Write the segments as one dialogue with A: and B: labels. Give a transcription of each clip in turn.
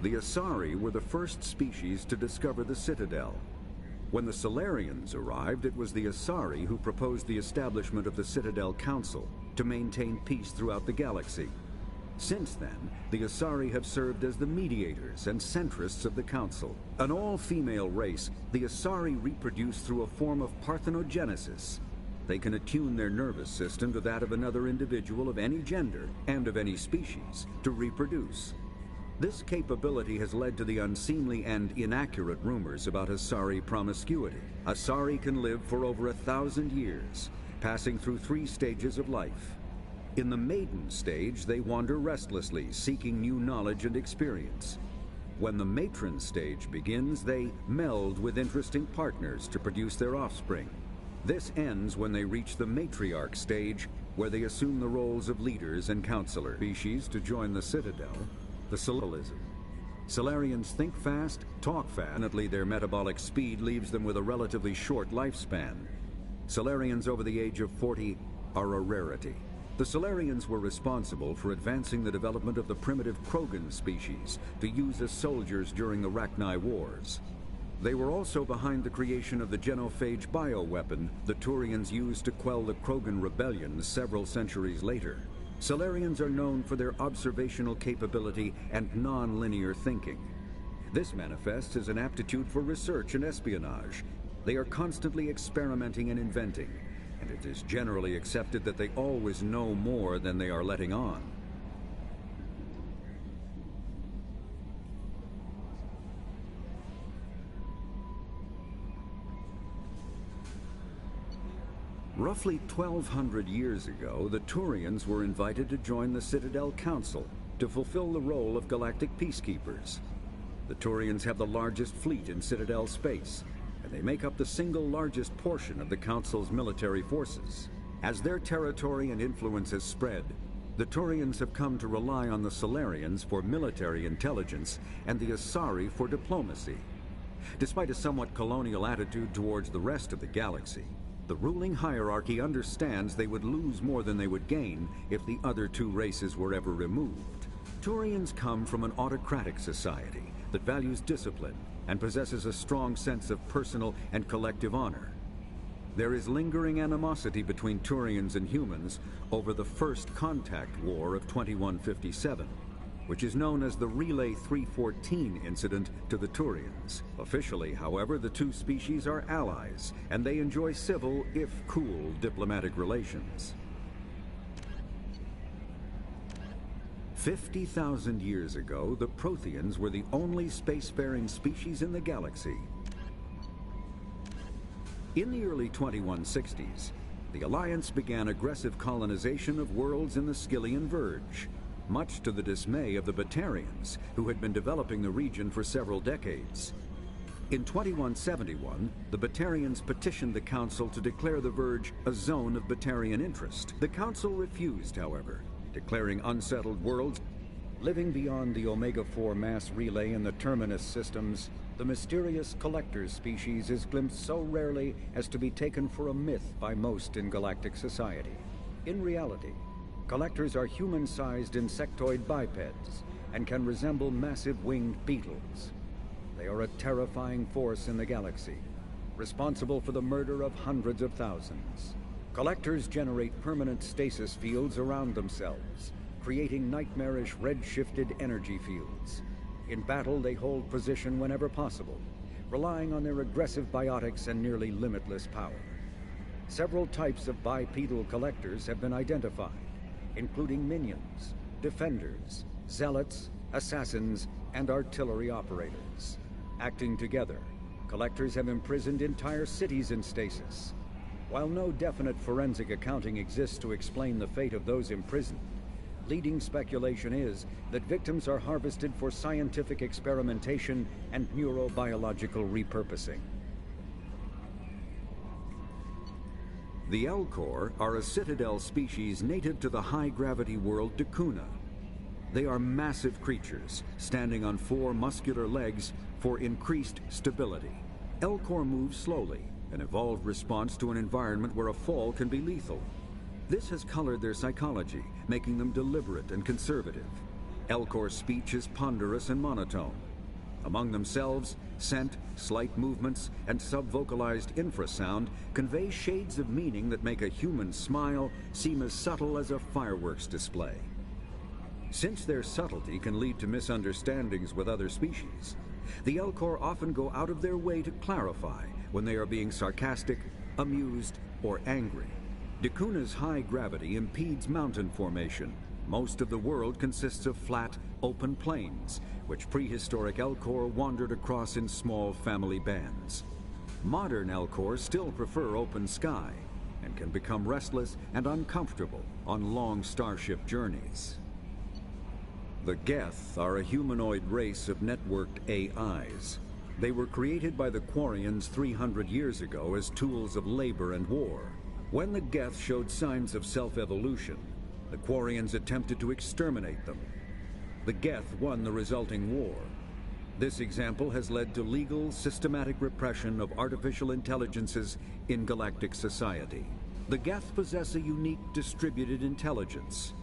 A: The Asari were the first species to discover the Citadel. When the Salarians arrived, it was the Asari who proposed the establishment of the Citadel Council to maintain peace throughout the galaxy. Since then, the Asari have served as the mediators and centrists of the Council. An all-female race, the Asari reproduce through a form of parthenogenesis. They can attune their nervous system to that of another individual of any gender and of any species to reproduce. This capability has led to the unseemly and inaccurate rumors about Asari promiscuity. Asari can live for over 1,000 years, passing through 3 stages of life. In the maiden stage, they wander restlessly, seeking new knowledge and experience. When the matron stage begins, they meld with interesting partners to produce their offspring. This ends when they reach the matriarch stage, where they assume the roles of leaders and counselors. Species to join the Citadel, the Salarianism. Salarians think fast, talk fast. Fortunately, their metabolic speed leaves them with a relatively short lifespan. Salarians over the age of 40 are a rarity. The Salarians were responsible for advancing the development of the primitive Krogan species to use as soldiers during the Rachni Wars. They were also behind the creation of the genophage bioweapon the Turians used to quell the Krogan rebellion several centuries later. Salarians are known for their observational capability and non-linear thinking. This manifests as an aptitude for research and espionage. They are constantly experimenting and inventing, and it is generally accepted that they always know more than they are letting on. Roughly 1,200 years ago, the Turians were invited to join the Citadel Council to fulfill the role of galactic peacekeepers. The Turians have the largest fleet in Citadel space, and they make up the single largest portion of the Council's military forces. As their territory and influence has spread, the Turians have come to rely on the Salarians for military intelligence and the Asari for diplomacy. Despite a somewhat colonial attitude towards the rest of the galaxy, the ruling hierarchy understands they would lose more than they would gain if the other 2 races were ever removed. Turians come from an autocratic society that values discipline and possesses a strong sense of personal and collective honor. There is lingering animosity between Turians and humans over the First Contact War of 2157, which is known as the Relay 314 incident to the Turians. Officially, however, the 2 species are allies, and they enjoy civil, if cool, diplomatic relations. 50,000 years ago, the Protheans were the only spacefaring species in the galaxy. In the early 2160s, the Alliance began aggressive colonization of worlds in the Skyllian Verge, much to the dismay of the Batarians, who had been developing the region for several decades. In 2171, the Batarians petitioned the Council to declare the Verge a zone of Batarian interest. The Council refused, however, declaring unsettled worlds. Living beyond the Omega-4 mass relay in the Terminus systems, the mysterious Collectors species is glimpsed so rarely as to be taken for a myth by most in galactic society. In reality, Collectors are human-sized insectoid bipeds and can resemble massive winged beetles. They are a terrifying force in the galaxy, responsible for the murder of hundreds of thousands. Collectors generate permanent stasis fields around themselves, creating nightmarish red-shifted energy fields. In battle, they hold position whenever possible, relying on their aggressive biotics and nearly limitless power. Several types of bipedal Collectors have been identified, including minions, defenders, zealots, assassins, and artillery operators. Acting together, Collectors have imprisoned entire cities in stasis. While no definite forensic accounting exists to explain the fate of those imprisoned, leading speculation is that victims are harvested for scientific experimentation and neurobiological repurposing. The Elcor are a Citadel species native to the high-gravity world Dakuna. They are massive creatures, standing on 4 muscular legs for increased stability. Elcor move slowly, an evolved response to an environment where a fall can be lethal. This has colored their psychology, making them deliberate and conservative. Elcor speech is ponderous and monotone. Among themselves, scent, slight movements, and subvocalized infrasound convey shades of meaning that make a human smile seem as subtle as a fireworks display. Since their subtlety can lead to misunderstandings with other species, the Elcor often go out of their way to clarify when they are being sarcastic, amused, or angry. Dacuna's high gravity impedes mountain formation. Most of the world consists of flat, open plains, which prehistoric Elcor wandered across in small family bands. Modern Elcor still prefer open sky, and can become restless and uncomfortable on long starship journeys. The Geth are a humanoid race of networked AIs. They were created by the Quarians 300 years ago as tools of labor and war. When the Geth showed signs of self-evolution, the Quarians attempted to exterminate them. The Geth won the resulting war. This example has led to legal, systematic repression of artificial intelligences in galactic society. The Geth possess a unique distributed intelligence.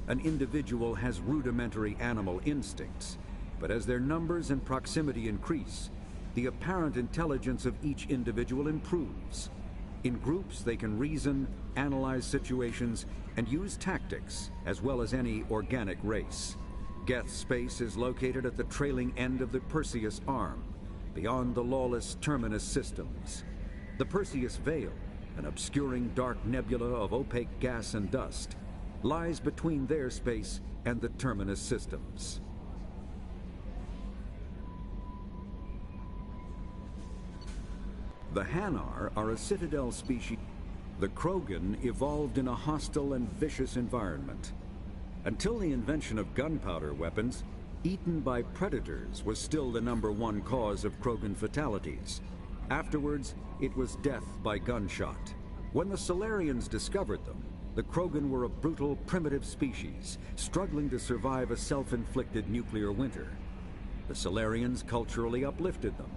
A: An individual has rudimentary animal instincts, but as their numbers and proximity increase, the apparent intelligence of each individual improves. In groups, they can reason, analyze situations, and use tactics, as well as any organic race. Geth space is located at the trailing end of the Perseus Arm, beyond the lawless Terminus systems. The Perseus Veil, an obscuring dark nebula of opaque gas and dust, lies between their space and the Terminus systems. The Hanar are a citadel species. The Krogan evolved in a hostile and vicious environment. Until the invention of gunpowder weapons, eaten by predators was still the #1 cause of Krogan fatalities. Afterwards, it was death by gunshot. When the Solarians discovered them, the Krogan were a brutal, primitive species, struggling to survive a self-inflicted nuclear winter. The Solarians culturally uplifted them,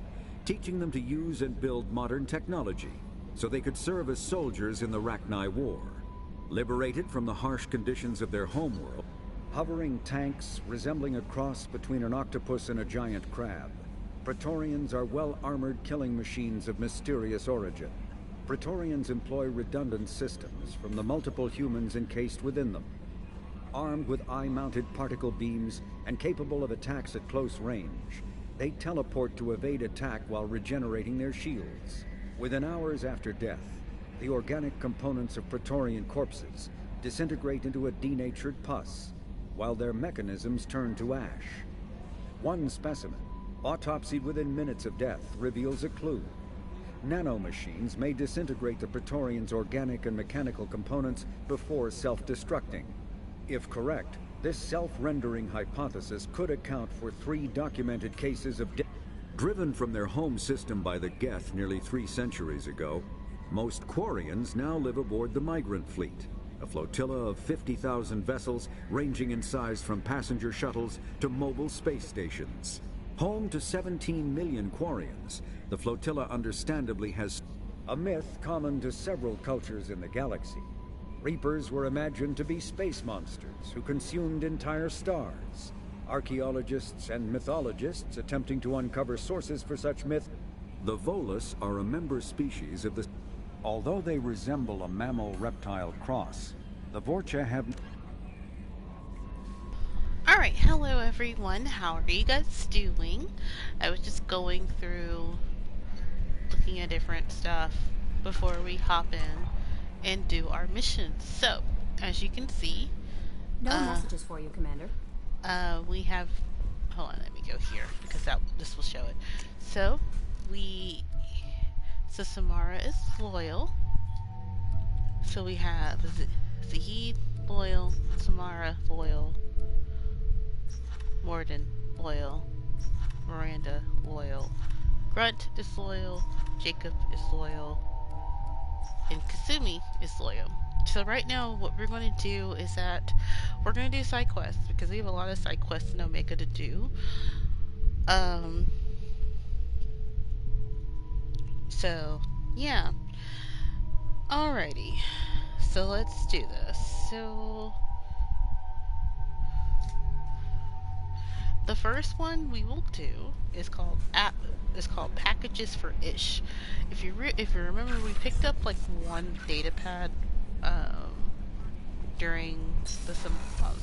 A: teaching them to use and build modern technology, so they could serve as soldiers in the Rachni War. Liberated from the harsh conditions of their homeworld, hovering tanks resembling a cross between an octopus and a giant crab, Praetorians are well-armored killing machines of mysterious origin. Praetorians employ redundant systems from the multiple humans encased within them. Armed with eye-mounted particle beams and capable of attacks at close range, they teleport to evade attack while regenerating their shields. Within hours after death, the organic components of Praetorian corpses disintegrate into a denatured pus, while their mechanisms turn to ash. One specimen, autopsied within minutes of death, reveals a clue. Nanomachines may disintegrate the Praetorians' organic and mechanical components before self-destructing. If correct, this self-rendering hypothesis could account for 3 documented cases of death. Driven from their home system by the Geth nearly 3 centuries ago, most Quarians now live aboard the Migrant Fleet, a flotilla of 50,000 vessels ranging in size from passenger shuttles to mobile space stations. Home to 17 million Quarians, the flotilla understandably has a myth common to several cultures in the galaxy. Reapers were imagined to be space monsters who consumed entire stars. Archaeologists and mythologists attempting to uncover sources for such myth. The Volus are a member species of the... Although they resemble a mammal-reptile cross, the Vorcha have...
B: Alright, hello everyone, how are you guys doing? I was just going through, looking at different stuff before we hop in and do our missions. So, as you can see...
C: No messages for you, Commander.
B: We have... Hold on, let me go here, because this will show it. So, So Samara is loyal. So we have Zahid, loyal, Samara, loyal, Morden, loyal, Miranda, loyal, Grunt is loyal, Jacob is loyal, and Kasumi is loyal. So right now what we're going to do is that we're going to do side quests, because we have a lot of side quests in Omega to do. So, yeah. Alrighty. So let's do this. So... The first one we will do is called packages for Ish. If you remember, we picked up like one data pad during the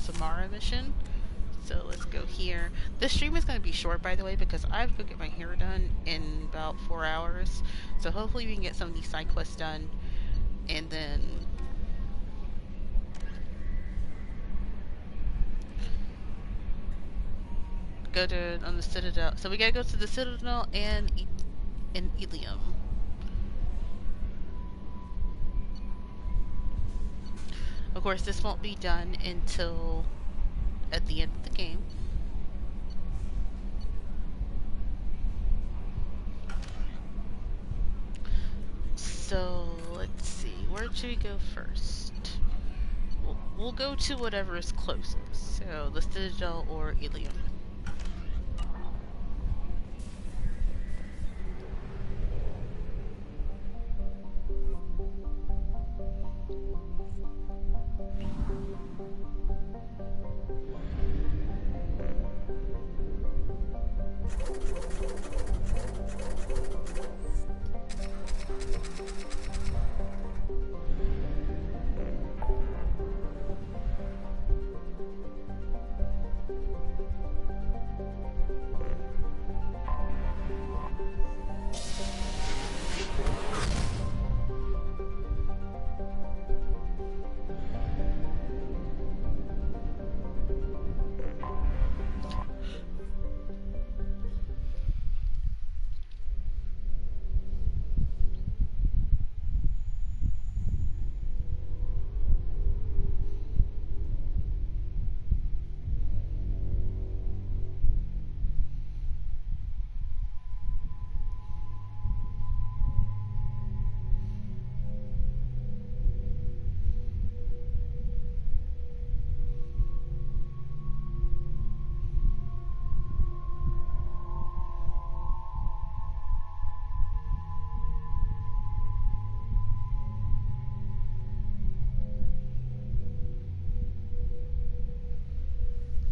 B: Samara mission. So let's go here. This stream is going to be short, by the way, because I have to go get my hair done in about 4 hours. So hopefully we can get some of these side quests done, and then go to on the Citadel. So we gotta go to the Citadel and Ilium. Of course, this won't be done until at the end of the game. So let's see, where should we go first? We'll go to whatever is closest. So the Citadel or Ilium.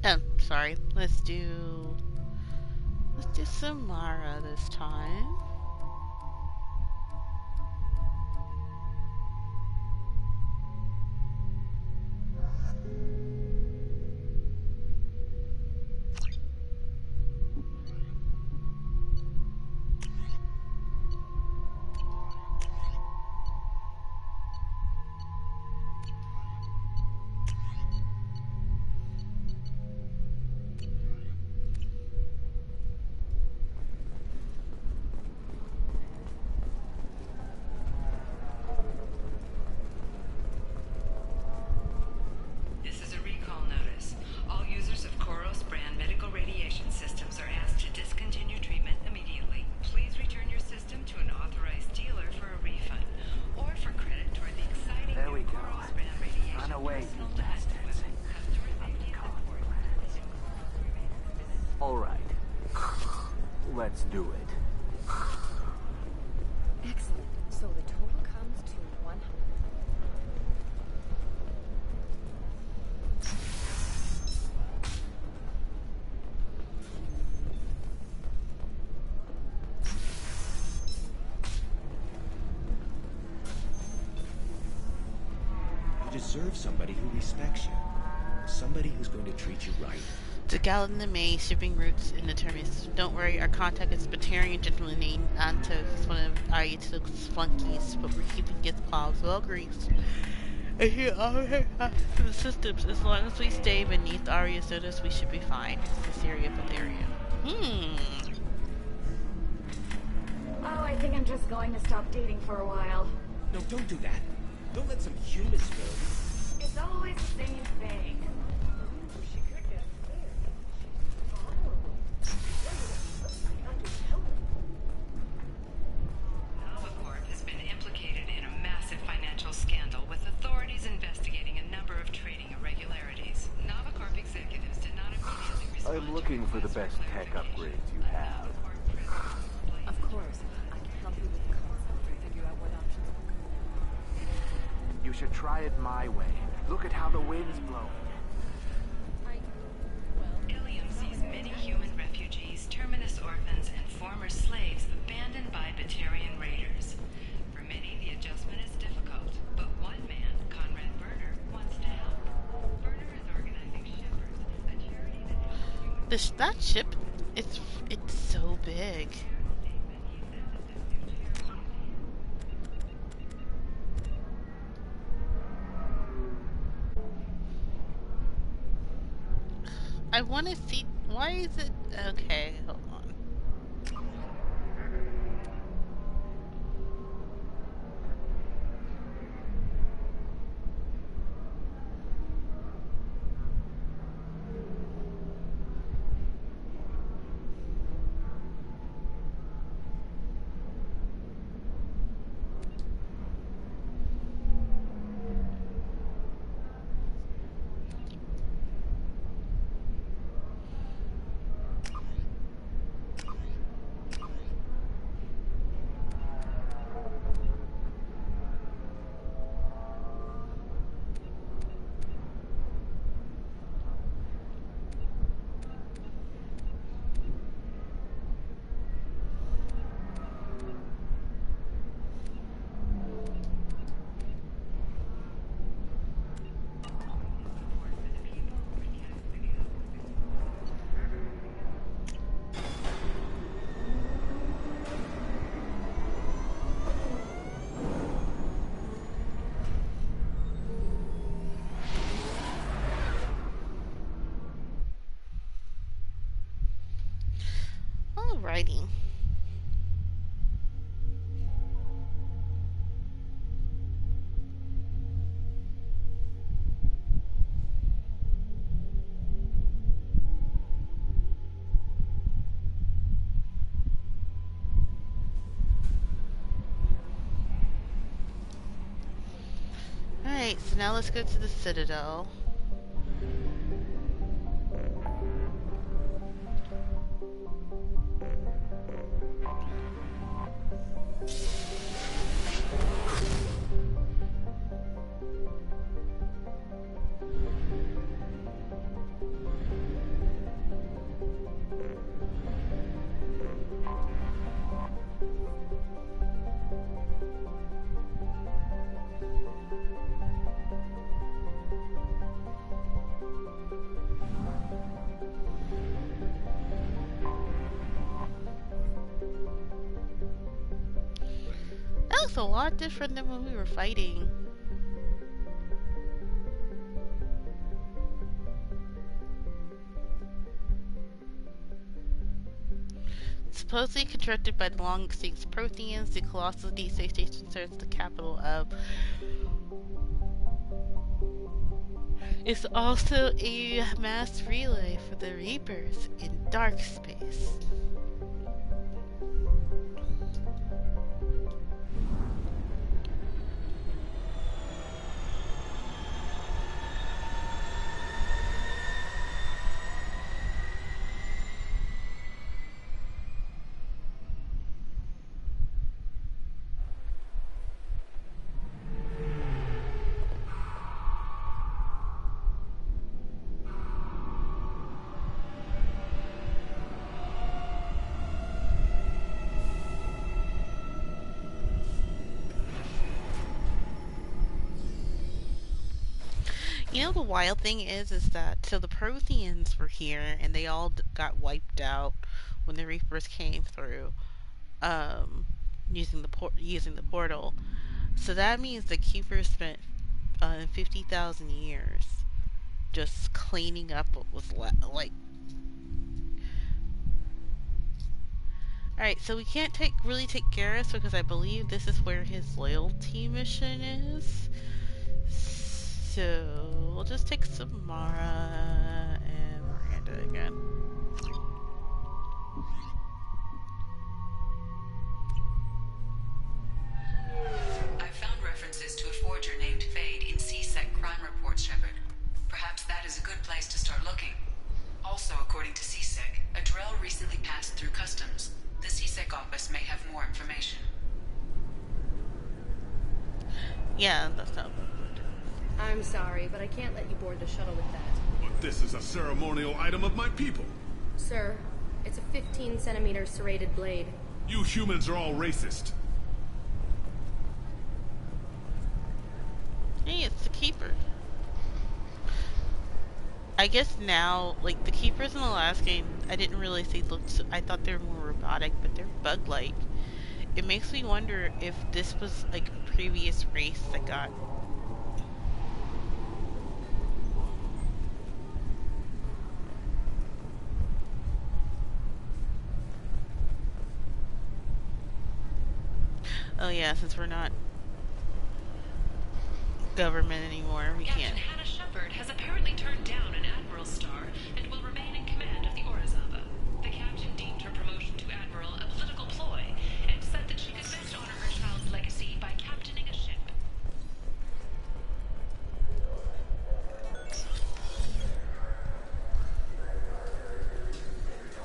B: Oh, sorry. Let's do Samara this time.
D: Let's do it.
C: Excellent. So the total comes to 100.
E: You deserve somebody who respects you. Somebody who's going to treat you right.
B: To Galadin the May, shipping routes in the Terminus. Don't worry, our contact is Batarian gentleman named Antos. He's one of Ariatuk's flunkies, but we're keeping his claws well greased. And here are the systems. As long as we stay beneath Aria's notice, we should be fine. Caesarea Valerian.
F: Oh, I think I'm just going to stop dating for a while.
E: No, don't do that. Don't let some humans know.
F: It's always the same thing.
G: Novacorp has been implicated in a massive financial scandal with authorities investigating a number of trading irregularities. Novacorp executives did not immediately respond.
D: I'm looking for the best tech upgrades you have.
C: Of course. I can help you with the concept and figure out what options are.
D: You should try it my way. Look at how the wind's blowing.
G: Ilium sees many
B: That ship, it's so big. I want to see. Why is it okay? Hold on. Alrighty. Alright, so now let's go to the Citadel. That looks a lot different than when we were fighting. Supposedly constructed by the long extinct Protheans, the colossal deep space station serves the capital of. It's also a mass relay for the Reapers in dark space. You know, the wild thing is that so the Protheans were here and they all got wiped out when the Reapers came through, using the portal. So that means the Keepers spent 50,000 years just cleaning up what was like. All right, so we can't really take Garrus because I believe this is where his loyalty mission is. So we'll just take Samara and Miranda again.
G: I've found references to a forger named Fade in CSEC crime reports, Shepard. Perhaps that is a good place to start looking. Also, according to CSEC, a Drell recently passed through customs. The CSEC office may have more information.
B: Yeah, that's not.
C: I'm sorry, but I can't let you board the shuttle with that.
H: But this is a ceremonial item of my people.
C: Sir, it's a 15-centimeter serrated blade.
H: You humans are all racist.
B: Hey, it's the Keeper. I guess now, like, the Keepers in the last game, I didn't realize they looked, I thought they were more robotic, but they're bug-like. It makes me wonder if this was, like, a previous race that got... Oh yeah, since we're not government anymore, we
G: Captain
B: can't.
G: Hannah Shepard has apparently turned down an Admiral's star and will remain in command of the Orizaba. The captain deemed her promotion to Admiral a political ploy and said that she could best honor her child's legacy by captaining a ship.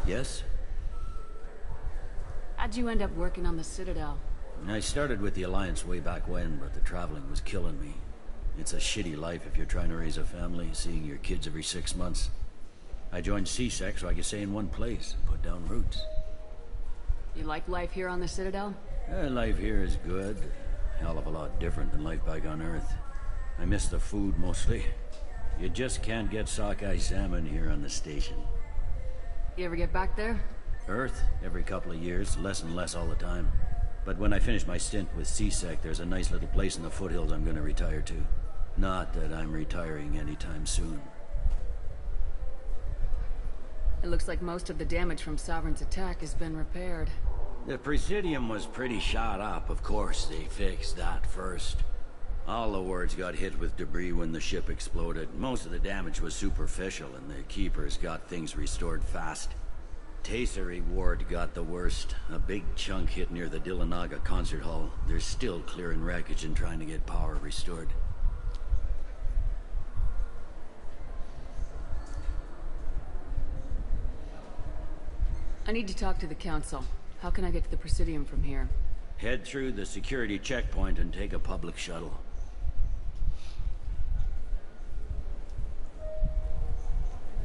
I: Yes?
C: How'd you end up working on the Citadel?
I: I started with the Alliance way back when, but the traveling was killing me. It's a shitty life if you're trying to raise a family, seeing your kids every 6 months. I joined CSEC so I could stay in one place and put down roots.
C: You like life here on the Citadel?
I: Life here is good. Hell of a lot different than life back on Earth. I miss the food mostly. You just can't get sockeye salmon here on the station.
C: You ever get back there?
I: Earth, every couple of years, less and less all the time. But when I finish my stint with CSEC, there's a nice little place in the foothills I'm going to retire to. Not that I'm retiring anytime soon.
C: It looks like most of the damage from Sovereign's attack has been repaired.
I: The Presidium was pretty shot up, of course. They fixed that first. All the wards got hit with debris when the ship exploded. Most of the damage was superficial, and the Keepers got things restored fast. Tasery Ward got the worst. A big chunk hit near the Dillanaga concert hall. They're still clearing wreckage and trying to get power restored.
C: I need to talk to the Council. How can I get to the Presidium from here?
I: Head through the security checkpoint and take a public shuttle.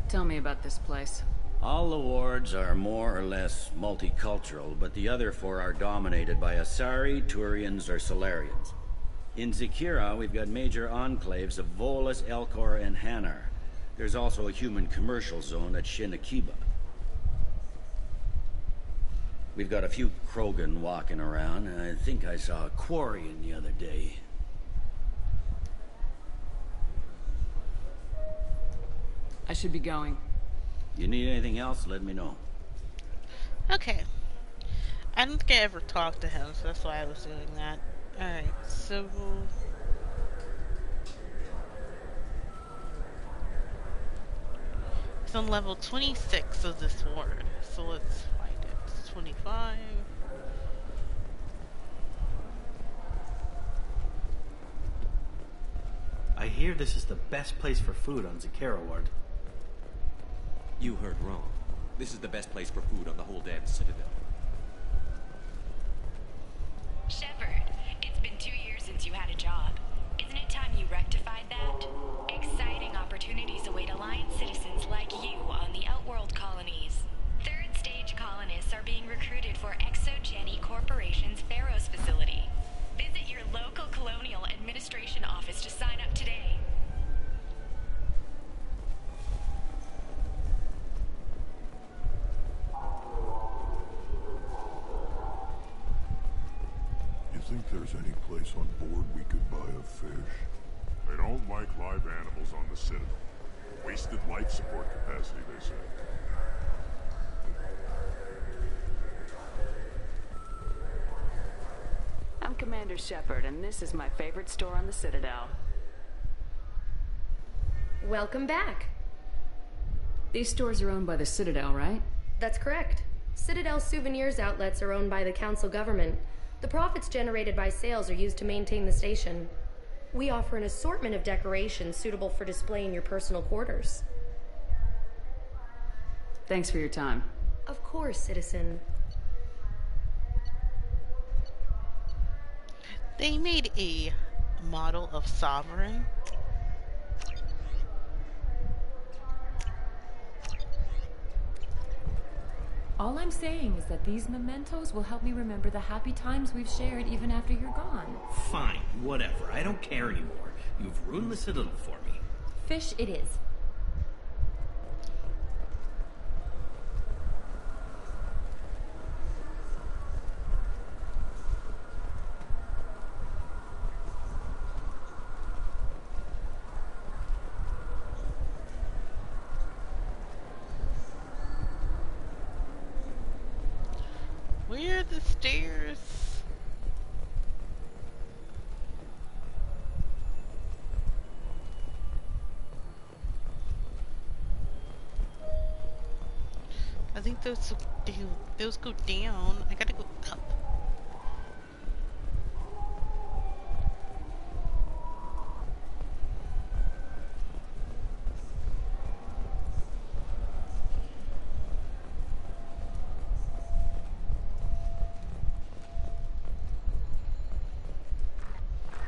C: Tell me about this place.
I: All the wards are more or less multicultural, but the other 4 are dominated by Asari, Turians, or Solarians. In Zakira, we've got major enclaves of Volus, Elcor, and Hanar. There's also a human commercial zone at Shinakiba. We've got a few Krogan walking around, and I think I saw a Quarian the other day.
C: I should be going.
I: You need anything else, let me know.
B: Okay. I don't think I ever talked to him, so that's why I was doing that. Alright, so... It's on level 26 of this ward, so let's find it. It's 25.
J: I hear this is the best place for food on Zakira Ward.
E: You heard wrong. This is the best place for food on the whole damn Citadel.
G: Shepard, it's been 2 years since you had a job. Isn't it time you rectified that? Exciting opportunities await Alliance citizens like you on the Outworld colonies. Third stage colonists are being recruited for ExoGeni Corporation's Pharos facility. Visit your local Colonial Administration office to sign up today.
K: You think there's any place on board we could buy a fish?
H: They don't like live animals on the Citadel. Wasted life support capacity, they say.
C: I'm Commander Shepard, and this is my favorite store on the Citadel.
L: Welcome back.
C: These stores are owned by the Citadel, right?
L: That's correct. Citadel Souvenirs outlets are owned by the Council government. The profits generated by sales are used to maintain the station. We offer an assortment of decorations suitable for display in your personal quarters.
C: Thanks for your time.
L: Of course, citizen.
B: They made a model of Sovereign.
M: All I'm saying is that these mementos will help me remember the happy times we've shared even after you're gone.
J: Fine, whatever. I don't care anymore. You've ruined the Citadel for me.
M: Fish it is.
B: Where are the stairs? I think those go down. I gotta go up.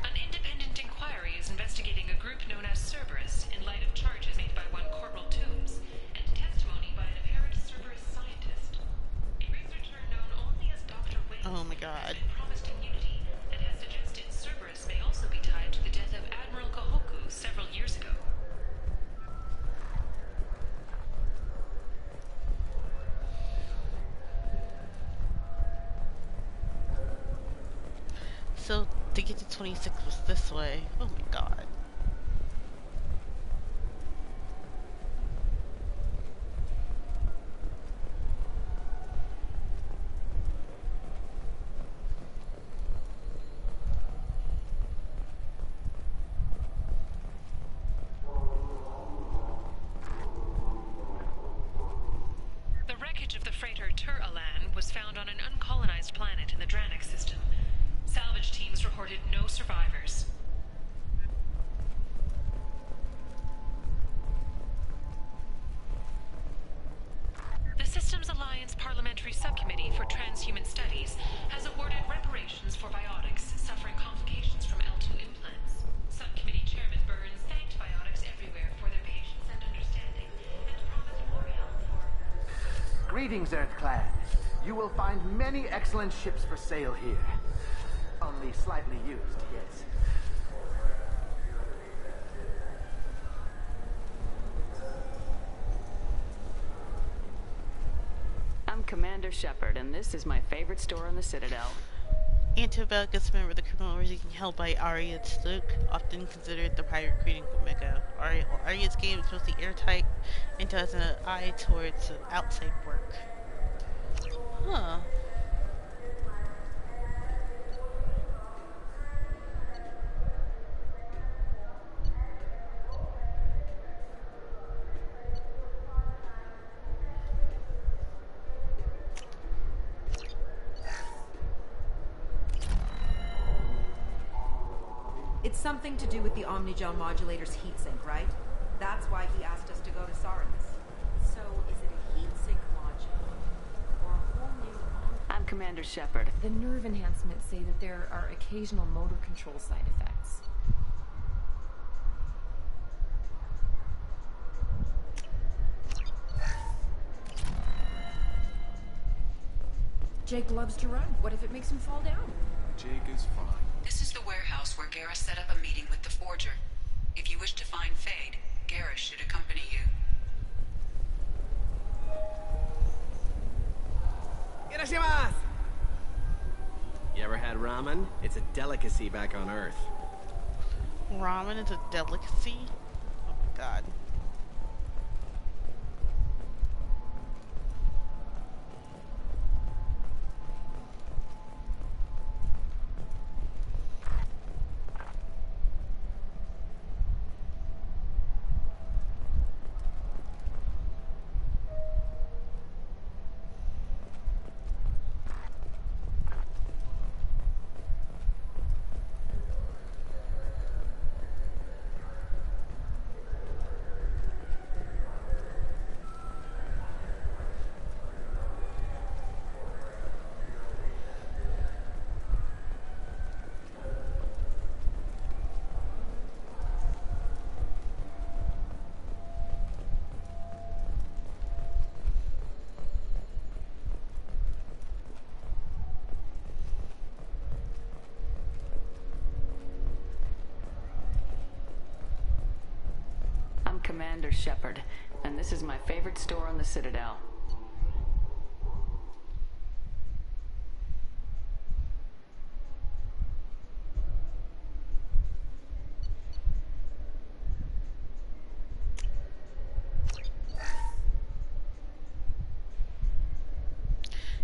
G: An independent inquiry is investigating a group known as Cerberus in light of charges made by one Corporal Toombs and testimony by an apparent Cerberus scientist. A researcher known only as Dr. Wing
B: Oh my god.
G: has been promised immunity and has suggested Cerberus may also be tied to the death of Admiral Kahoku several years ago.
B: So to get to 26 was this way. Oh my god.
G: The wreckage of the freighter Tur-Alan was found on an uncolonized planet in the Dranik system. Salvage teams reported no survivors. The Systems Alliance Parliamentary Subcommittee for Transhuman Studies has awarded reparations for biotics suffering complications from L2 implants. Subcommittee Chairman Burns thanked biotics everywhere for their patience and understanding and promised more help for...
D: Greetings, EarthClan. You will find many excellent ships for sale here. Only slightly used, yes.
N: I'm Commander Shepard, and this is my favorite store on the Citadel.
B: Antibiotic is a member of the criminal regime held by Arya Sluk, often considered the pirate queen of Mego. Arya's game is mostly airtight and has an eye towards outside work. Huh.
O: It's something to do with the Omnigel modulator's heatsink, right? That's why he asked us to go to Sarinus. So, is it a heatsink module? Or a whole new...
N: I'm Commander Shepard.
M: The nerve enhancements say that there are occasional motor control side effects. Jake loves to run. What if it makes him fall down?
P: Jake is fine.
G: This is the warehouse where Garrus set up a meeting with the Forger. If you wish to find Fade, Garrus should accompany you.
Q: Irashimasu! You ever had ramen? It's a delicacy back on Earth.
B: Ramen is a delicacy? Oh my god.
N: Commander Shepard, and this is my favorite store on the Citadel.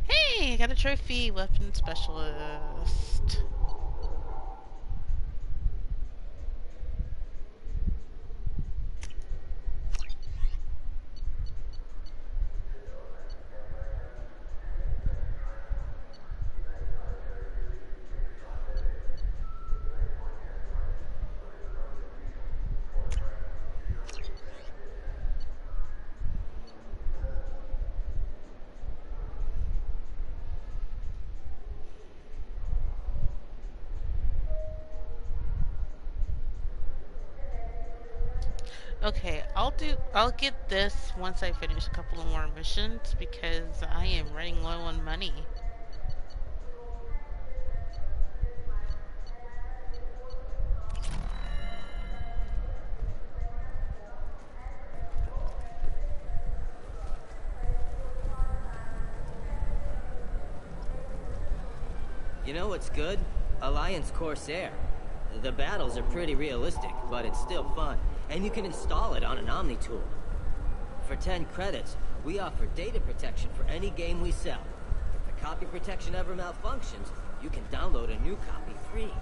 B: Hey, got a trophy, weapon specialist. Okay, I'll get this once I finish a couple of more missions because I am running low on money.
P: You know what's good? Alliance Corsair. The battles are pretty realistic, but it's still fun. And you can install it on an Omni tool. For 10 credits, we offer data protection for any game we sell. If the copy protection ever malfunctions, you can download a new copy free.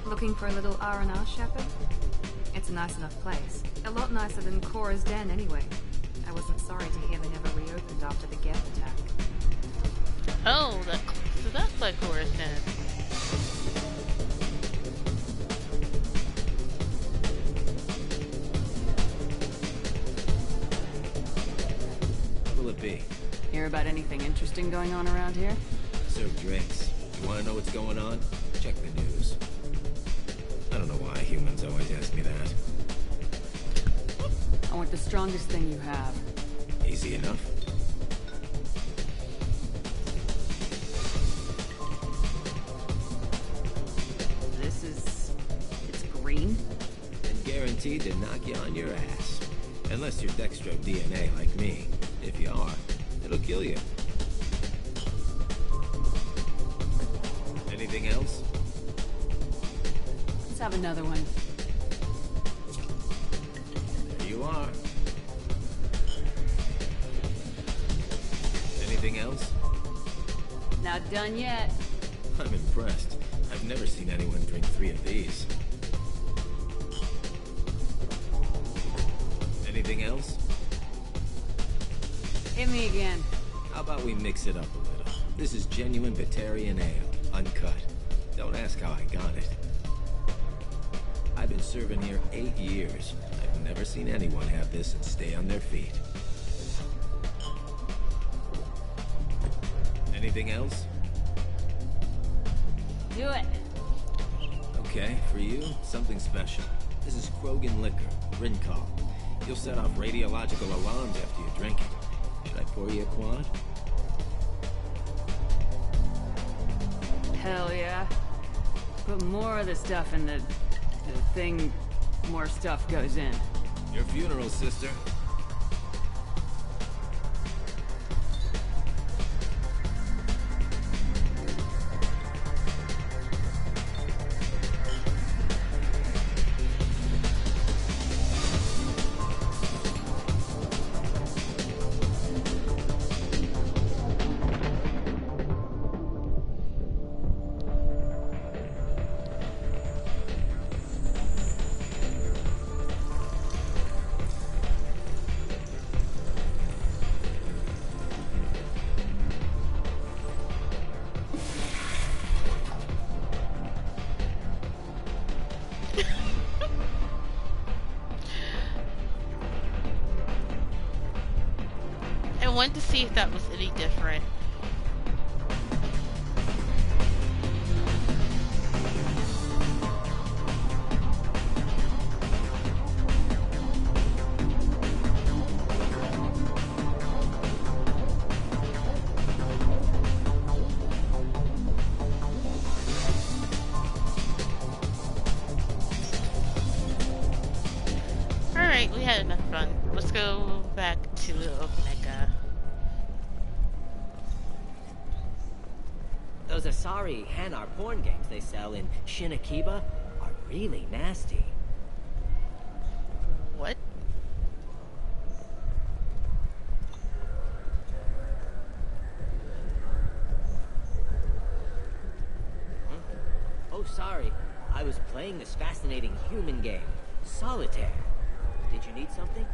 R: Looking for a little R&R, Shepard? It's a nice enough place. A lot nicer than Cora's den, anyway. I wasn't sorry to hear they never reopened after the Geth attack.
B: Oh, so that's like Cora's den.
Q: What'll it be?
N: Hear about anything interesting going on around here?
Q: Serve drinks. You wanna know what's going on? Check the news. I don't know why humans always ask me that.
N: I want the strongest thing you have.
Q: Easy enough.
N: It's green?
Q: And guaranteed to knock you on your ass. Unless you're Dextro DNA like me. If you are, it'll kill you. Anything else?
N: Let's have another one.
Q: There you are. Anything else?
N: Not done yet.
Q: I'm impressed. I've never seen anyone drink 3 of these. Anything else?
N: Hit me again.
Q: How about we mix it up a little? This is genuine Batarian ale, uncut. Don't ask how I got it. I've been serving here 8 years. I've never seen anyone have this and stay on their feet. Anything else?
N: Do it.
Q: Okay, for you, something special. This is Krogan liquor, Rincol. You'll set off radiological alarms after you drink it. Should I pour you a quad?
N: Hell yeah. Put more of the stuff in the thing more stuff goes in.
Q: Your funeral, sister.
B: I wanted to see if that was any different. Alright, we had enough fun. Let's go back to Omega.
P: Those Asari Hanar porn games they sell in Shinakiba are really nasty.
B: What?
P: Oh, sorry. I was playing this fascinating human game, Solitaire. Did you need something?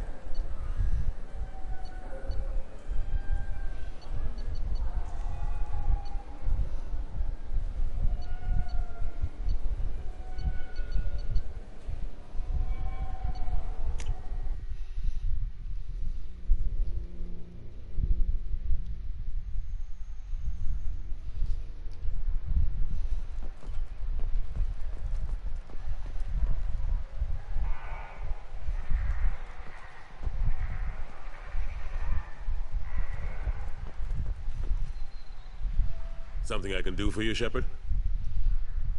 S: Something I can do for you, Shepard?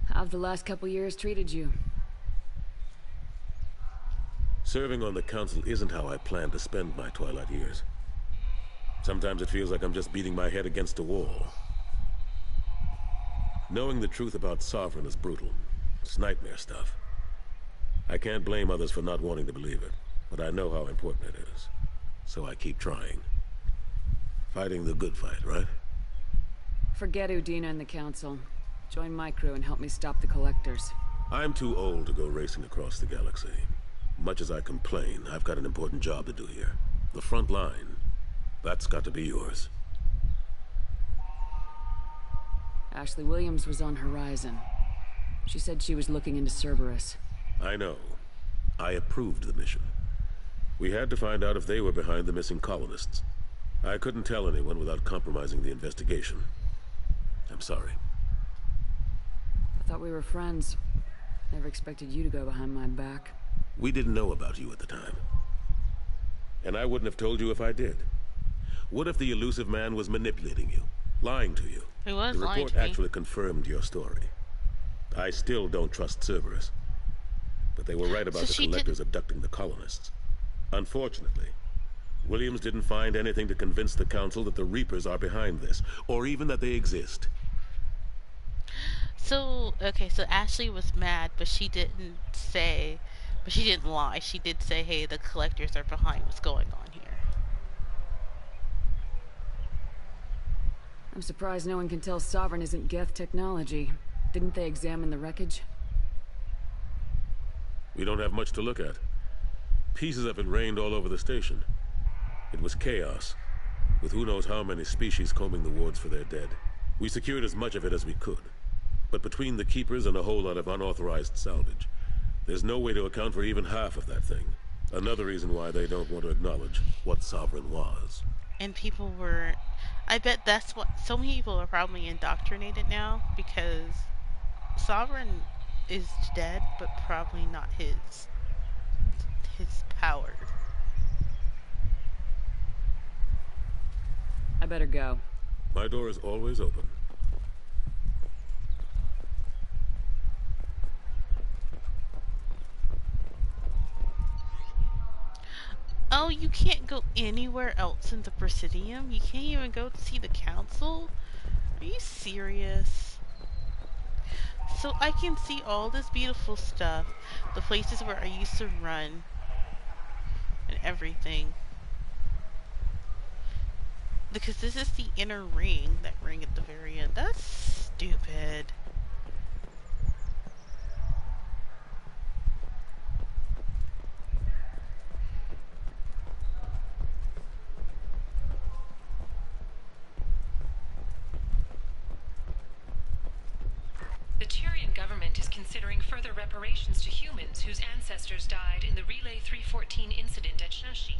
N: How have the last couple years treated you?
S: Serving on the council isn't how I plan to spend my twilight years. Sometimes it feels like I'm just beating my head against a wall. Knowing the truth about Sovereign is brutal. It's nightmare stuff. I can't blame others for not wanting to believe it, but I know how important it is. So I keep trying. Fighting the good fight, right?
N: Forget Udina and the council. Join my crew and help me stop the collectors.
S: I'm too old to go racing across the galaxy. Much as I complain, I've got an important job to do here. The front line. That's got to be yours.
N: Ashley Williams was on Horizon. She said she was looking into Cerberus.
S: I know. I approved the mission. We had to find out if they were behind the missing colonists. I couldn't tell anyone without compromising the investigation. I'm sorry.
N: I thought we were friends. Never expected you to go behind my back.
S: We didn't know about you at the time. And I wouldn't have told you if I did. What if the elusive man was manipulating you? Lying to you?
B: He was
S: the
B: lying
S: report
B: to me.
S: actually confirmed your story. I still don't trust Cerberus. But they were right about the collectors abducting the colonists. Unfortunately, Williams didn't find anything to convince the council that the Reapers are behind this, or even that they exist.
B: So, okay, so Ashley was mad, but she didn't lie. She did say, hey, the collectors are behind what's going on here.
N: I'm surprised no one can tell Sovereign isn't Geth technology. Didn't they examine the wreckage?
S: We don't have much to look at. Pieces of it rained all over the station. It was chaos, with who knows how many species combing the wards for their dead. We secured as much of it as we could. But between the Keepers and a whole lot of unauthorized salvage, there's no way to account for even half of that thing. Another reason why they don't want to acknowledge what Sovereign was.
B: And people were... I bet that's what... So many people are probably indoctrinated now, because Sovereign is dead, but probably not his power.
N: I better go.
S: My door is always open.
B: Oh, you can't go anywhere else in the Presidium? You can't even go to see the council? Are you serious? So I can see all this beautiful stuff, the places where I used to run, and everything. Because this is the inner ring, that ring at the very end. That's stupid.
T: The Turian government is considering further reparations to humans whose ancestors died in the Relay 314 incident at Shashi.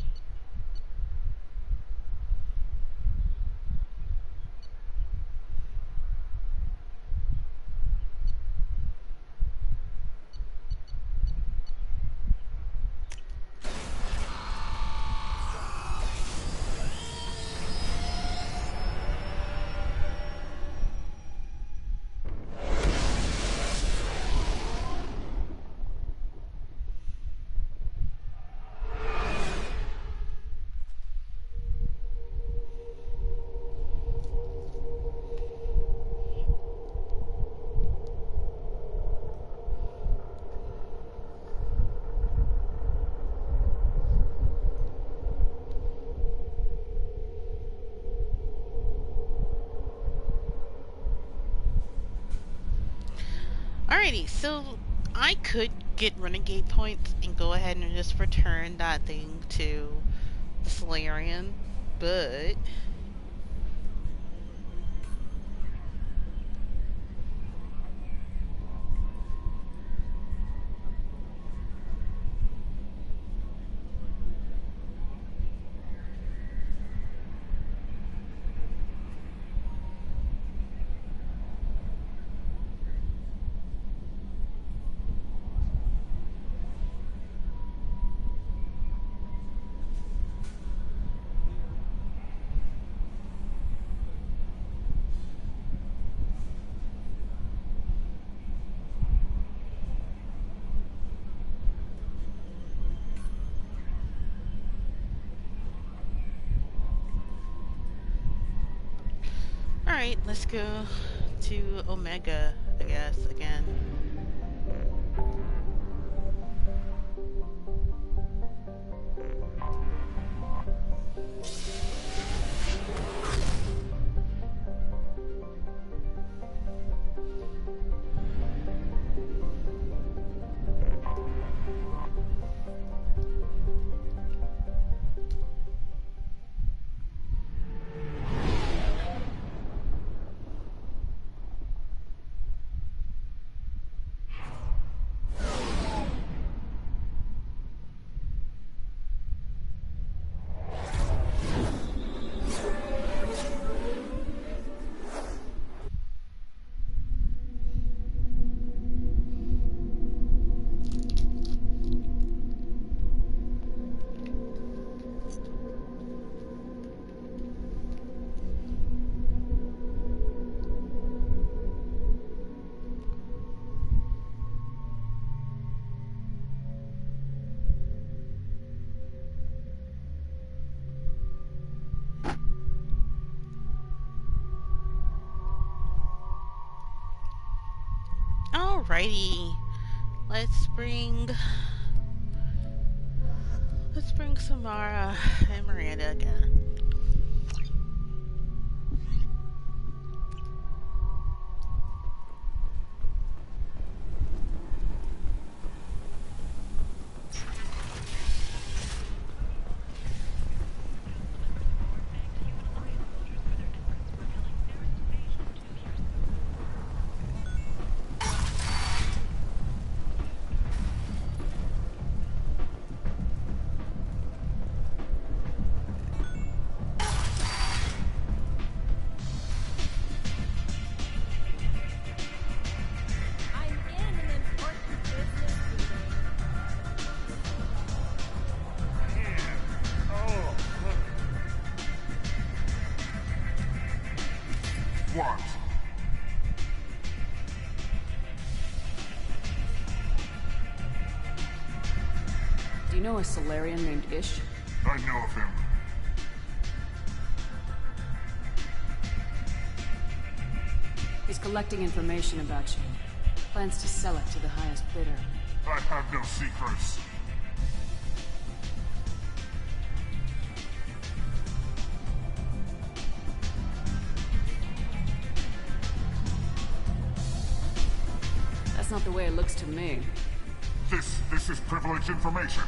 B: Alrighty, so I could get renegade points and go ahead and just return that thing to the Solarian, but alright, let's go to Omega, I guess, again. Alrighty, let's bring Samara and Miranda again.
H: What?
N: Do you know a Solarian named Ish?
H: I know of him.
N: He's collecting information about you. Plans to sell it to the highest bidder.
H: I have no secrets.
N: That's not the way it looks to me.
H: This is privileged information.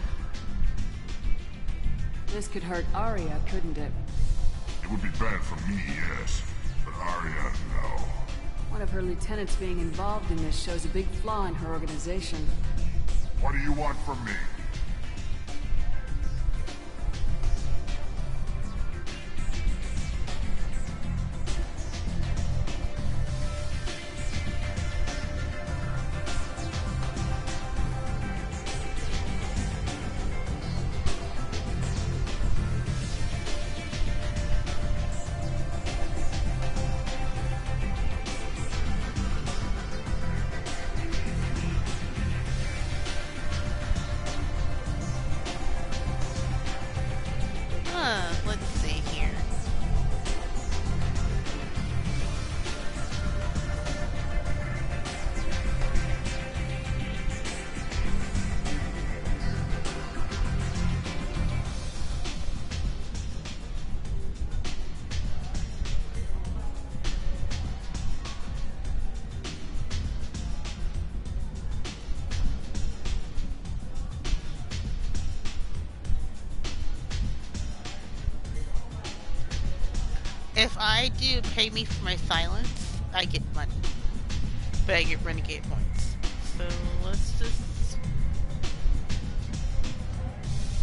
N: This could hurt Arya, couldn't it?
H: It would be bad for me, yes. But Arya, no.
N: One of her lieutenants being involved in this shows a big flaw in her organization.
H: What do you want from me?
B: If I do pay me for my silence, I get money. But I get renegade points. So let's just...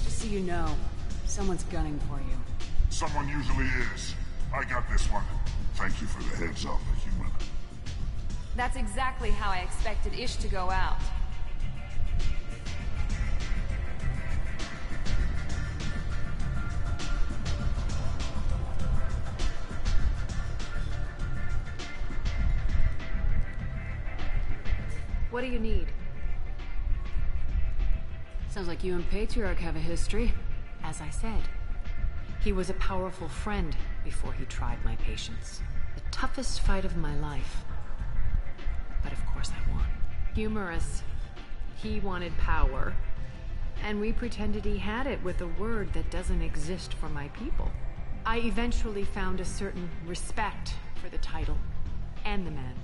U: Just so you know, someone's gunning for you.
H: Someone usually is. I got this one. Thank you for the heads up, human.
R: That's exactly how I expected Ish to go out. What do you need?
M: Sounds like you and Patriarch have a history. As I said, he was a powerful friend before he tried my patience. The toughest fight of my life. But of course I won. Humorous. He wanted power, and we pretended he had it with a word that doesn't exist for my people. I eventually found a certain respect for the title and the man.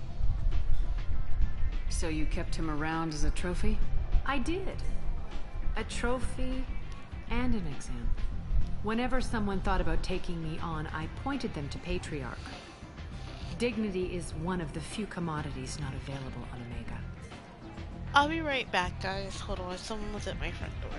U: So you kept him around as a trophy?
M: I did. A trophy and an exam. Whenever someone thought about taking me on, I pointed them to Patriarch. Dignity is one of the few commodities not available on Omega.
B: I'll be right back, guys. Hold on, someone was at my front door.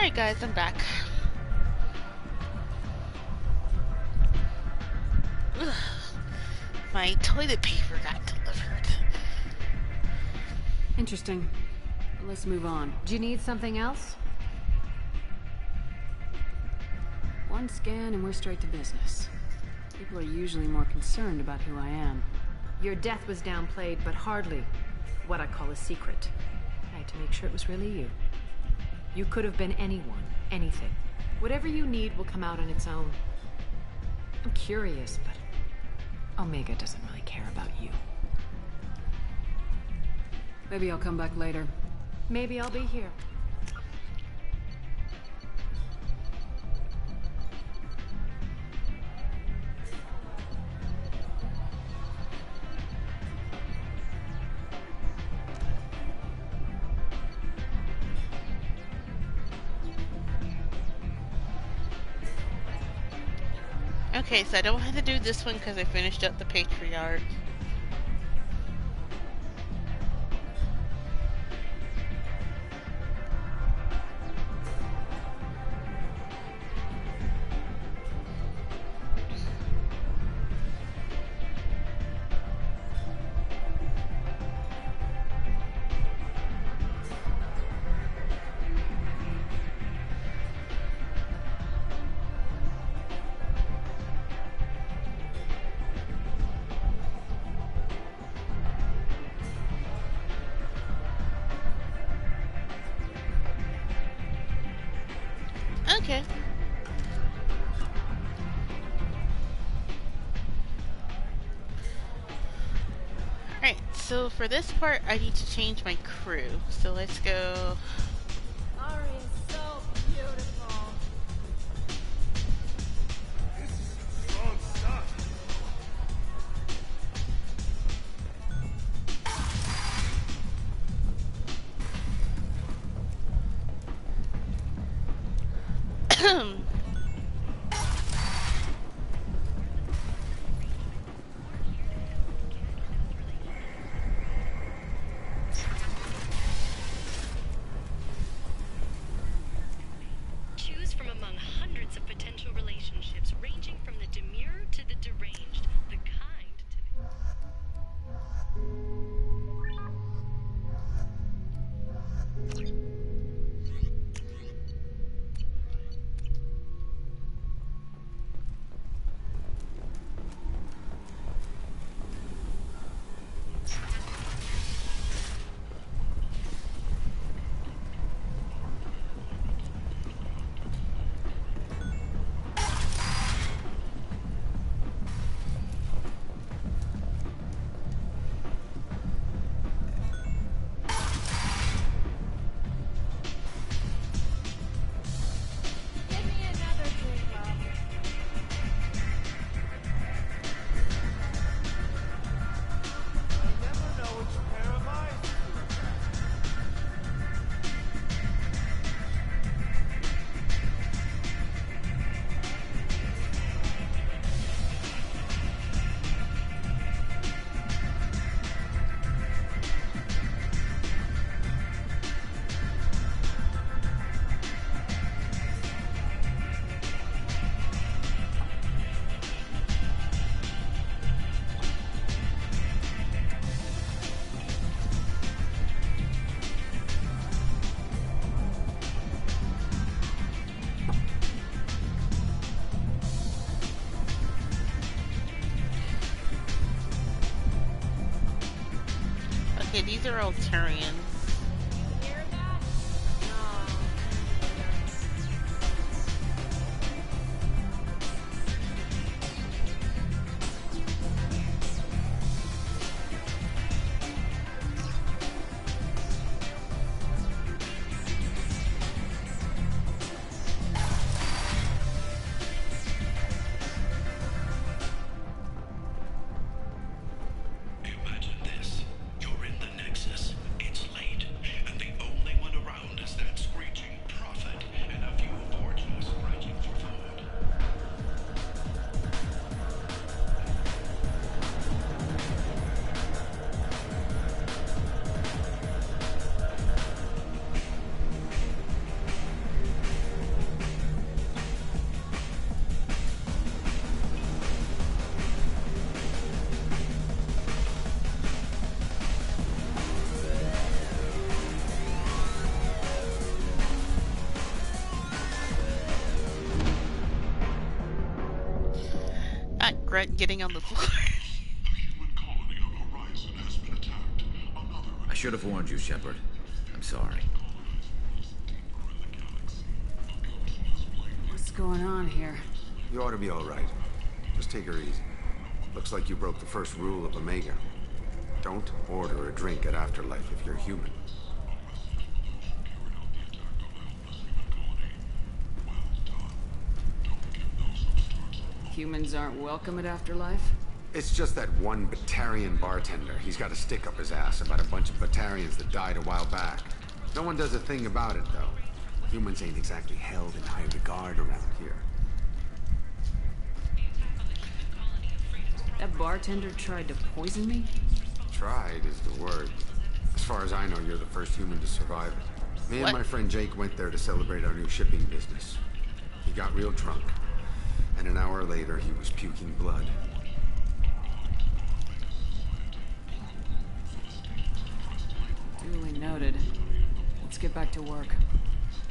B: Alright guys, I'm back. Ugh. My toilet paper got delivered.
U: Interesting. Let's move on.
M: Do you need something else?
U: One scan and we're straight to business. People are usually more concerned about who I am.
M: Your death was downplayed, but hardly what I call a secret. I had to make sure it was really you. You could have been anyone, anything. Whatever you need will come out on its own. I'm curious, but Omega doesn't really care about you.
U: Maybe I'll come back later.
M: Maybe I'll be here.
B: Okay, so I don't have to do this one because I finished up the Patriarch. Okay. Alright, so for this part, I need to change my crew. So let's go.
O: Ari is so beautiful.
H: This is some strong stuff.
L: Choose from among hundreds of potential relationships, ranging from the demure to the deranged, the kind to the...
O: Give me another drink, love.
D: I never know which pair of eyes to look at.
B: Okay, these are all Turians.
O: Hear that? No.
I: Imagine this. You're in the Nexus. It's late.
B: Grunt getting on the floor.
Q: I should have warned you, Shepard. I'm sorry.
U: What's going on here?
A: You ought to be all right. Just take her easy. Looks like you broke the first rule of Omega. Don't order a drink at Afterlife if you're human.
U: Humans aren't welcome at Afterlife?
A: It's just that one Batarian bartender. He's got a stick up his ass about a bunch of Batarians that died a while back. No one does a thing about it, though. Humans ain't exactly held in high regard around here.
U: That bartender tried to poison me?
A: Tried is the word. As far as I know, you're the first human to survive it. Me and my friend Jake went there to celebrate our new shipping business. He got real drunk. And an hour later, he was puking blood.
U: Duly noted. Let's get back to work.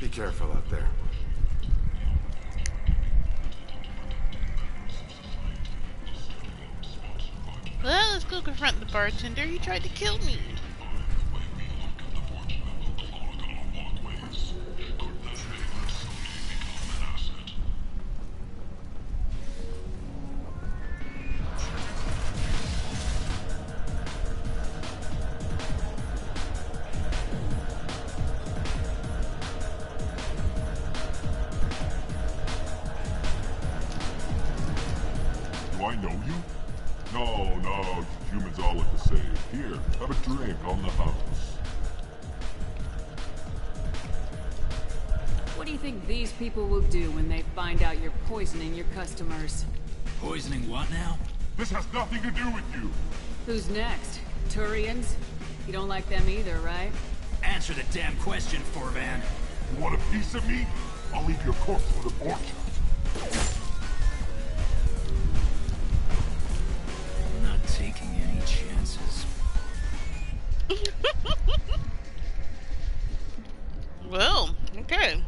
A: Be careful out there.
B: Well, let's go confront the bartender. He tried to kill me.
H: Do I know you? No, humans all look the same. Here, have a drink on the house.
U: What do you think these people will do when they find out you're poisoning your customers?
V: Poisoning what now?
H: This has nothing to do with you.
U: Who's next? Turians? You don't like them either, right?
V: Answer the damn question, Forvan.
H: You want a piece of me? I'll leave your corpse for the fortune.
V: I'm not taking any chances.
B: Well, okay.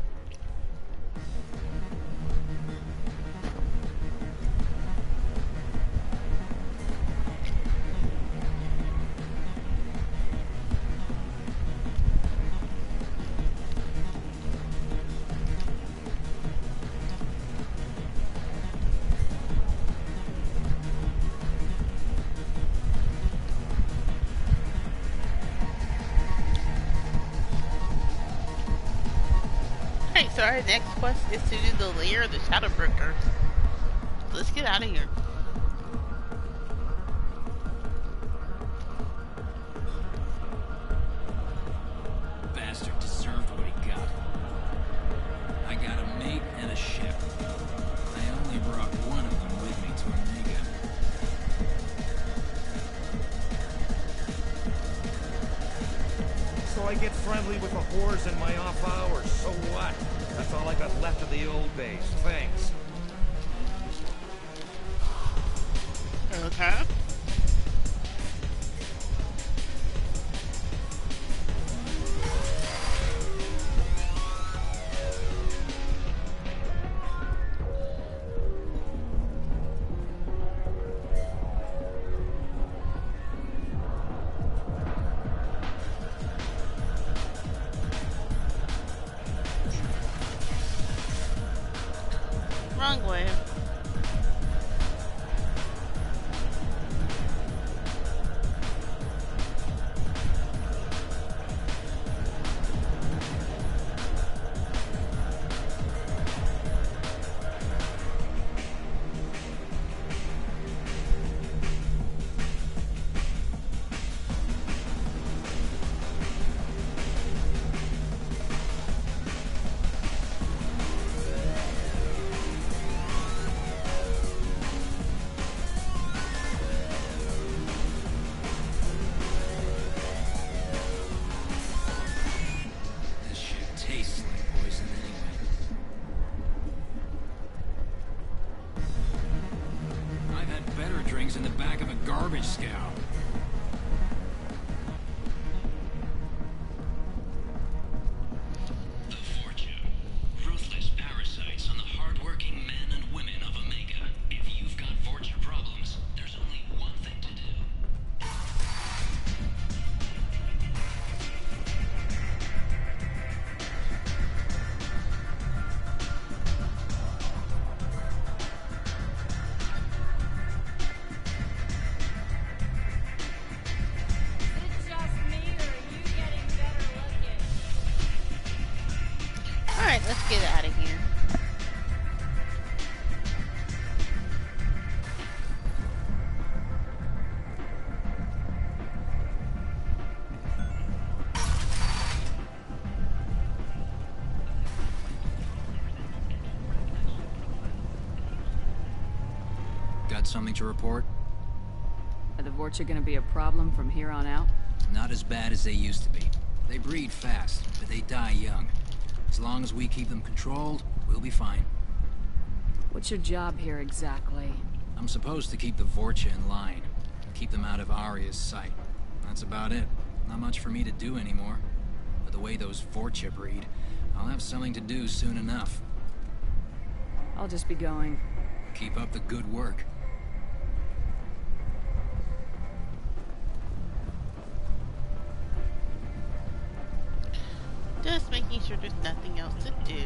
B: So our next quest is to do the lair of the Shadowbroker. Let's get out of here.
V: Bastard deserved what he got. I got a mate and a ship. I only brought one of them with me to Omega.
W: So I get friendly with the whores in my off hours. So what? That's all I got left of the old days. Thanks.
B: Okay. Wrong way.
V: Got something to report?
M: Are the Vorcha gonna be a problem from here on out?
V: Not as bad as they used to be. They breed fast, but they die young. As long as we keep them controlled, we'll be fine.
M: What's your job here exactly?
V: I'm supposed to keep the Vorcha in line. Keep them out of Arya's sight. That's about it. Not much for me to do anymore. But the way those Vorcha breed, I'll have something to do soon enough.
M: I'll just be going.
V: Keep up the good work.
B: Just making sure there's nothing else to do.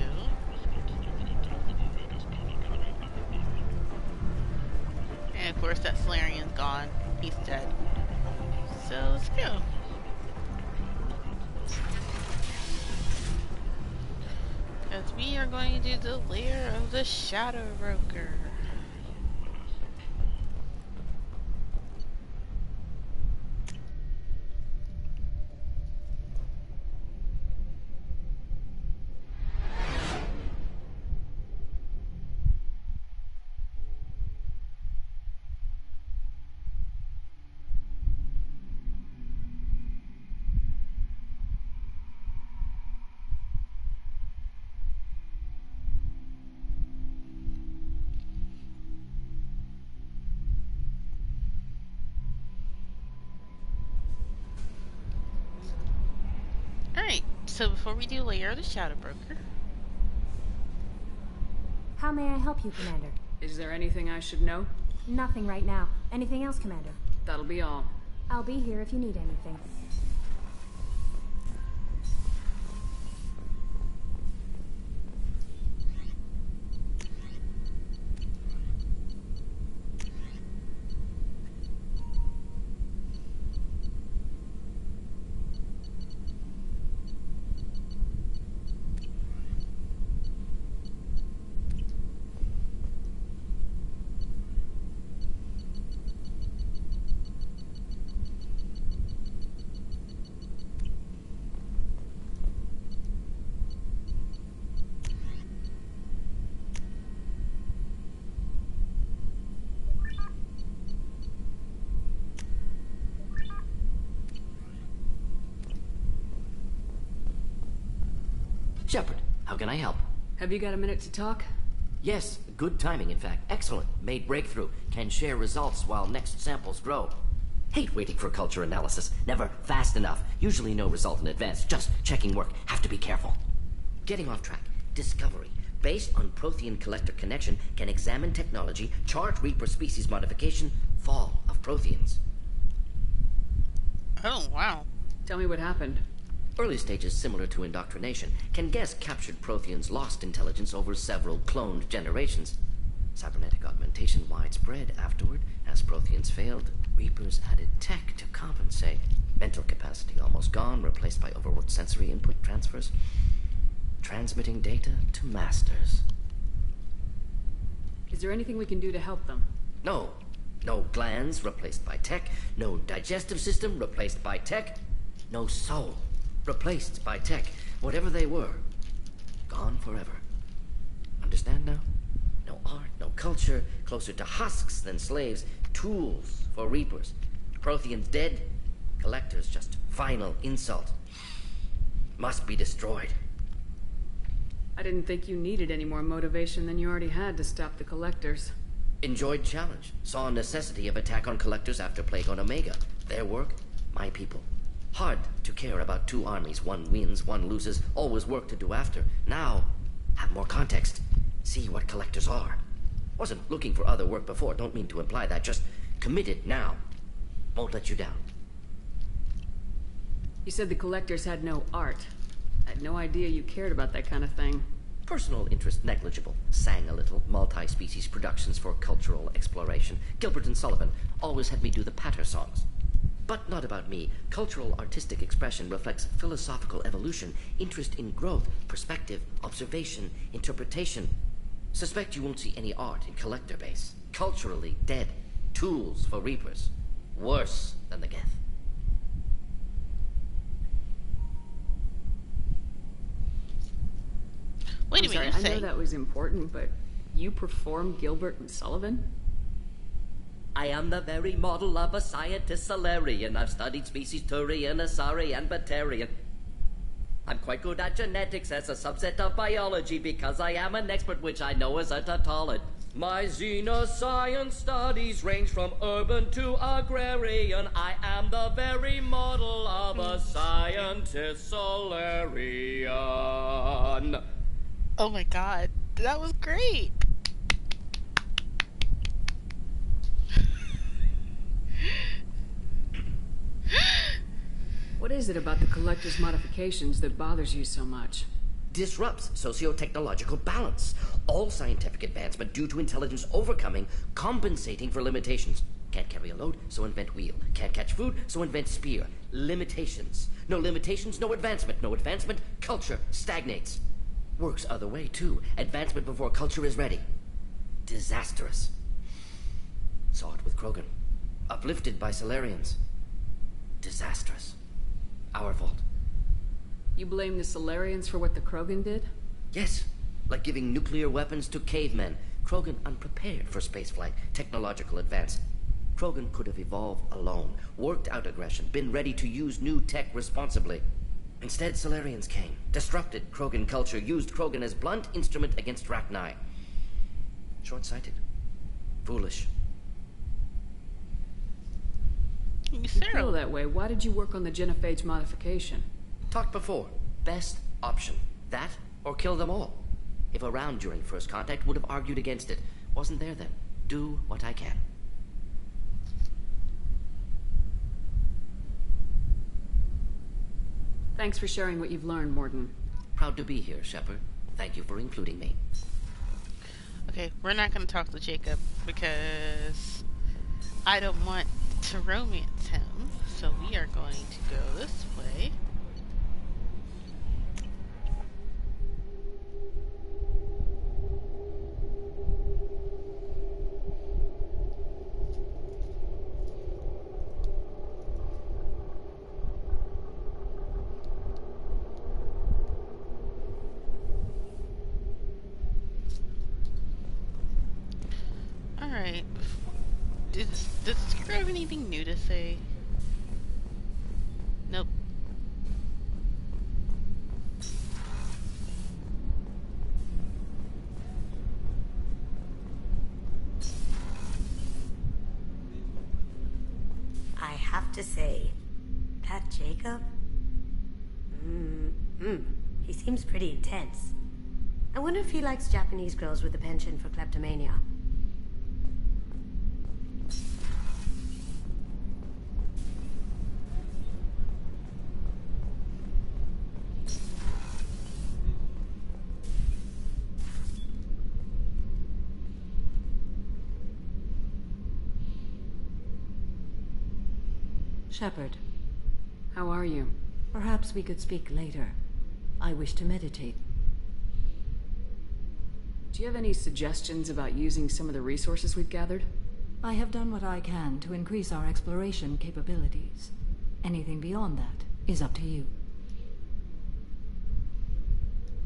B: And of course that Salarian's gone. He's dead. So let's go. Because we are going to do the lair of the Shadow Broker. So before we do Lair of the Shadow Broker.
C: How may I help you, Commander?
M: Is there anything I should know?
C: Nothing right now. Anything else, Commander?
M: That'll be all.
C: I'll be here if you need anything.
E: Shepard, how can I help?
M: Have you got a minute to talk?
E: Yes, good timing, in fact. Excellent. Made breakthrough. Can share results while next samples grow. Hate waiting for culture analysis. Never fast enough. Usually no result in advance. Just checking work. Have to be careful. Getting off track. Discovery. Based on Prothean collector connection, can examine technology, chart Reaper species modification, fall of Protheans.
B: Oh, wow.
M: Tell me what happened.
E: Early stages similar to indoctrination. Can guess captured Protheans lost intelligence over several cloned generations. Cybernetic augmentation widespread afterward. As Protheans failed, Reapers added tech to compensate. Mental capacity almost gone, replaced by overworked sensory input transfers. Transmitting data to masters.
M: Is there anything we can do to help them?
E: No. No glands replaced by tech. No digestive system replaced by tech. No soul replaced by tech. Whatever they were, gone forever. Understand now? No art, no culture, closer to husks than slaves. Tools for Reapers. Protheans dead, collectors just final insult. Must be destroyed.
M: I didn't think you needed any more motivation than you already had to stop the collectors.
E: Enjoyed challenge. Saw necessity of attack on collectors after Plague on Omega. Their work, my people. Hard to care about two armies. One wins, one loses. Always work to do after. Now, have more context. See what collectors are. Wasn't looking for other work before. Don't mean to imply that. Just committed now. Won't let you down.
M: You said the collectors had no art. I had no idea you cared about that kind of thing.
E: Personal interest negligible. Sang a little. Multi-species productions for cultural exploration. Gilbert and Sullivan always had me do the patter songs. But not about me. Cultural artistic expression reflects philosophical evolution, interest in growth, perspective, observation, interpretation. Suspect you won't see any art in collector base. Culturally dead. Tools for Reapers. Worse than the Geth.
B: Wait a minute,
M: I know that was important, but you perform Gilbert and Sullivan?
E: I am the very model of a scientist Solarian. I've studied species Turian, Asari, and Batarian. I'm quite good at genetics as a subset of biology because I am an expert, which I know is a tautology. My xenoscience studies range from urban to agrarian. I am the very model of a scientist Solarian.
B: Oh my god, that was great!
U: What is it about the Collector's modifications that bothers you so much?
E: Disrupts socio-technological balance. All scientific advancement due to intelligence overcoming, compensating for limitations. Can't carry a load, so invent wheel. Can't catch food, so invent spear. Limitations. No limitations, no advancement. No advancement, culture stagnates. Works other way, too. Advancement before culture is ready. Disastrous. Saw it with Krogan. Uplifted by Solarians. Disastrous. Our fault.
U: You blame the Solarians for what the Krogan did?
E: Yes. Like giving nuclear weapons to cavemen. Krogan unprepared for spaceflight, technological advance. Krogan could have evolved alone, worked out aggression, been ready to use new tech responsibly. Instead, Solarians came, disrupted Krogan culture, used Krogan as blunt instrument against Rachni. Short-sighted. Foolish.
U: You feel that way. Why did you work on the genophage modification?
E: Talked before. Best option. That, or kill them all. If around during first contact, would have argued against it. Wasn't there then. Do what I can.
U: Thanks for sharing what you've learned, Mordin.
E: Proud to be here, Shepard. Thank you for including me.
B: Okay, we're not going to talk to Jacob because I don't want to romance him. So we are going to go this way. Alright. Does the script have anything new to say? Nope.
F: I have to say, that Jacob? He seems pretty intense. I wonder if he likes Japanese girls with a penchant for kleptomania.
U: Shepard. How are you?
J: Perhaps we could speak later. I wish to meditate.
U: Do you have any suggestions about using some of the resources we've gathered?
J: I have done what I can to increase our exploration capabilities. Anything beyond that is up to you.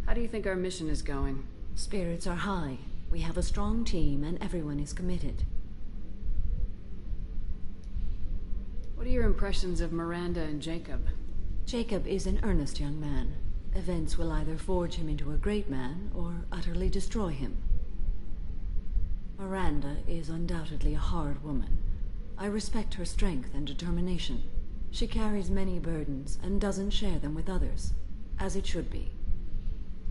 U: How do you think our mission is going?
J: Spirits are high. We have a strong team and everyone is committed.
U: What are your impressions of Miranda and Jacob?
J: Jacob is an earnest young man. Events will either forge him into a great man or utterly destroy him. Miranda is undoubtedly a hard woman. I respect her strength and determination. She carries many burdens and doesn't share them with others, as it should be.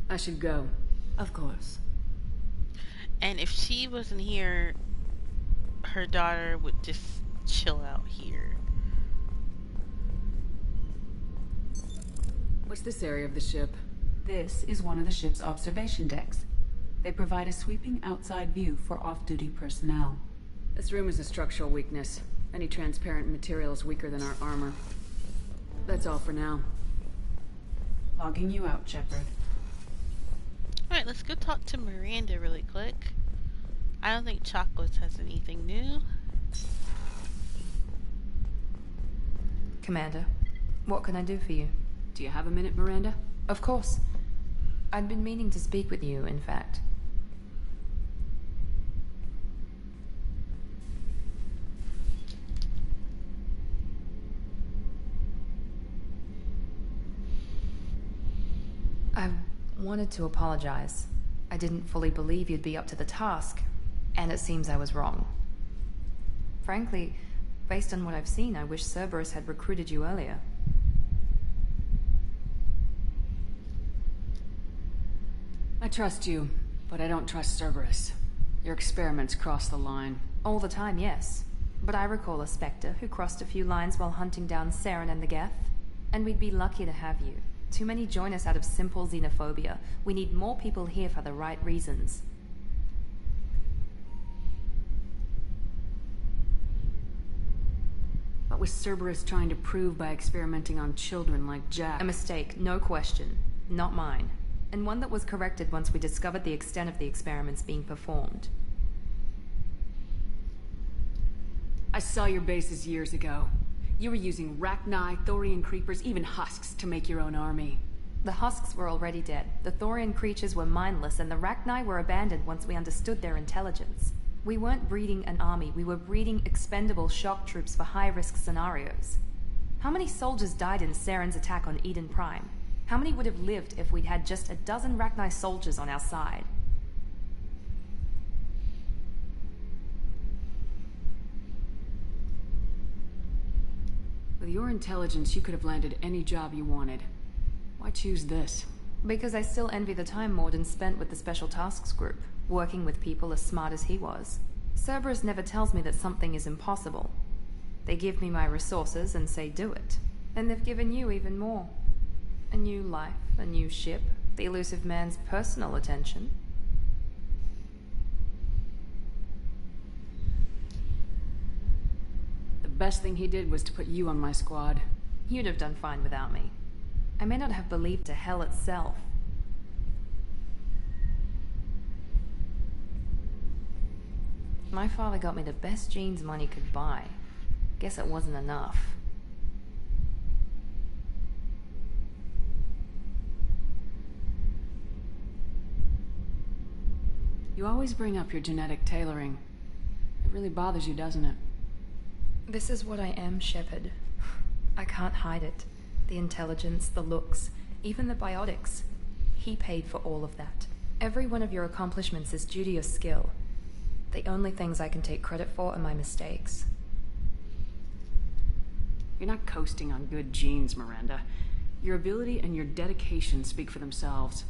U: I should go.
J: Of course.
B: And if she wasn't here, her daughter would just chill out here.
U: What's this area of the ship?
K: This is one of the ship's observation decks. They provide a sweeping outside view for off-duty personnel.
U: This room is a structural weakness. Any transparent material is weaker than our armor. That's all for now.
K: Logging you out, Shepard.
B: Alright, let's go talk to Miranda really quick. I don't think Chocolates has anything new.
X: Commander, what can I do for you?
U: Do you have a minute, Miranda?
X: Of course. I'd been meaning to speak with you, in fact. I wanted to apologize. I didn't fully believe you'd be up to the task, and it seems I was wrong. Frankly, based on what I've seen, I wish Cerberus had recruited you earlier.
U: I trust you, but I don't trust Cerberus. Your experiments cross the line.
X: All the time, yes. But I recall a Spectre who crossed a few lines while hunting down Saren and the Geth. And we'd be lucky to have you. Too many join us out of simple xenophobia. We need more people here for the right reasons.
U: What was Cerberus trying to prove by experimenting on children like Jack?
X: A mistake, no question. Not mine. And one that was corrected once we discovered the extent of the experiments being performed.
U: I saw your bases years ago. You were using Rachni, Thorian creepers, even husks to make your own army.
X: The husks were already dead. The Thorian creatures were mindless, and the Rachni were abandoned once we understood their intelligence. We weren't breeding an army, we were breeding expendable shock troops for high-risk scenarios. How many soldiers died in Saren's attack on Eden Prime? How many would have lived if we'd had just a dozen Rachni soldiers on our side?
U: With your intelligence, you could have landed any job you wanted. Why choose this?
X: Because I still envy the time Mordin spent with the Special Tasks Group, working with people as smart as he was. Cerberus never tells me that something is impossible. They give me my resources and say do it. And they've given you even more. A new life, a new ship, the elusive man's personal attention.
U: The best thing he did was to put you on my squad.
X: You'd have done fine without me. I may not have believed to hell itself. My father got me the best genes money could buy. Guess it wasn't enough.
U: You always bring up your genetic tailoring. It really bothers you, doesn't it?
X: This is what I am, Shepard. I can't hide it. The intelligence, the looks, even the biotics. He paid for all of that. Every one of your accomplishments is due to your skill. The only things I can take credit for are my mistakes.
U: You're not coasting on good genes, Miranda. Your ability and your dedication speak for themselves.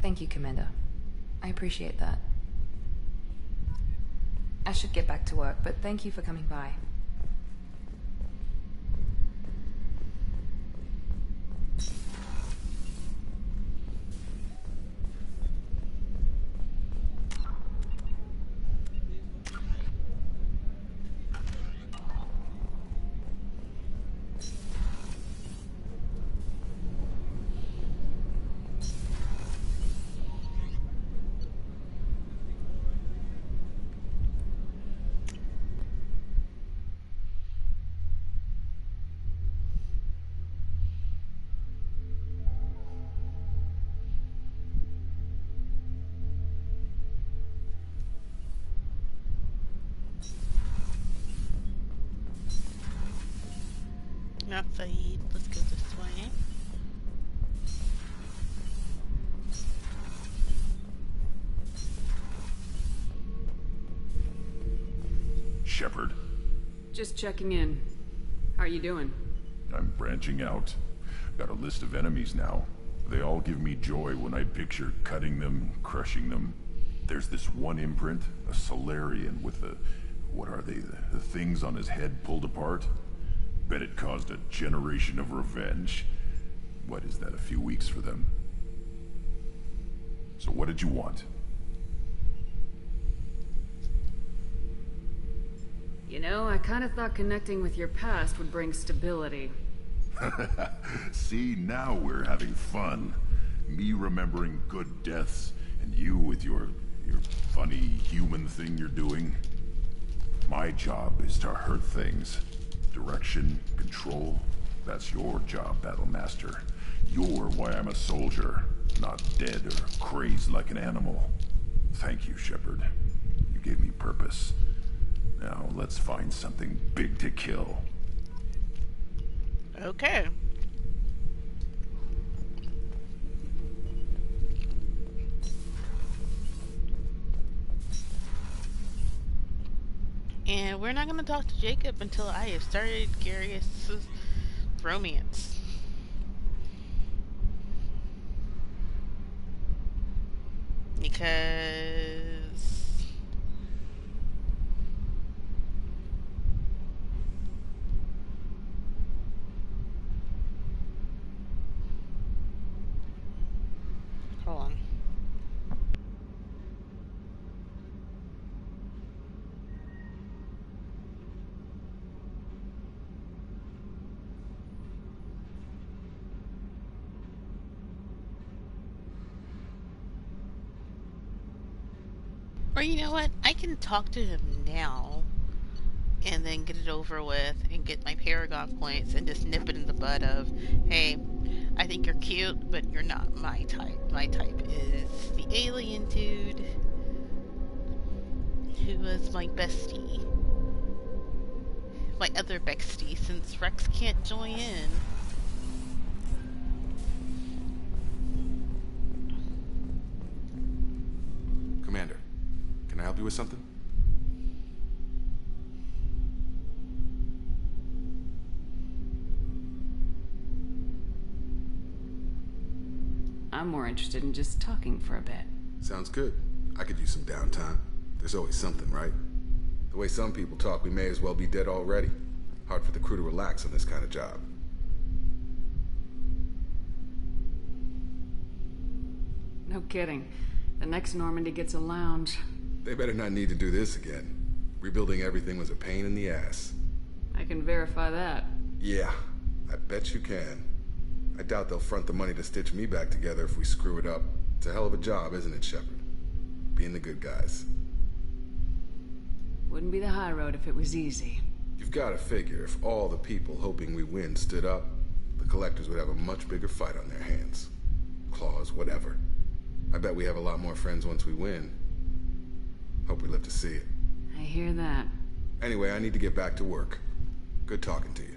X: Thank you, Commander. I appreciate that. I should get back to work, but thank you for coming by.
B: Not Saeed. Let's go this way.
H: Shepard.
U: Just checking in. How are you doing?
H: I'm branching out. Got a list of enemies now. They all give me joy when I picture cutting them, crushing them. There's this one imprint, a Solarian with the... what are they? The things on his head pulled apart? Bet it caused a generation of revenge. What is that, a few weeks for them? So what did you want?
U: You know, I kind of thought connecting with your past would bring stability.
H: See, now we're having fun. Me remembering good deaths, and you with your funny human thing you're doing. My job is to hurt things. Direction, control, that's your job, Battlemaster. You're why I'm a soldier, not dead or crazed like an animal. Thank you, Shepard. You gave me purpose. Now, let's find something big to kill.
B: Okay. we're not gonna talk to Jacob until I have started Garius' romance. Because... Hold on. Or you know what? I can talk to him now and then get it over with and get my Paragon points and just nip it in the bud of, hey, I think you're cute, but you're not my type. My type is the alien dude who was my bestie. My other bestie, since Rex can't join in.
G: Commander, can I help you with something?
U: I'm more interested in just talking for a bit.
G: Sounds good. I could use some downtime. There's always something, right? The way some people talk, we may as well be dead already. Hard for the crew to relax on this kind of job.
U: No kidding. The next Normandy gets a lounge.
G: They better not need to do this again. Rebuilding everything was a pain in the ass.
U: I can verify that.
G: Yeah, I bet you can. I doubt they'll front the money to stitch me back together if we screw it up. It's a hell of a job, isn't it, Shepard? Being the good guys.
U: Wouldn't be the high road if it was easy.
G: You've got to figure if all the people hoping we win stood up, the Collectors would have a much bigger fight on their hands. Claws, whatever. I bet we have a lot more friends once we win. Hope we live to see it.
U: I hear that.
G: Anyway, I need to get back to work. Good talking to you.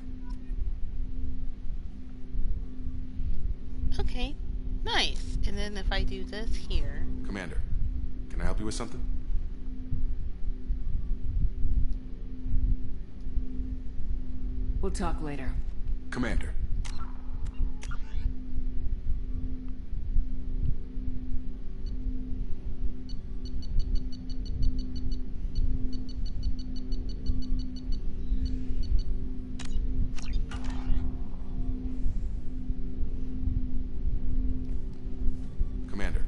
B: Okay, nice. And then if I do this here...
G: Commander, can I help you with something?
U: We'll talk later.
G: Commander. Commander,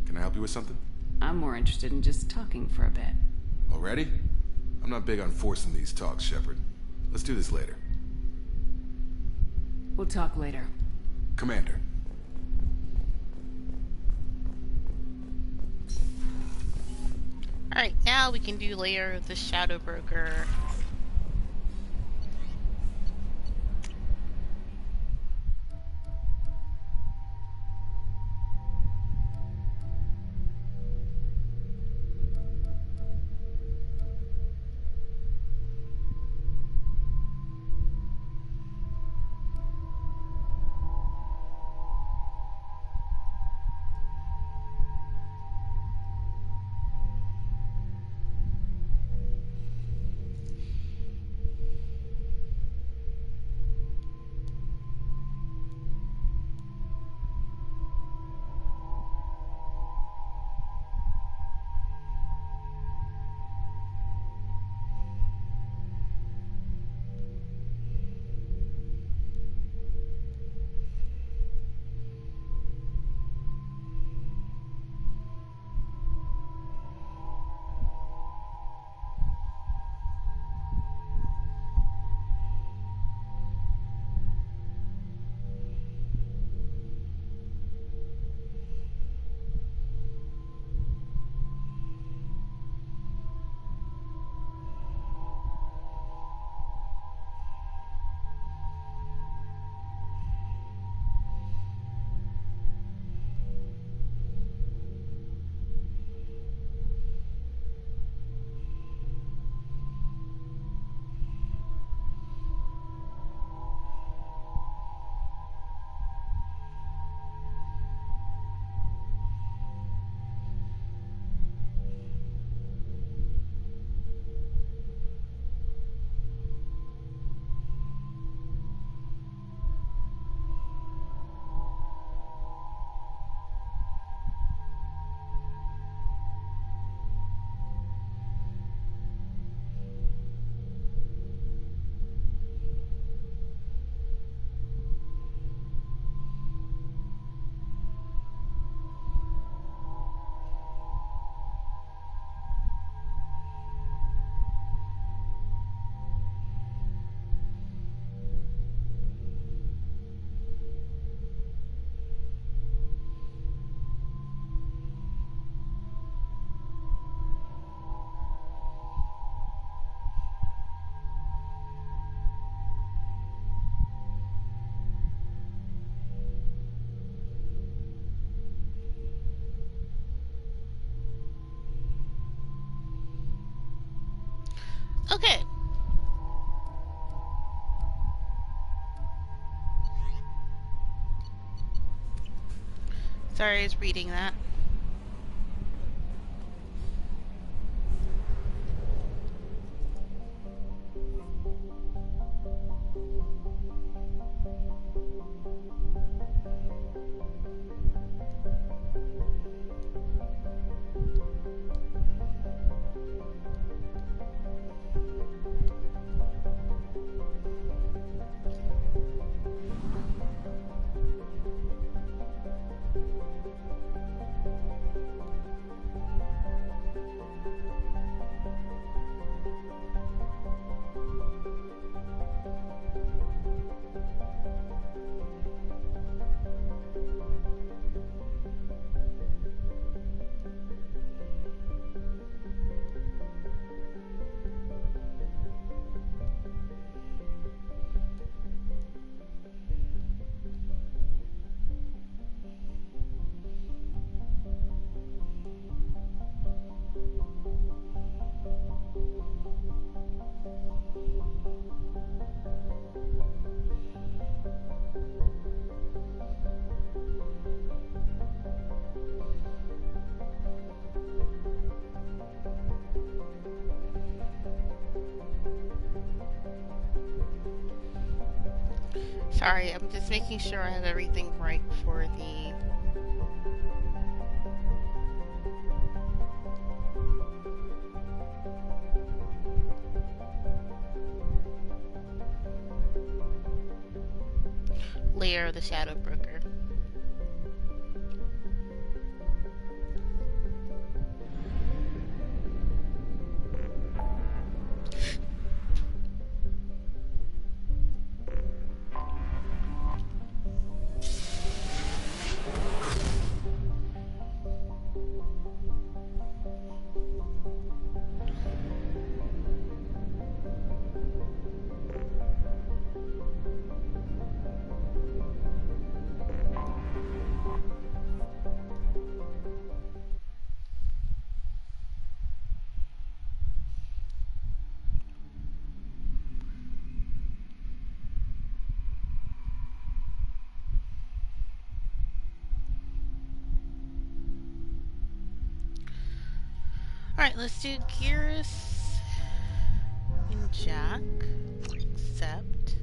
G: can I help you with something?
U: I'm more interested in just talking for a bit.
G: Already? I'm not big on forcing these talks, Shepard. Let's do this later.
U: We'll talk later.
G: Commander.
B: Alright, now we can do Lair of the Shadow Broker. Okay. Sorry, I was reading that. Sorry, I'm just making sure I have everything right for the... Lair of the Shadow Broker. Alright, let's do Geras and Jack. Accept.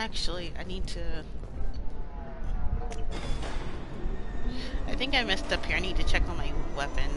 B: Actually, I need to... I think I messed up here. I need to check on my weapon.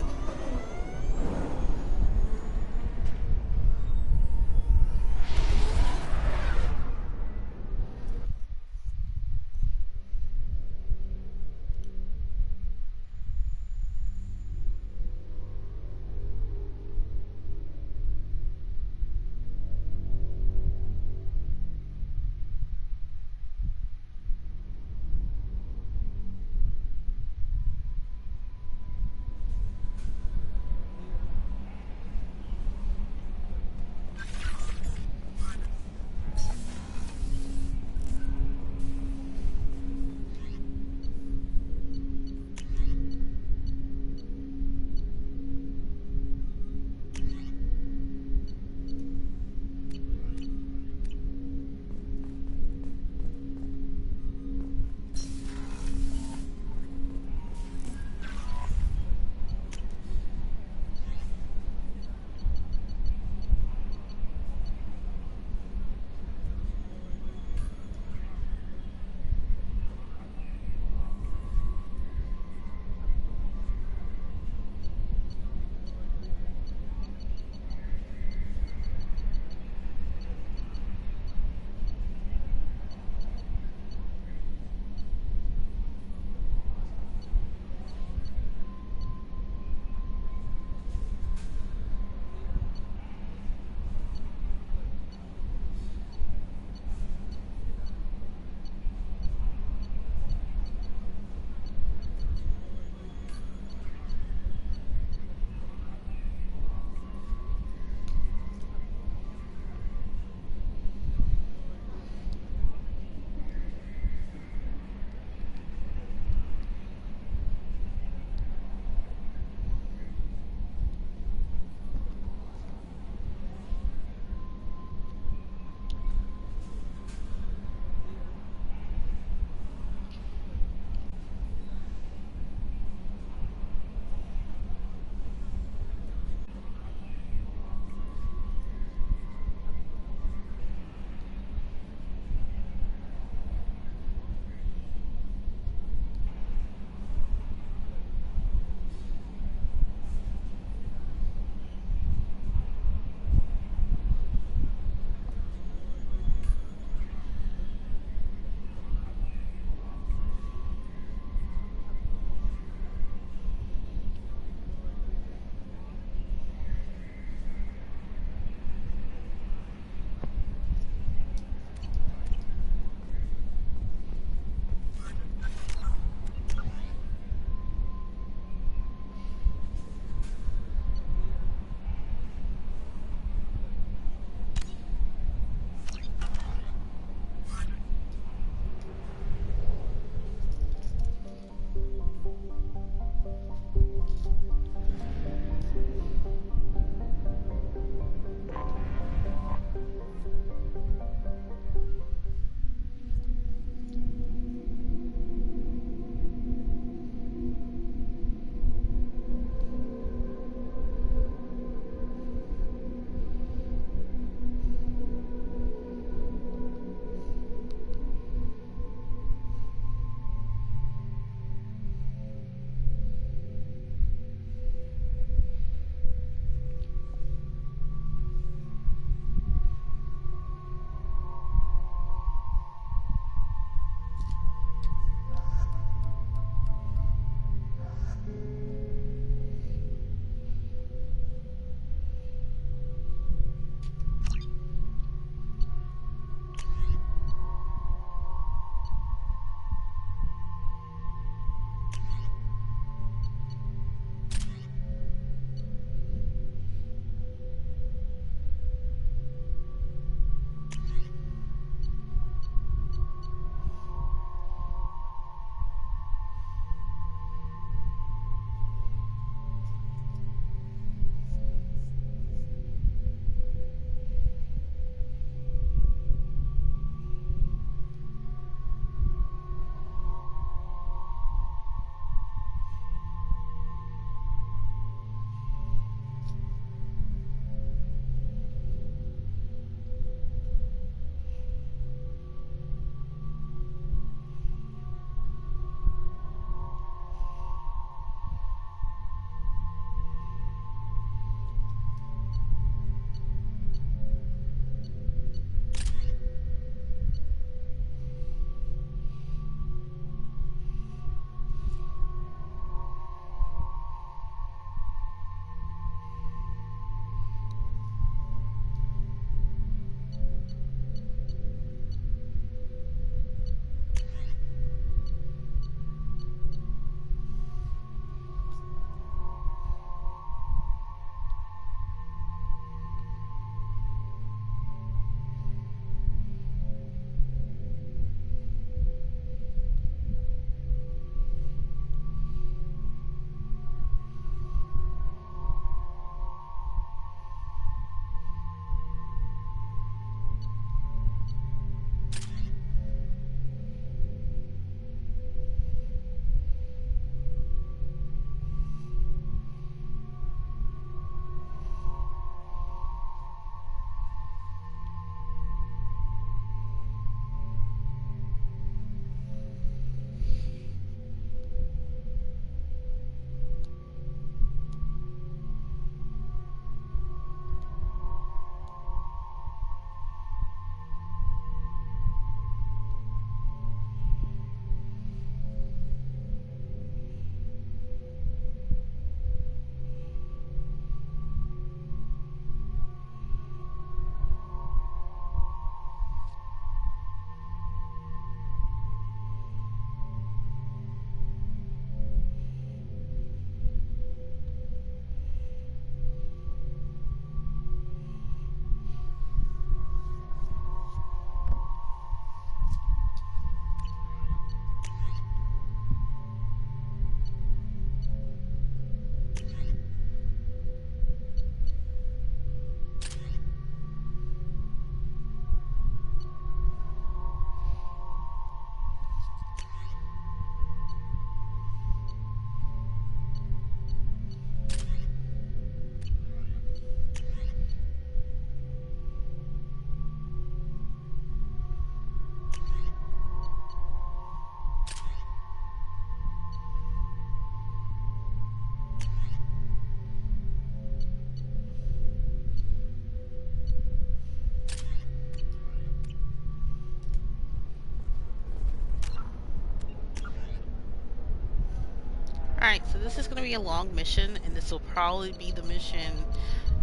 B: So this is going to be a long mission, and this will probably be the mission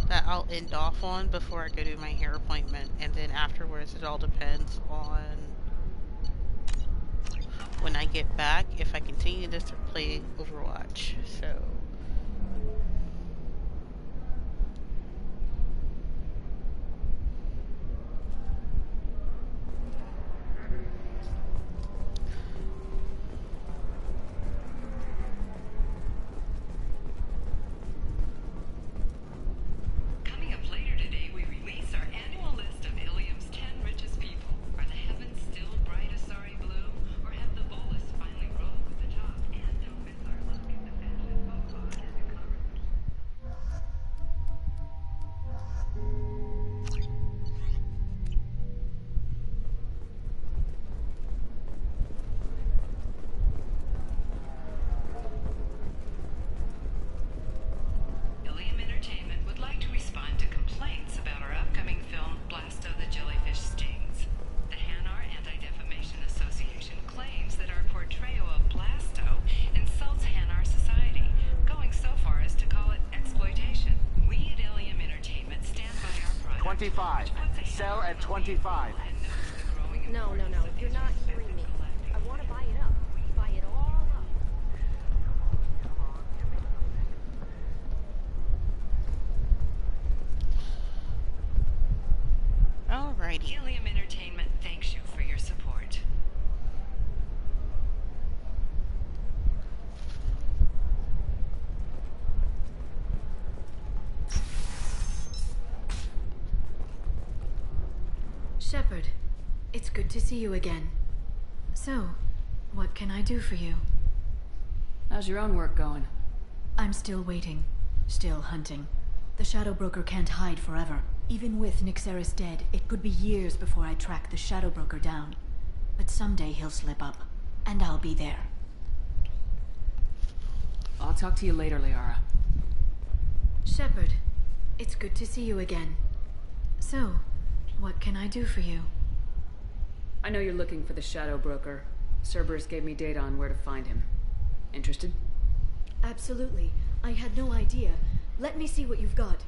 B: that I'll end off on before I go to my hair appointment, and then afterwards it all depends on when I get back if I continue this or play Overwatch. So
K: portrayal of Blasto insults Hanar society, going so far as to call it exploitation. We at Ilium Entertainment stand by our product.
D: 25. Sell at 25.
L: No, you're not hearing me. I want to buy it up. Buy it all up.
B: alrighty.
K: Ilium Entertainment thanks you for your support.
J: Shepard, it's good to see you again. So, what can I do for you?
U: How's your own work going?
J: I'm still waiting. Still hunting. The Shadow Broker can't hide forever. Even with Nyxeris dead, it could be years before I track the Shadow Broker down. But someday he'll slip up, and I'll be there.
U: I'll talk to you later, Liara.
J: Shepard, it's good to see you again. So, what can I do for you?
U: I know you're looking for the Shadow Broker. Cerberus gave me data on where to find him. Interested?
J: Absolutely. I had no idea. Let me see what you've got.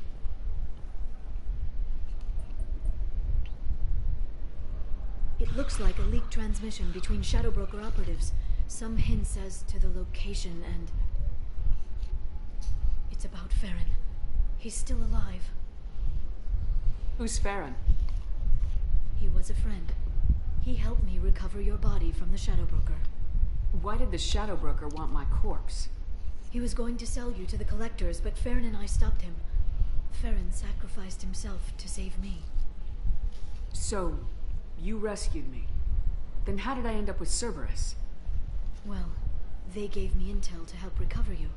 J: It looks like a leaked transmission between Shadow Broker operatives. Some hints as to the location and... It's about Farron. He's still alive.
U: Who's Farron?
J: He was a friend. He helped me recover your body from the Shadow Broker.
U: Why did the Shadow Broker want my corpse?
J: He was going to sell you to the Collectors, but Farron and I stopped him. Farron sacrificed himself to save me.
U: So, you rescued me. Then how did I end up with Cerberus?
J: Well, they gave me intel to help recover you.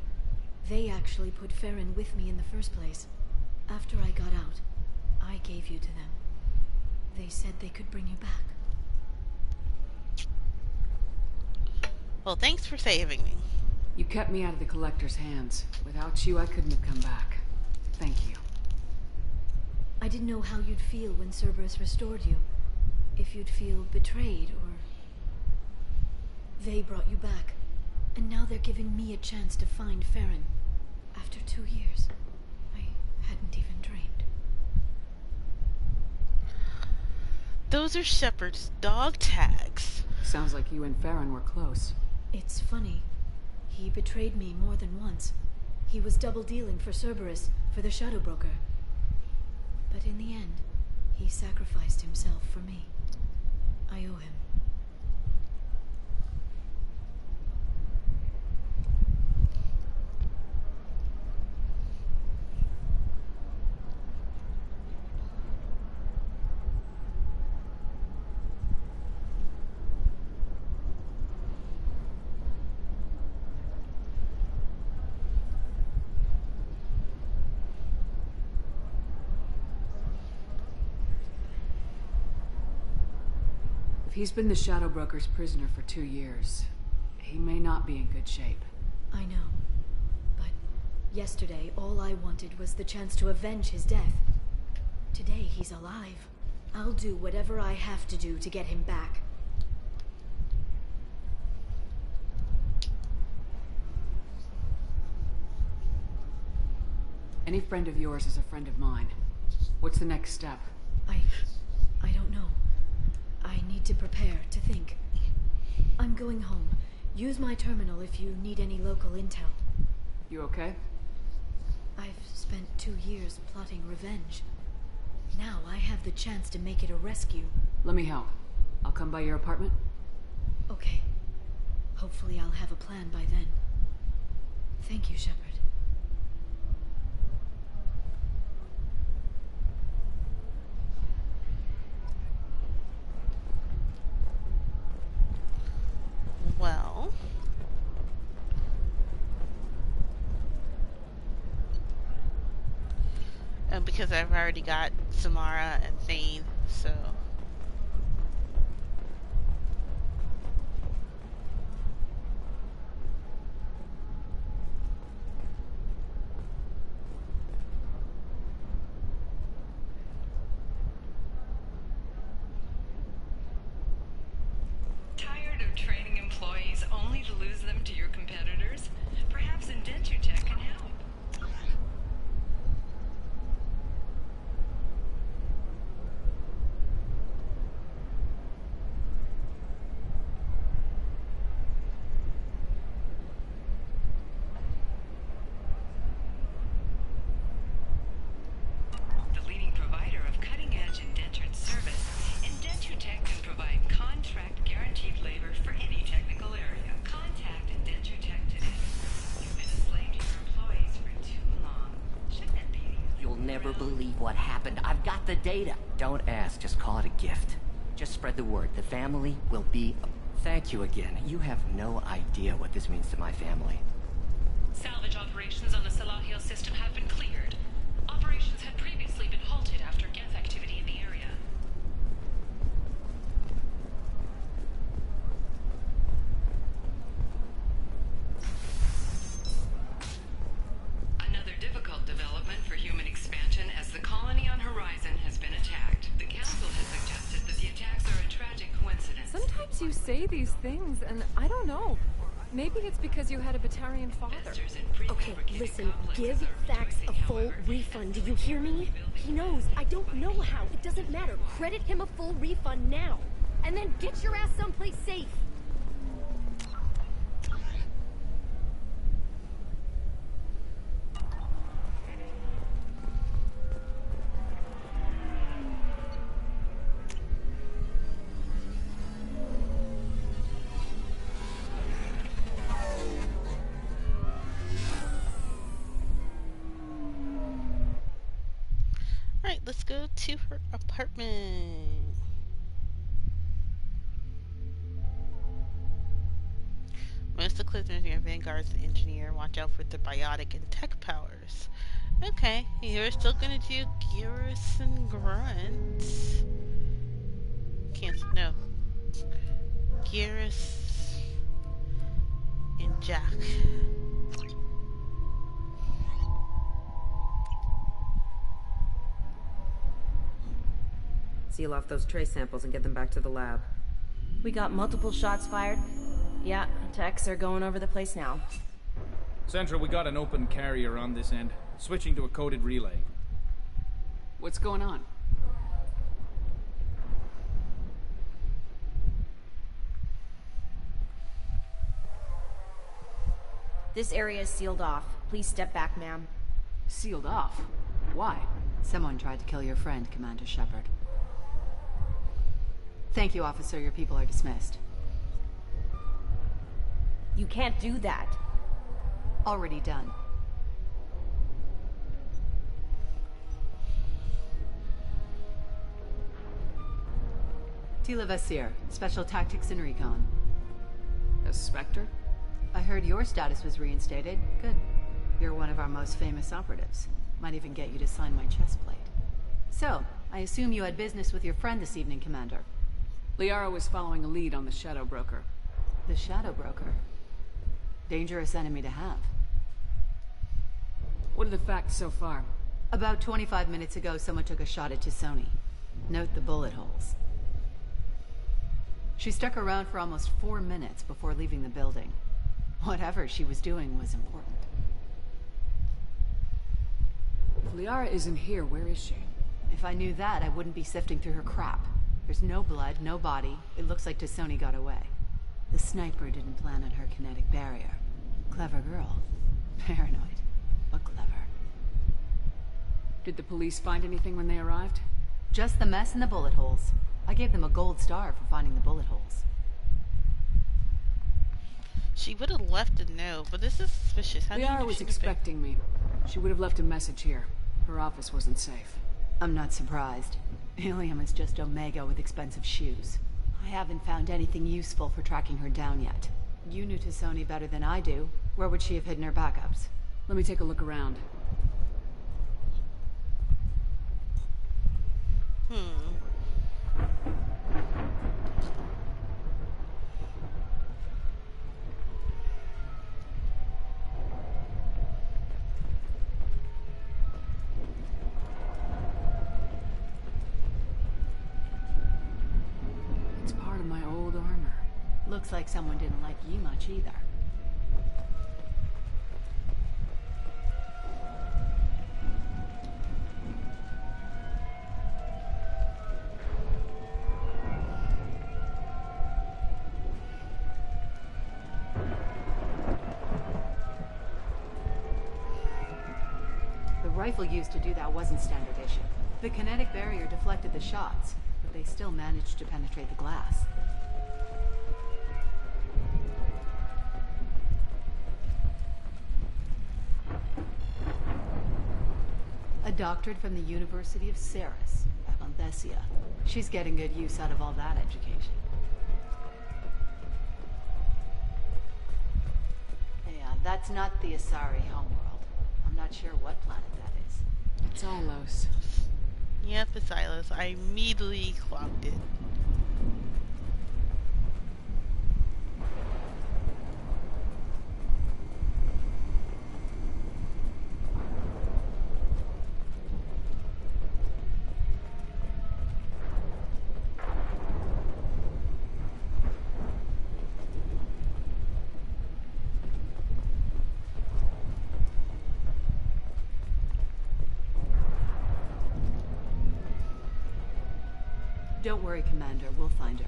J: They actually put Farron with me in the first place. After I got out, I gave you to them. They said they could bring you back.
B: Well, thanks for saving me.
U: You kept me out of the Collector's hands. Without you, I couldn't have come back. Thank you.
J: I didn't know how you'd feel when Cerberus restored you. If you'd feel betrayed, or... They brought you back. And now they're giving me a chance to find Farron. After 2 years. I hadn't even dreamed.
B: Those are Shepard's dog tags.
U: Sounds like you and Farron were close.
J: It's funny. He betrayed me more than once. He was double-dealing for Cerberus, for the Shadow Broker. But in the end, he sacrificed himself for me. I owe him.
U: He's been the Shadow Broker's prisoner for 2 years. He may not be in good shape.
J: I know. But yesterday, all I wanted was the chance to avenge his death. Today, he's alive. I'll do whatever I have to do to get him back.
U: Any friend of yours is a friend of mine. What's the next step?
J: I don't know. I need to prepare, to think. I'm going home. Use my terminal if you need any local intel.
U: You okay?
J: I've spent 2 years plotting revenge. Now I have the chance to make it a rescue.
U: Let me help. I'll come by your apartment.
J: Okay. Hopefully I'll have a plan by then. Thank you, Shepard.
B: Well, because I've already got Samara and Thane, so
K: Tired of training employees only to lose them to your competitors? Perhaps Indentutech can help. The leading provider of cutting-edge indentured service, Indentutech can provide contract guaranteed labor for any technical area. Contact Indentutech today. You've been a slave to your employees for too long. Shouldn't it be?
E: You'll never believe what happened. I've got the data. Don't ask, just call it a gift. Just spread the word. The family will be... Thank you again. You have no idea what this means to my family.
K: Salvage operations on the Salahil system have been cleared. Operations had previously been halted after Geth activity in the area. Another difficult development for human expansion as the colony on Horizon has been attacked. The Council has suggested that the attacks are a tragic coincidence.
R: Sometimes you say these things, and I don't know. Maybe it's because you had a Batarian father.
F: Okay, listen, give Thax a full refund, do you hear me? He knows, I don't know how, it doesn't matter. Credit him a full refund now. And then get your ass someplace safe.
B: alright, let's go to her apartment. Most of Clifton's near Vanguard's an engineer. Watch out for the biotic and tech powers. Okay, you're still gonna do Geras and Grunt. Can't, no. Geras and Jack.
O: Seal off those trace samples and get them back to the lab.
N: We got multiple shots fired. Yeah, techs are going over the place now.
P: Central, we got an open carrier on this end. Switching to a coded relay.
U: What's going on?
N: This area is sealed off. Please step back, ma'am.
U: Sealed off? Why?
M: Someone tried to kill your friend, Commander Shepard. Thank you, officer. Your people are dismissed.
N: You can't do that.
M: Already done. Tila Vasir, Special Tactics and Recon.
U: A Spectre?
M: I heard your status was reinstated. Good. You're one of our most famous operatives. Might even get you to sign my chest plate. So, I assume you had business with your friend this evening, Commander.
U: Liara was following a lead on the Shadow Broker.
M: The Shadow Broker? Dangerous enemy to have.
U: What are the facts so far?
M: About 25 minutes ago, someone took a shot at T'Soni. Note the bullet holes. She stuck around for almost 4 minutes before leaving the building. Whatever she was doing was important.
U: Liara isn't here. Where is she?
N: If I knew that, I wouldn't be sifting through her crap. There's no blood, no body. It looks like T'Soni got away. The sniper didn't plan on her kinetic barrier. Clever girl. Paranoid, but clever.
U: Did the police find anything when they arrived?
N: Just the mess and the bullet holes. I gave them a gold star for finding the bullet holes.
B: She would have left a note, but this is suspicious. How do you
U: Liara
B: know
U: was
B: she
U: expecting me. She would have left a message here. Her office wasn't safe.
N: I'm not surprised. Ilium is just Omega with expensive shoes. I haven't found anything useful for tracking her down yet. You knew T'Soni better than I do. Where would she have hidden her backups?
U: Let me take a look around. It's part of my old armor.
N: Looks like someone didn't like you much either. The rifle used to do that wasn't standard issue. The kinetic barrier deflected the shots, but they still managed to penetrate the glass. A doctorate from the University of Ceres, Avanthesia. She's getting good use out of all that education. Yeah, that's not the Asari homeworld. I'm not sure what planet that is.
U: It's Alos.
B: Yep, it's Silas. I immediately clocked it.
N: Don't worry, Commander. We'll find her.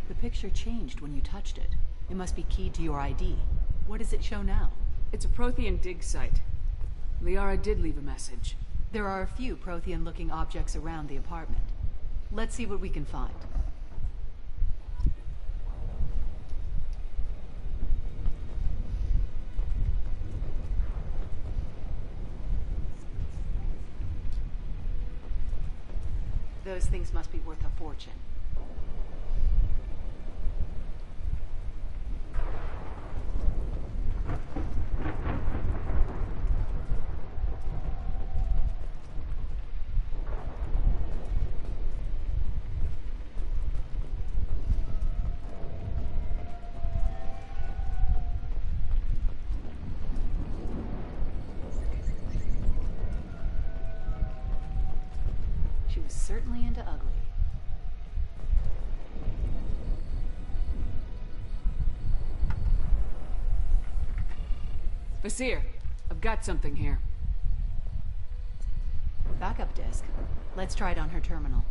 N: The picture changed when you touched it. It must be keyed to your ID. What does it show now?
U: It's a Prothean dig site. Liara did leave a message.
N: There are a few Prothean-looking objects around the apartment. Let's see what we can find. Those things must be worth a fortune. She was certainly into ugly.
U: Basir, I've got something here.
N: Backup disk. Let's try it on her terminal.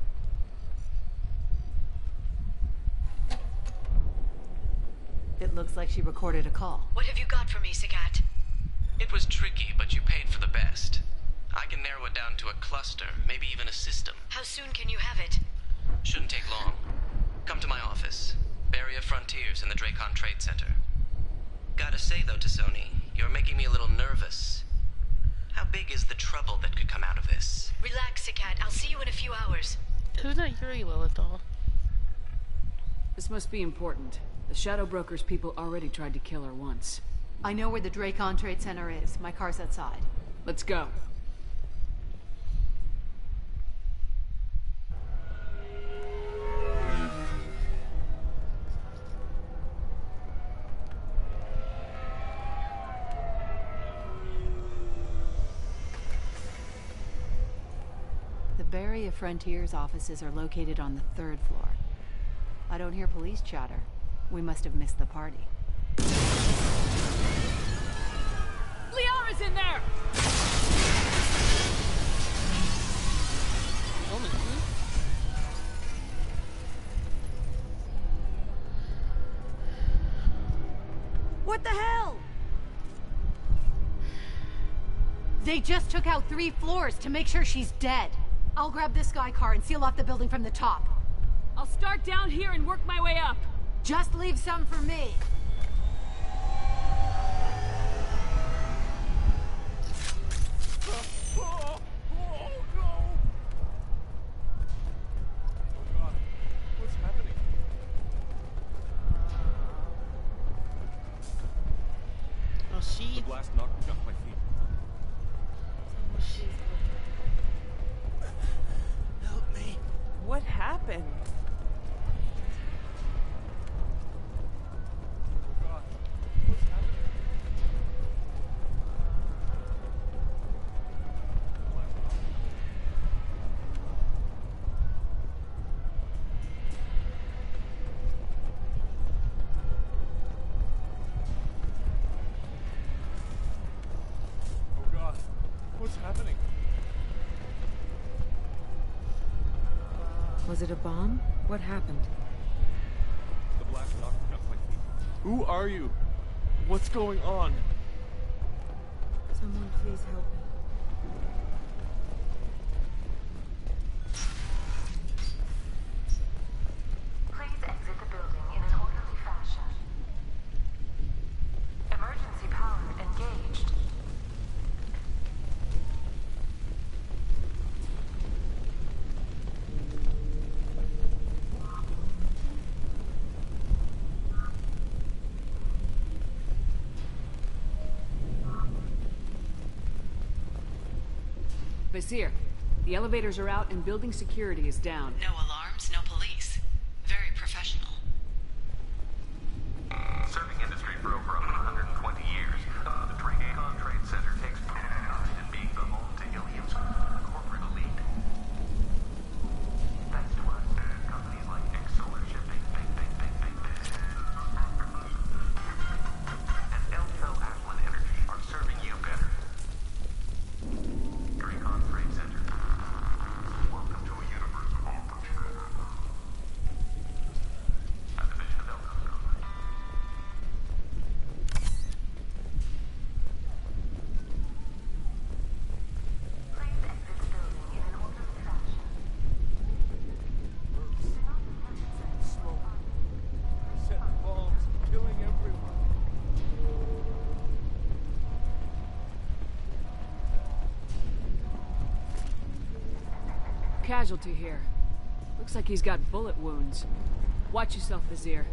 N: It looks like she recorded a call.
I: What have you got for me, Sagat? It was tricky, but you paid for the best. I can narrow it down to a cluster, maybe even a system. How soon can you have it? Shouldn't take long. Come to my office. Barrier Frontiers in the Dracon Trade Center. Gotta say though, T'Soni, you're making me a little nervous. How big is the trouble that could come out of this?
Q: Relax, Sagat. I'll see you in a few hours.
B: Who's not Yuri Lilithal?
U: This must be important. The Shadow Broker's people already tried to kill her once.
N: I know where the Dracon Trade Center is. My car's outside.
U: Let's go.
N: Barria Frontier's offices are located on the 3rd floor. I don't hear police chatter. We must have missed the party.
U: Liara's in there!
N: What the hell? They just took out 3 floors to make sure she's dead. I'll grab this Sky car and seal off the building from the top.
U: I'll start down here and work my way up.
N: Just leave some for me.
B: The
A: blast knocked me off my feet.
S: Help me. What happened?
A: Oh God, what's happening? What's happening?
M: Was it a bomb? What happened?
A: The blast knocked me off my feet. Who are you? What's going on?
M: Someone please help me.
K: Please exit the building in an orderly fashion. Emergency power engaged.
U: Vizier, the elevators are out and building security is down.
K: No alarms, no police. Very professional.
T: Serving industry for over 120 years, the Trade-Con Trade Center takes pride in being the home to Ilium's corporate elite. Thanks to us, companies like Exolar Shipping, and Elso Ashland Energy are serving you better. Trade-Con Trade Center. Welcome to a universe of all much better. A division of Elco.
A: Set bombs, killing everyone.
U: Casualty here. Looks like he's got bullet wounds. Watch yourself, Vizier.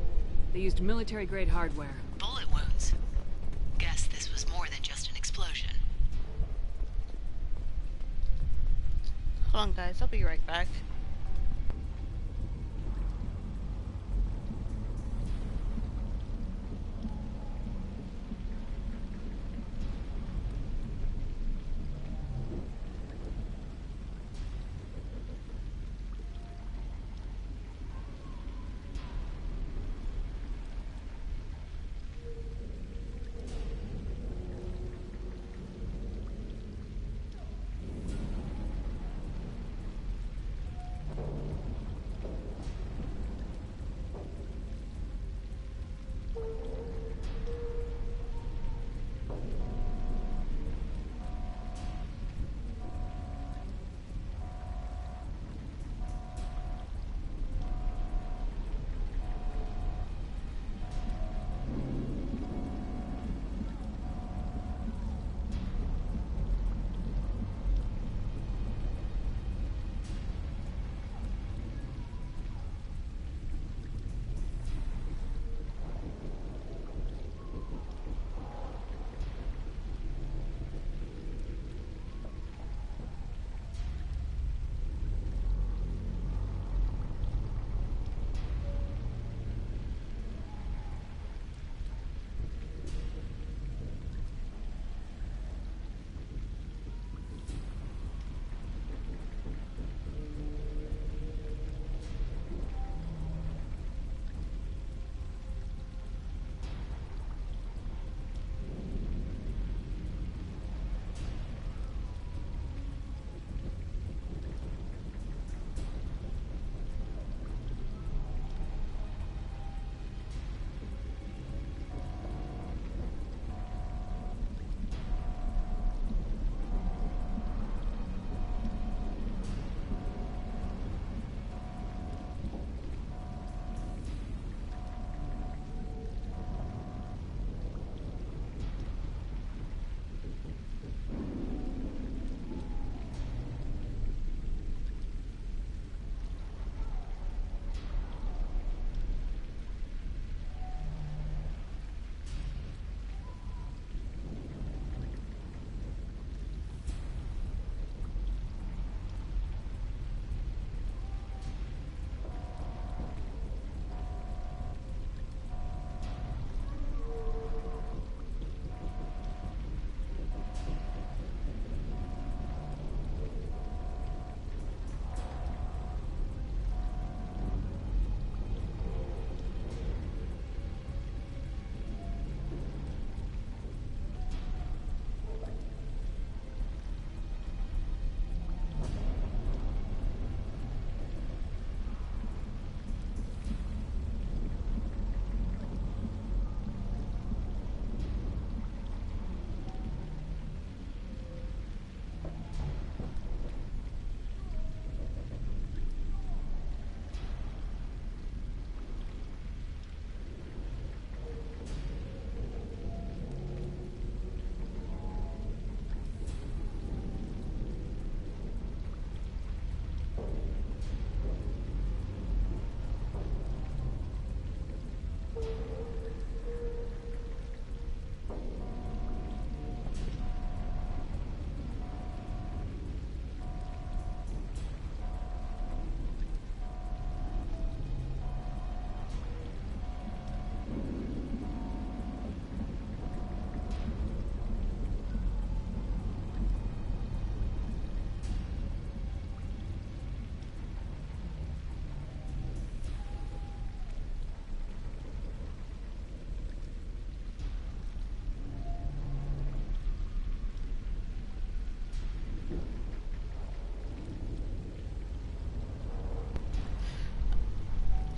U: They used military-grade hardware.
K: Bullet wounds. Guess this was more than just an explosion.
B: Hold on, guys. I'll be right back.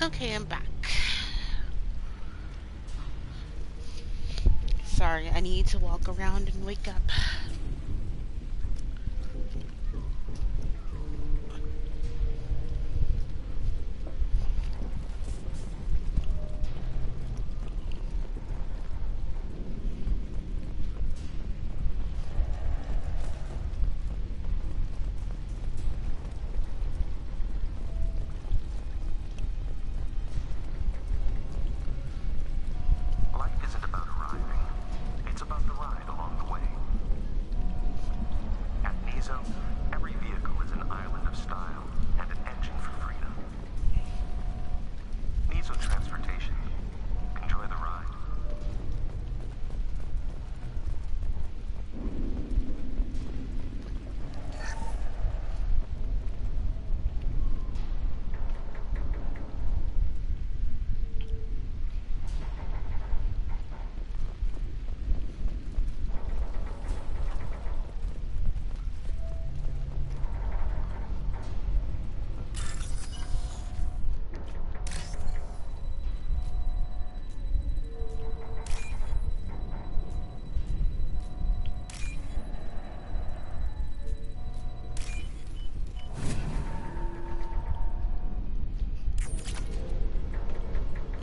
B: Okay, I'm back. Sorry, I need to walk around and wake up.
T: Life isn't about arriving. It's about the ride along the way. At Nizo, every vehicle is an island of style and an engine for freedom. Nizo Transportation. Enjoy the ride.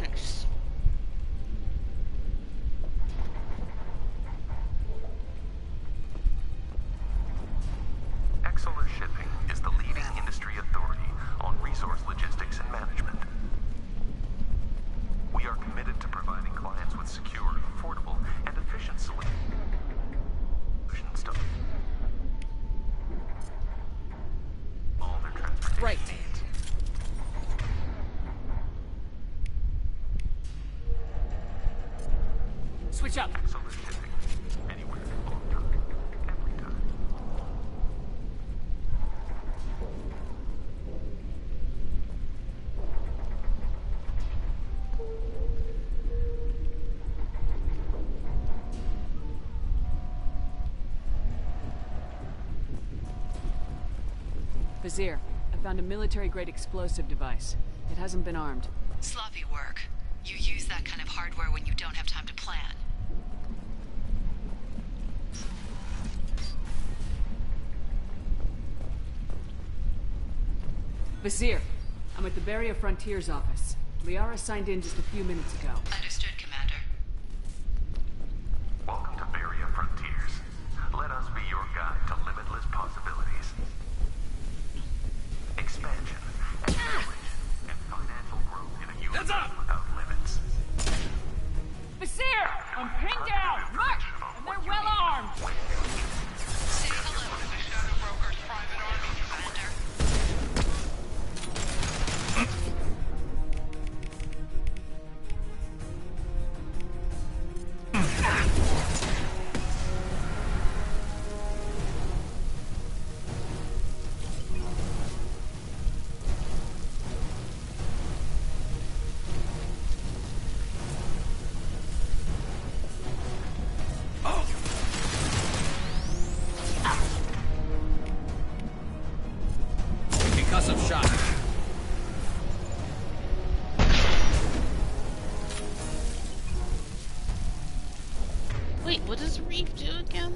B: Nice.
T: Exolar Shipping is the leading industry authority on resource logistics and management. We are committed to providing clients with secure, affordable, and efficient solutions to all their transportation needs.
U: Switch up.
T: Exolar Shipping. Anywhere, all time, every time.
U: Vizier, I found a military-grade explosive device. It hasn't been armed.
N: Sloppy work. You use that kind of hardware when you don't have time to plan.
U: Vizier, I'm at the Barrier Frontiers office. Liara signed in just a few minutes ago.
N: Understood, Commander.
T: Welcome to Barrier Frontiers. Let us be your guide to limitless possibilities. Expansion, acceleration, and financial growth in a universe without limits.
U: Vizier! I'm pinned down! Mark! And they're well armed!
K: Say hello to the Shadow Broker's private army, Commander.
P: Concussive shot.
B: Wait, what does Reef do again?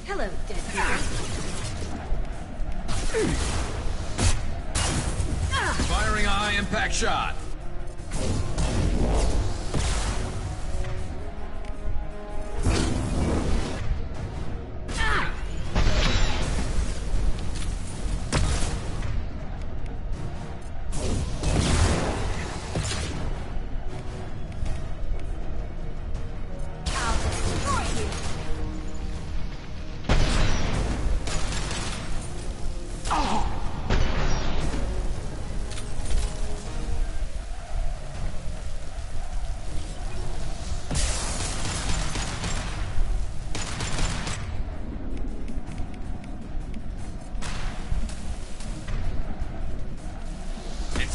F: Hello, dead
P: Firing a high-impact shot.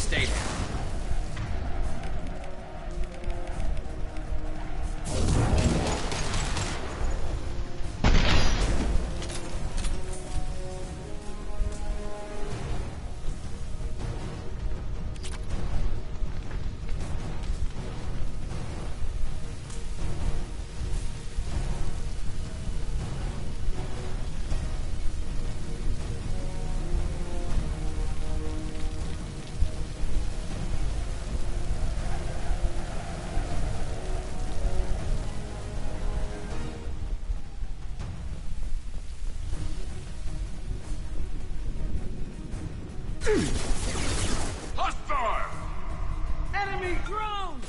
C: stay there.
T: Hostile!
S: Enemy drone!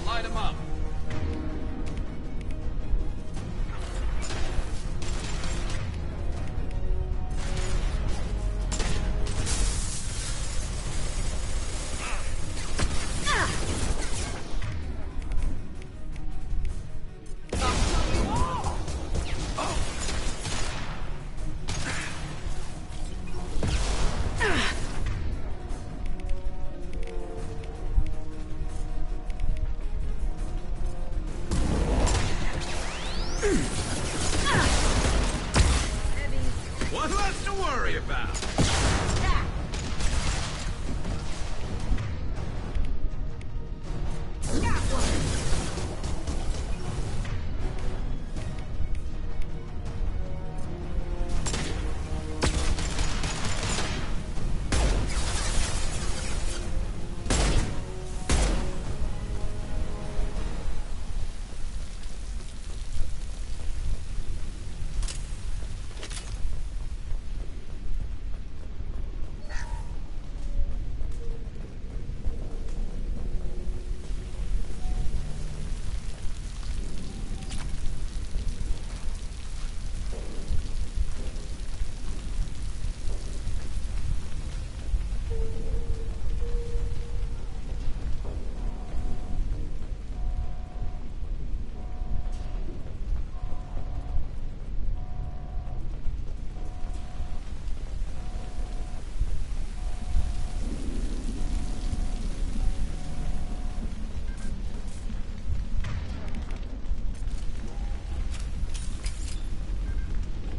C: Light him up.
T: One less to worry about.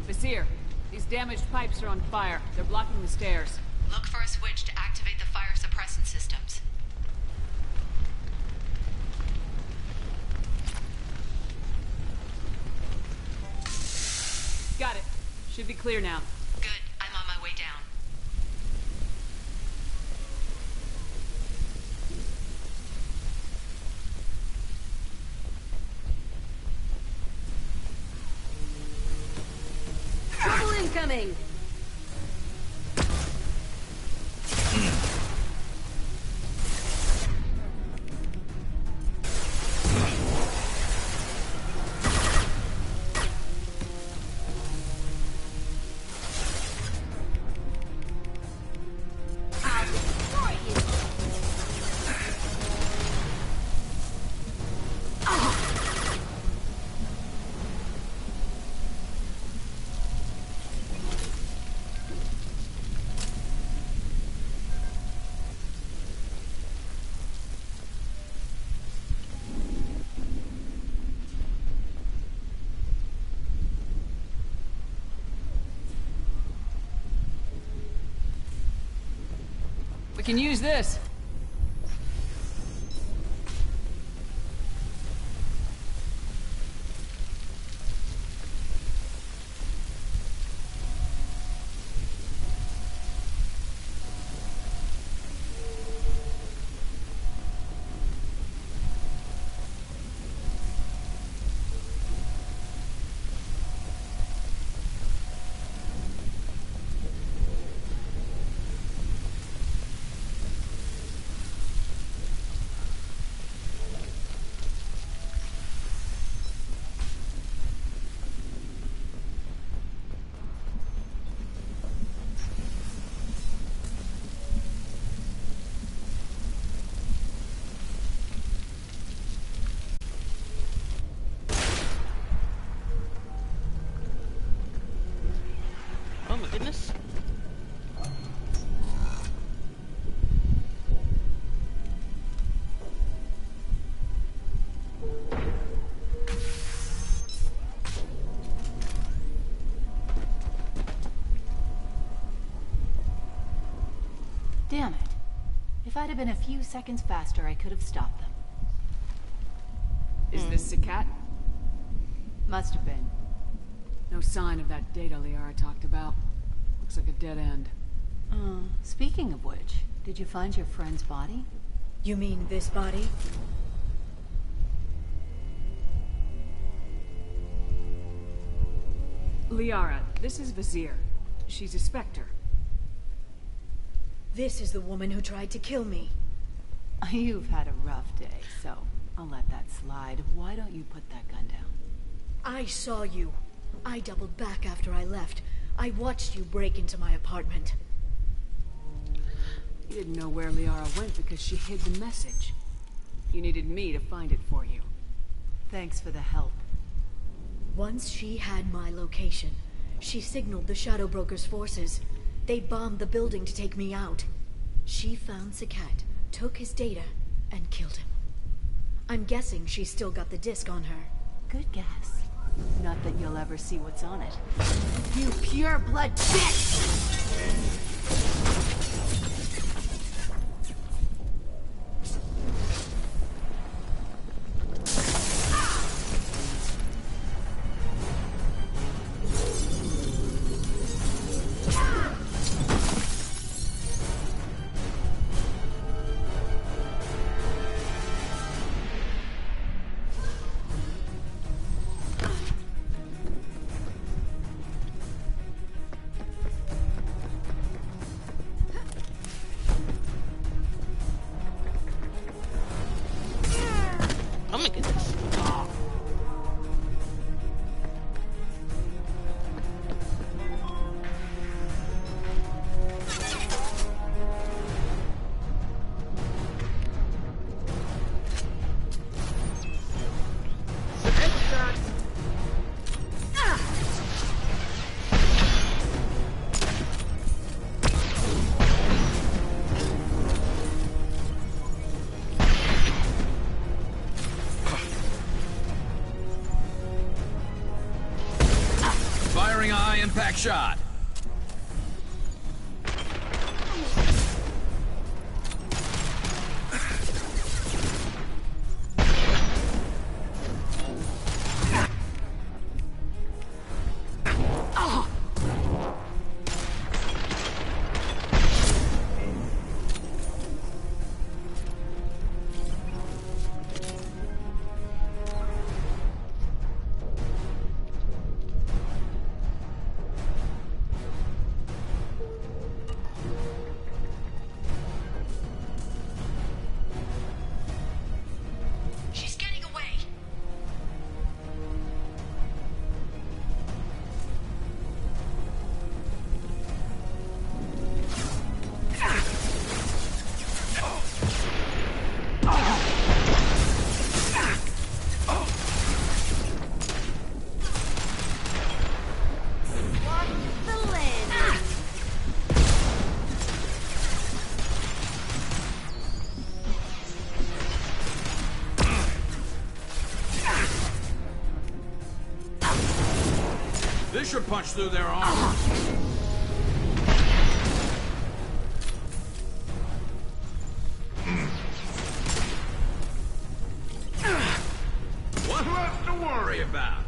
U: Vizier, these damaged pipes are on fire. They're blocking the stairs.
Q: Look for a switch to activate the fire suppressant systems.
U: Got it. Should be clear now.
Q: Good. I'm on my way down.
L: Trouble incoming!
U: We can use this.
B: this?
N: Damn it. If I'd have been a few seconds faster, I could have stopped them.
U: Is this Sakat?
N: Must have been.
U: No sign of that data Liara talked about. Looks like a dead end.
N: Speaking of which, did you find your friend's body?
J: You mean this body?
U: Liara, this is Vizier. She's a Spectre.
J: This is the woman who tried to kill me.
N: You've had a rough day, so I'll let that slide. Why don't you put that gun down?
J: I saw you. I doubled back after I left. I watched you break into my apartment.
U: You didn't know where Liara went because she hid the message. You needed me to find it for you.
N: Thanks for the help.
J: Once she had my location, she signaled the Shadow Broker's forces. They bombed the building to take me out. She found Sakat, took his data, and killed him. I'm guessing she's still got the disc on her.
N: Good guess. Not that you'll ever see what's on it. You pure blood bitch!
B: Oh my goodness.
C: Firing a high-impact shot. This should punch through their armor. One left to worry about.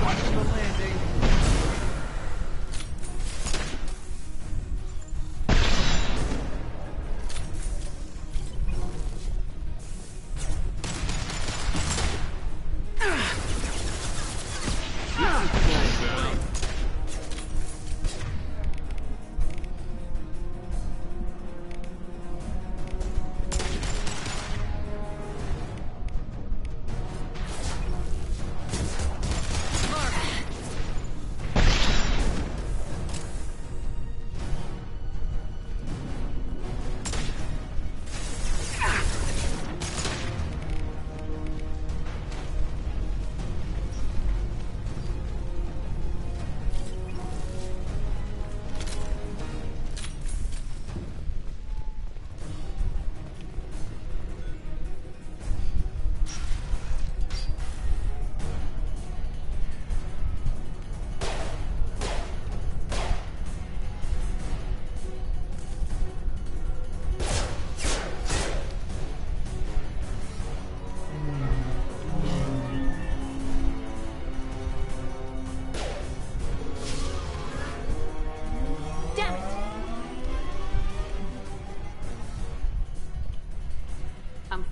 C: Watch the landing.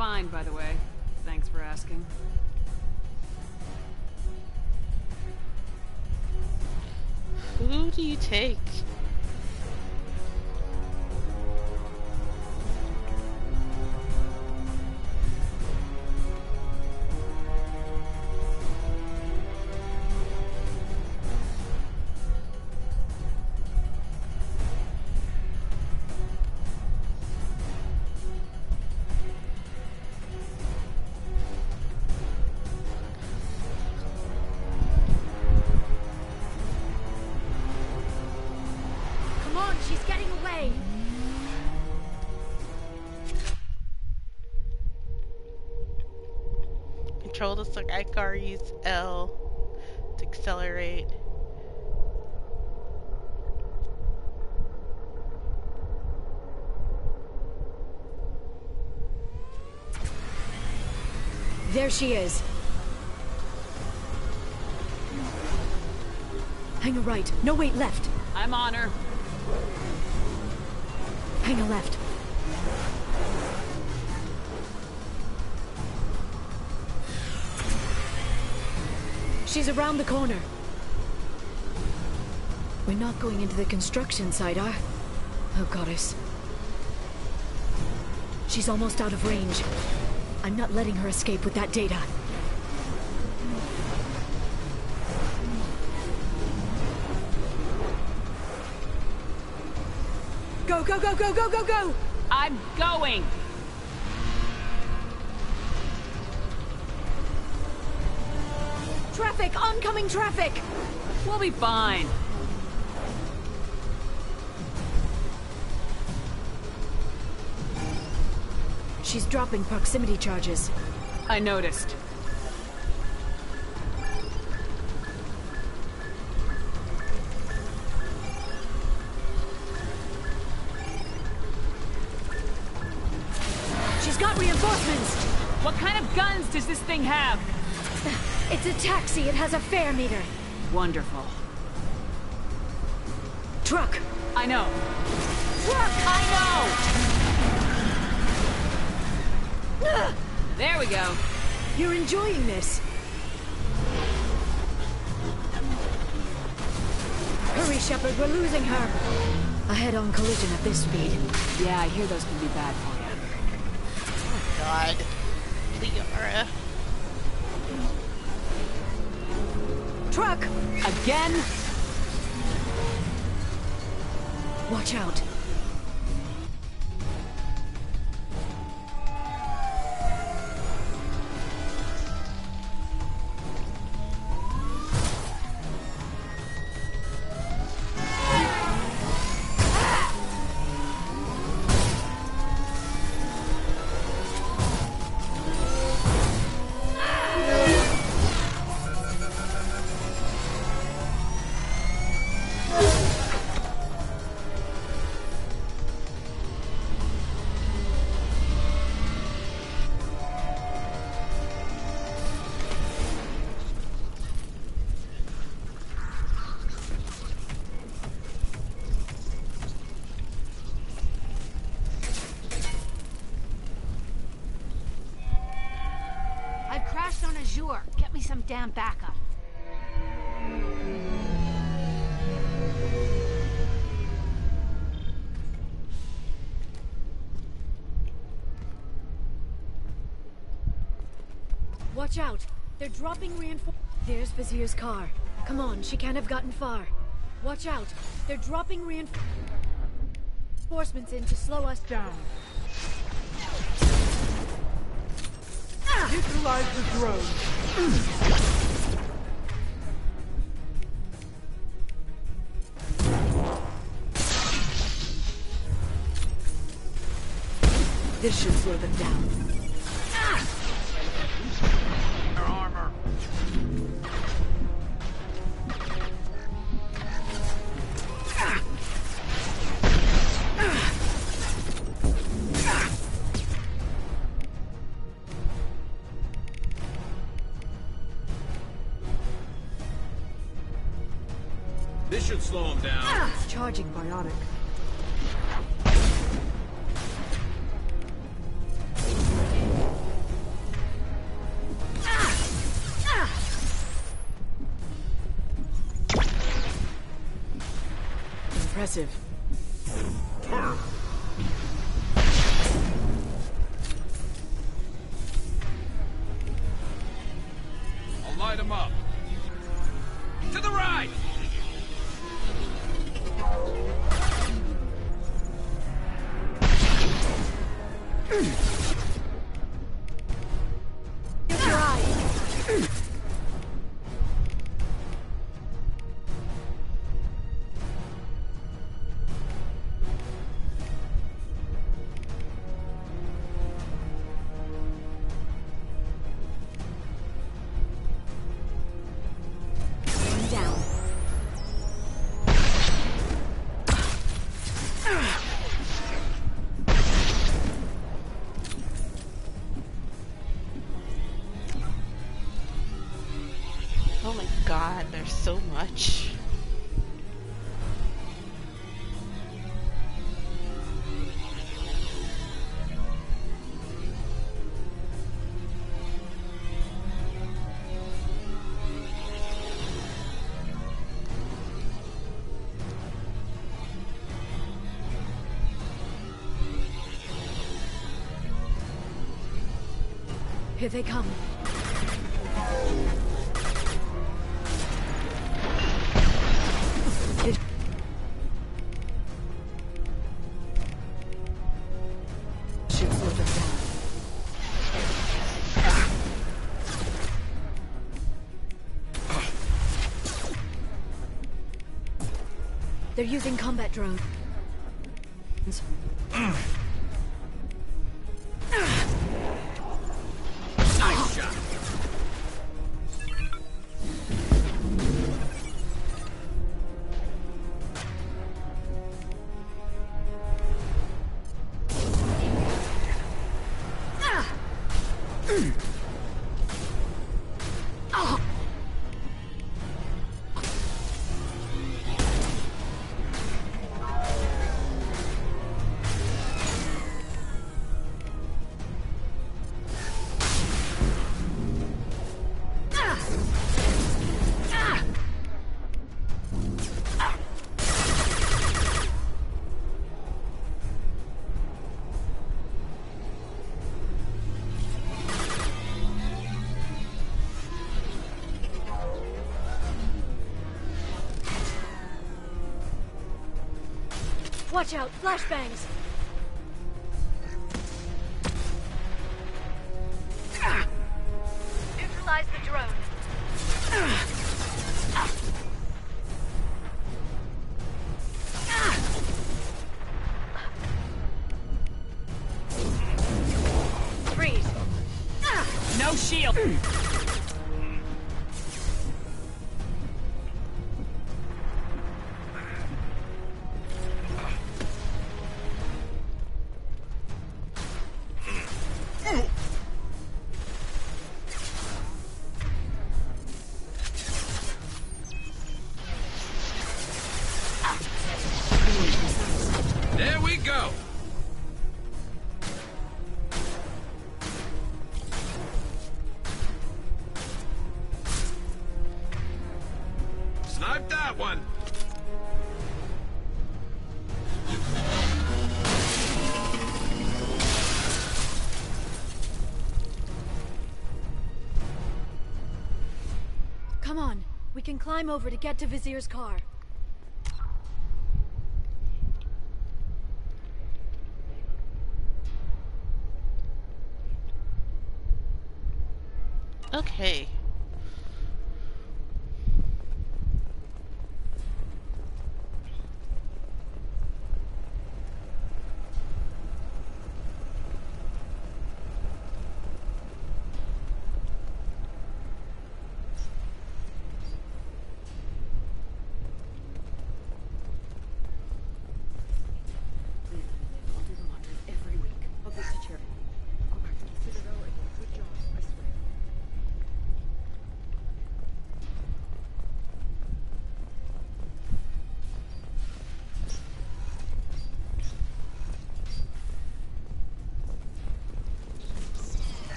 U: fine, by the way. Thanks for asking.
B: Who do you take? Control the sidecar, use L to accelerate.
J: There she is. Hang a right. No, wait, left.
U: I'm on her.
J: Hang a left. She's around the corner. We're not going into the construction site, are? Oh, goddess. She's almost out of range. I'm not letting her escape with that data. Go, go, go, go, go, go, go!
U: I'm going!
J: Traffic! Oncoming traffic!
U: We'll be fine.
J: She's dropping proximity charges.
U: I noticed.
J: She's got reinforcements!
U: What kind of guns does this thing have?
J: It's a taxi. It has a fare meter.
U: Wonderful.
J: Truck!
U: I know.
J: Truck!
U: I know! There we go.
J: You're enjoying this. Hurry, Shepard. We're losing her. A head-on collision at this speed.
U: Yeah, I hear those can be bad for you.
B: Oh, God. Liara.
J: Truck!
U: Again?
J: Watch out.
H: Get me some damn backup.
J: Watch out! They're dropping reinforcements. There's Vazir's car. Come on, she can't have gotten far. Watch out! They're dropping reinforcements in to slow us down.
S: Neutralize the drone.
J: This should slow them down.
C: Their armor. This should slow him down.
J: Charging biotic.
U: impressive.
C: I'll light him up. To the right!
B: Oh my god, there's so much.
J: Here they come. They're using combat drones.
C: Nice shot.
J: Watch out, flashbangs! Neutralize the drone. Freeze!
U: No shield!
C: There we go. Snipe that one.
J: Come on, we can climb over to get to Vizier's car.
B: Okay.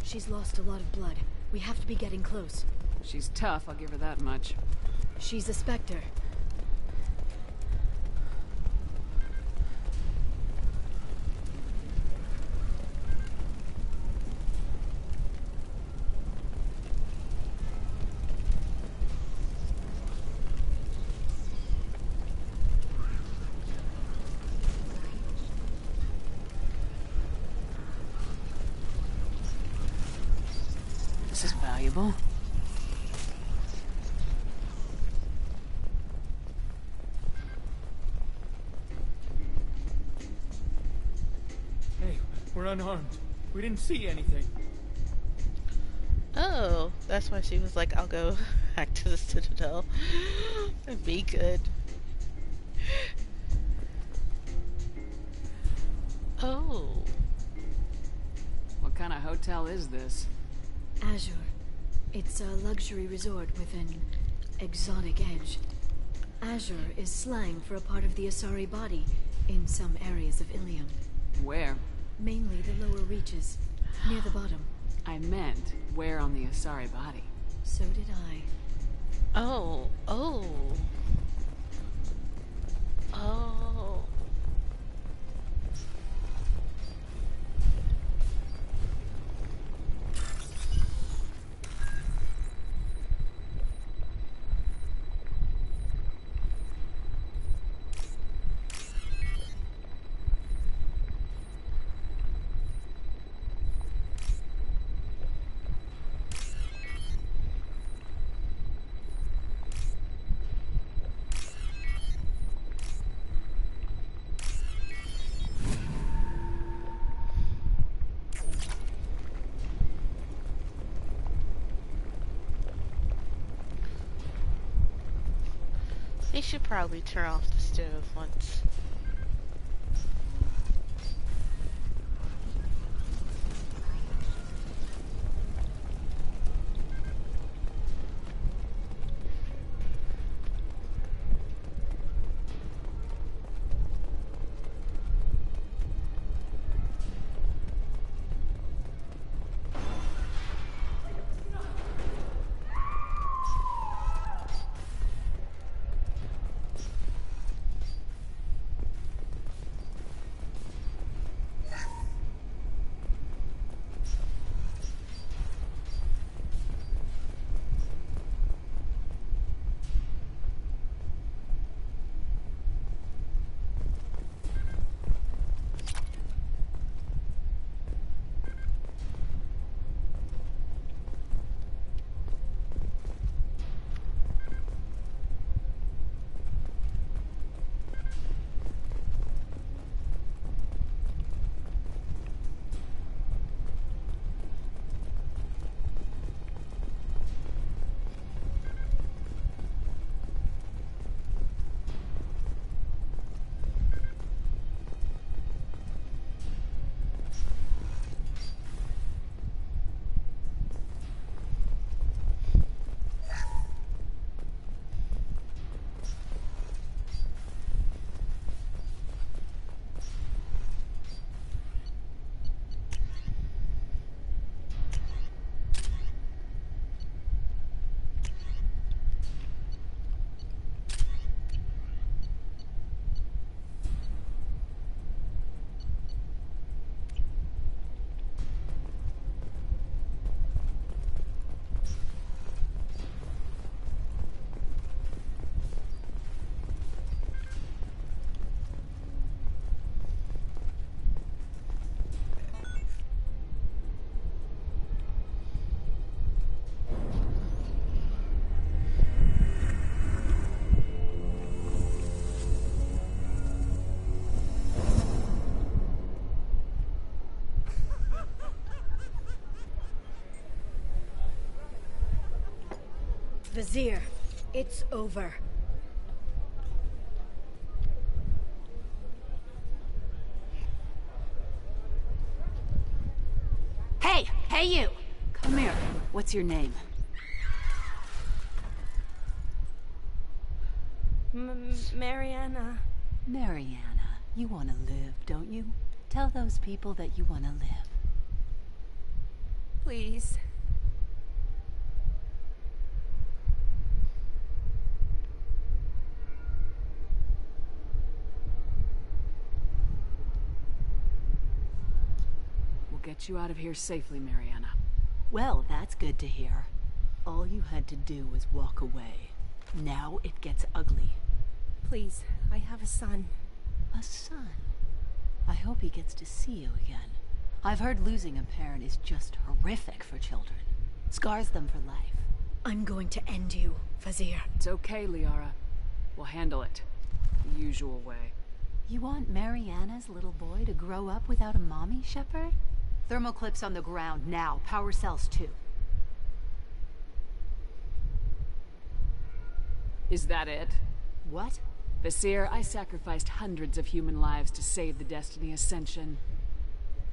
J: She's lost a lot of blood. We have to be getting close.
U: She's tough, I'll give her that much.
J: She's a Spectre.
U: This is valuable.
A: Hey, we're unarmed. We didn't see anything.
B: Oh, that's why she was like, I'll go back to the Citadel and be good. Oh.
U: What kind of hotel is this?
J: Azure. It's a luxury resort with an exotic edge. Azure is slang for a part of the Asari body in some areas of Ilium.
U: Where?
J: Mainly the lower reaches, near the bottom.
U: I meant, where on the Asari body?
J: So did I.
B: Oh. Oh. Oh. They should probably turn off the stove once.
J: Vizier, it's over.
N: Hey! Hey you! Come here. What's your name?
F: Mariana.
N: Mariana. You want to live, don't you? Tell those people that you want to live.
G: Please.
U: We'll get you out of here safely, Mariana.
V: Well, that's good to hear. All you had to do was walk away. Now it gets ugly.
G: Please, I have a son.
V: A son? I hope he gets to see you again. I've heard losing a parent is just horrific for children. Scars them for life.
J: I'm going to end you, Fazir.
U: It's okay, Liara. We'll handle it. The usual way.
V: You want Mariana's little boy to grow up without a mommy, Shepard? Thermal clips on the ground now. Power cells too.
U: Is that it?
V: What?
U: Vasir, I sacrificed hundreds of human lives to save the Destiny Ascension.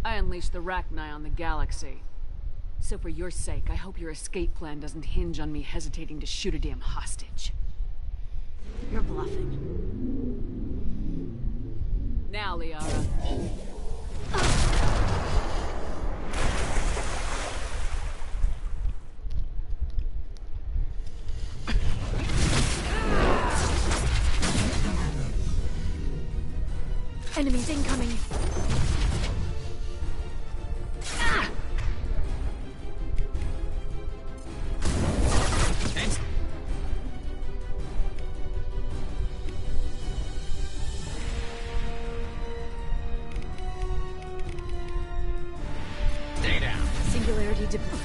U: I unleashed the Rachni on the galaxy. So for your sake, I hope your escape plan doesn't hinge on me hesitating to shoot a damn hostage.
V: You're bluffing.
U: Now, Liara.
J: Enemies incoming.
C: Stay down.
J: Singularity deployed.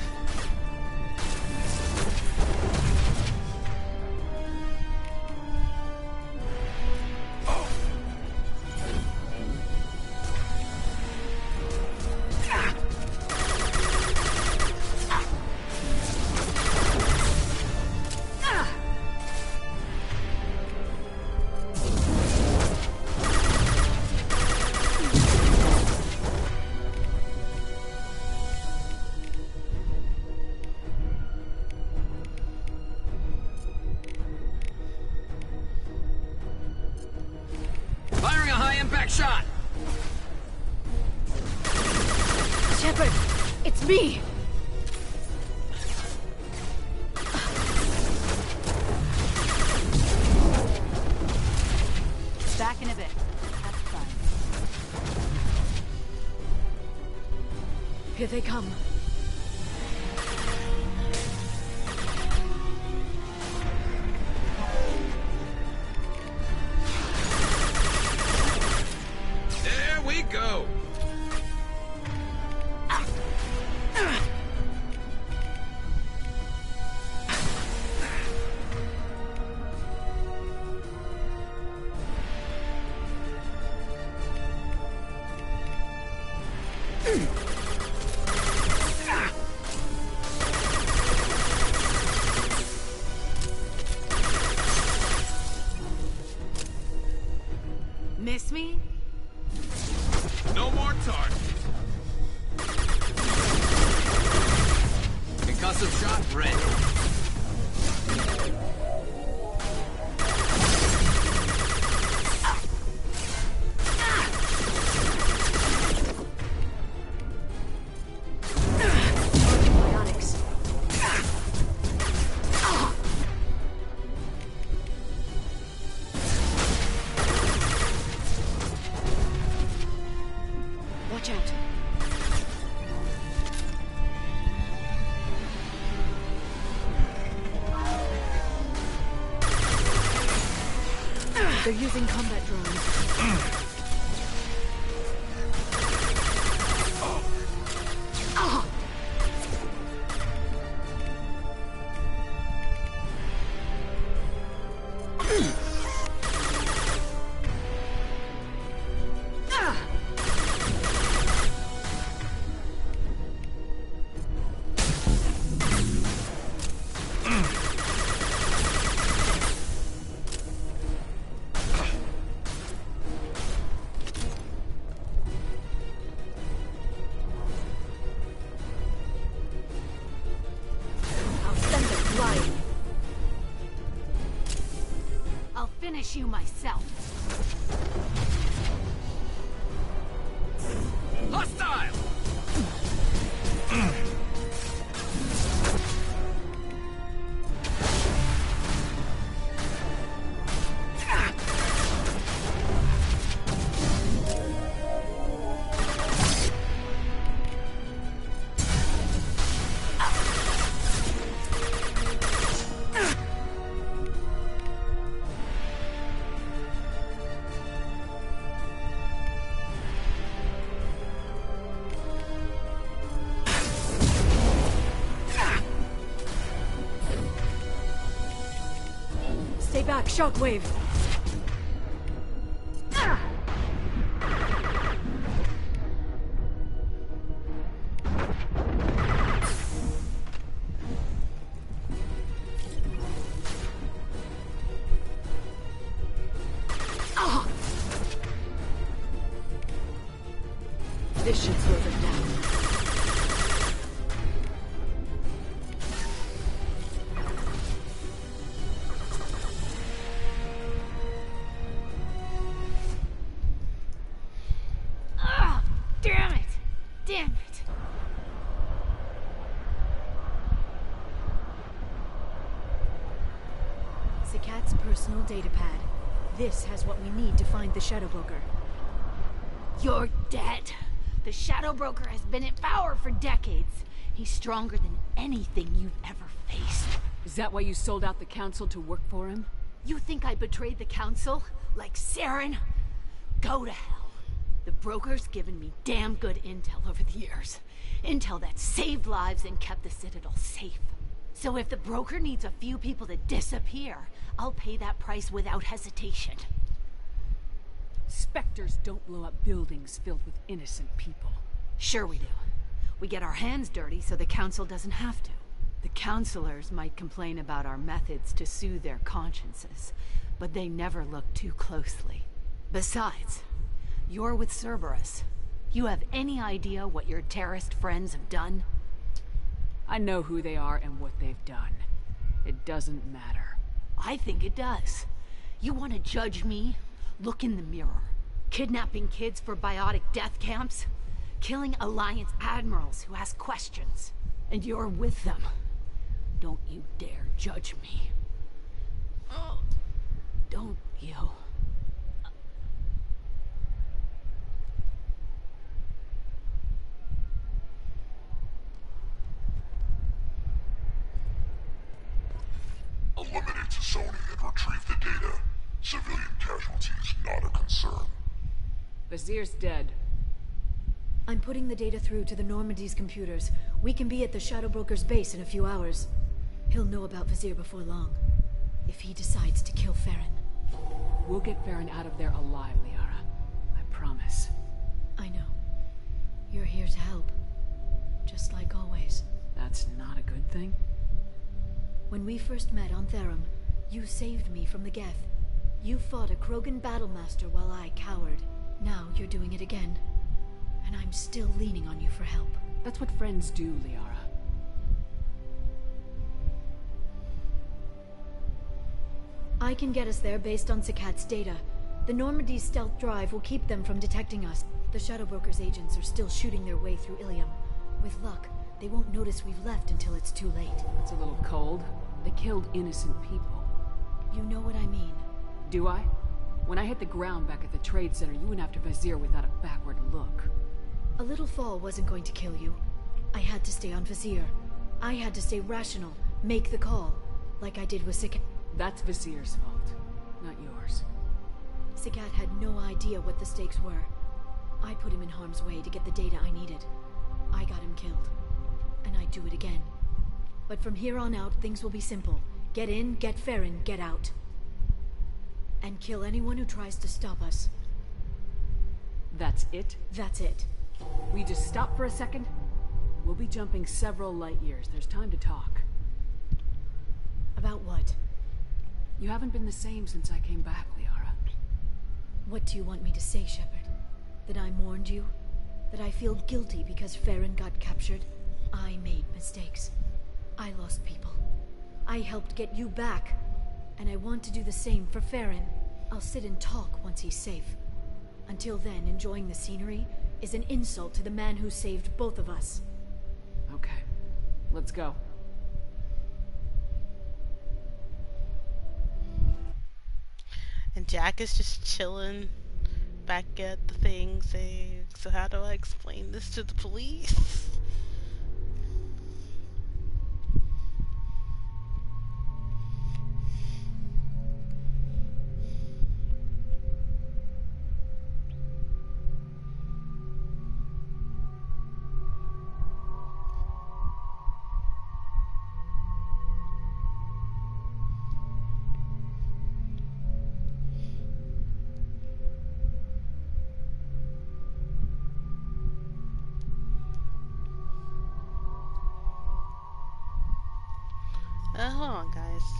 C: Firing a high-impact shot!
J: Shepard, it's me!
V: Back in a bit. That's fine.
J: Here they come.
C: There we go!
V: Miss me?
C: No more targets. Concussive shot ready.
J: Bionics. Watch out. They're using combat drones. I'll send them flying.
V: I'll finish you myself.
C: Hostile!
J: back, Shockwave! This should slow them down.
H: Damn it! Damn it!
J: Zakat's personal data pad. This has what we need to find the Shadow Broker.
H: You're dead. The Shadow Broker has been in power for decades. He's stronger than anything you've ever faced.
U: Is that why you sold out the Council to work for him?
H: You think I betrayed the Council? Like Saren? Go to hell. The Broker's given me damn good intel over the years. Intel that saved lives and kept the Citadel safe. So if the Broker needs a few people to disappear, I'll pay that price without hesitation.
U: Spectres don't blow up buildings filled with innocent people.
H: Sure we do. We get our hands dirty so the Council doesn't have to.
N: The Councilors might complain about our methods to soothe their consciences, but they never look too closely.
H: Besides, you're with Cerberus. You have any idea what your terrorist friends have done?
U: I know who they are and what they've done. It doesn't matter.
H: I think it does. You want to judge me? Look in the mirror. Kidnapping kids for biotic death camps? Killing Alliance admirals who ask questions. And you're with them. Don't you dare judge me. Oh, don't you?
D: Eliminate Sony and retrieve the data. Civilian casualties not a concern.
U: Vazir's dead.
J: I'm putting the data through to the Normandy's computers. We can be at the Shadow Broker's base in a few hours. He'll know about Vazir before long. If he decides to kill Farron.
U: We'll get Farron out of there alive, Liara. I promise.
J: I know. You're here to help. Just like always.
U: That's not a good thing?
J: When we first met on Therum, you saved me from the Geth. You fought a Krogan battlemaster while I cowered. Now you're doing it again. And I'm still leaning on you for help.
U: That's what friends do, Liara.
J: I can get us there based on Zakat's data. The Normandy's stealth drive will keep them from detecting us. The Shadow Broker's agents are still shooting their way through Ilium. With luck, they won't notice we've left until it's too late.
U: That's a little cold. They killed innocent people.
J: You know what I mean.
U: Do I? When I hit the ground back at the trade center, you went after Vazir without a backward look.
J: A little fall wasn't going to kill you. I had to stay on Vazir. I had to stay rational, make the call, like I did with Zakat.
U: That's Vazir's fault, not yours.
J: Zakat had no idea what the stakes were. I put him in harm's way to get the data I needed. I got him killed. And I'd do it again. But from here on out, things will be simple. Get in, get Farron, get out. And kill anyone who tries to stop us.
U: That's it?
J: That's it.
U: We just stop for a second? We'll be jumping several light years. There's time to talk.
J: About what?
U: You haven't been the same since I came back, Liara.
J: What do you want me to say, Shepard? That I mourned you? That I feel guilty because Farron got captured? I made mistakes. I lost people. I helped get you back. And I want to do the same for Farron. I'll sit and talk once he's safe. Until then, enjoying the scenery is an insult to the man who saved both of us.
U: Okay. Let's go.
B: And Jack is just chilling back at the thing saying, so how do I explain this to the police? Hold on, guys.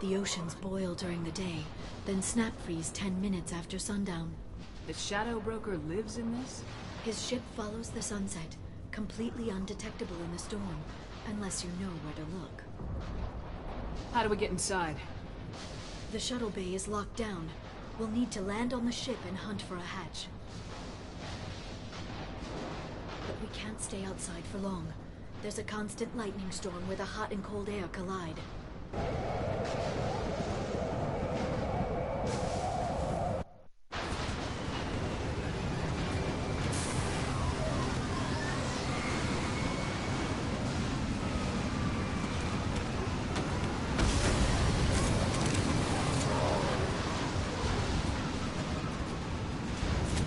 J: The oceans boil during the day, then snap freeze 10 minutes after sundown.
U: The Shadow Broker lives in this?
J: His ship follows the sunset, completely undetectable in the storm, unless you know where to look.
U: How do we get inside?
J: The shuttle bay is locked down. We'll need to land on the ship and hunt for a hatch. But we can't stay outside for long. There's a constant lightning storm where the hot and cold air collide.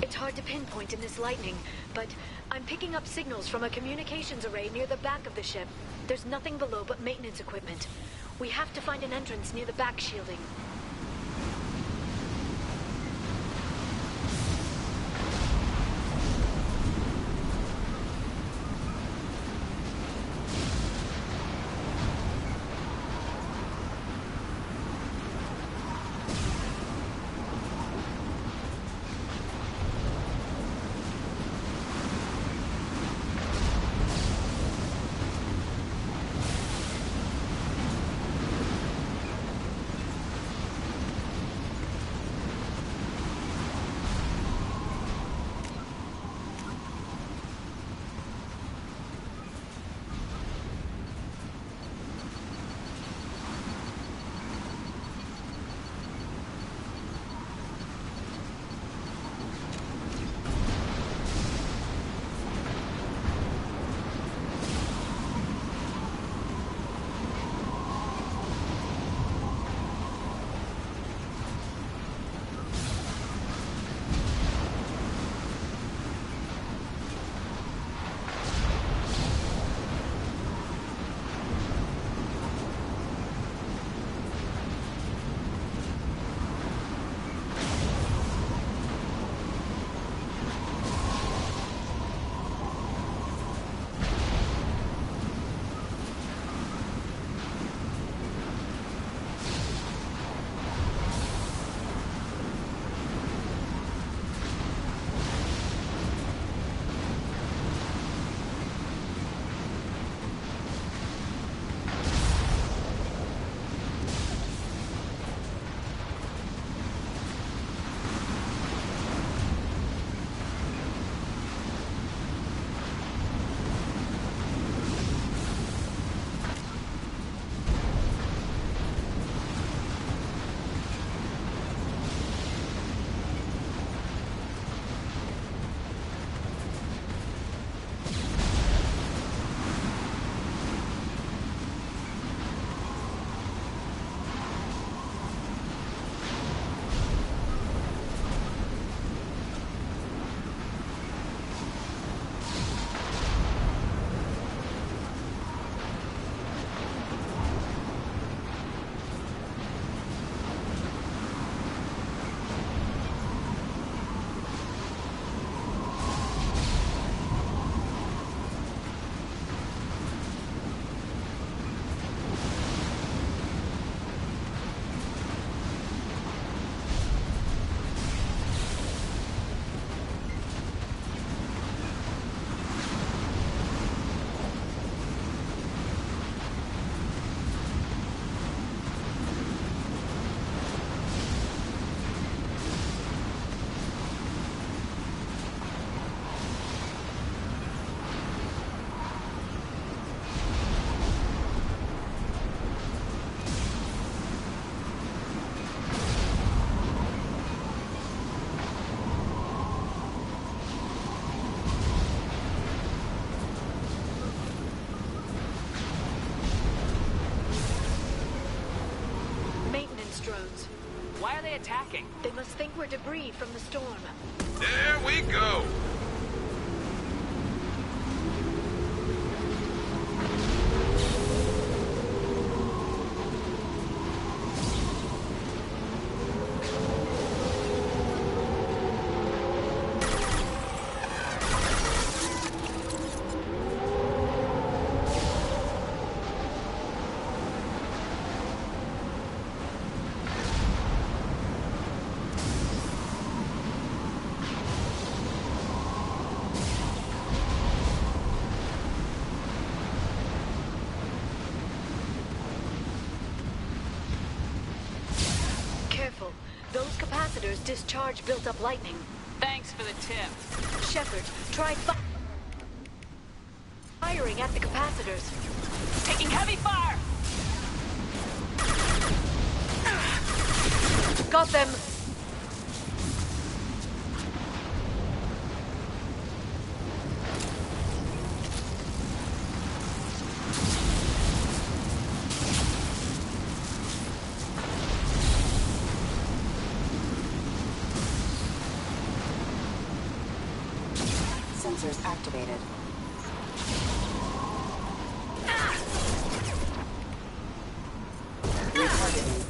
J: It's hard to pinpoint in this lightning, but I'm picking up signals from a communications array near the back of the ship. There's nothing below but maintenance equipment. We have to find an entrance near the back shielding. Drones.
U: Why are they attacking?
J: They must think we're debris from the storm.
C: There we go!
H: capacitors discharge built-up lightning.
U: Thanks for the tip.
H: Shepard, try firing at the capacitors.
U: Taking heavy fire!
H: Got them.
E: Sensors activated. Retargeting.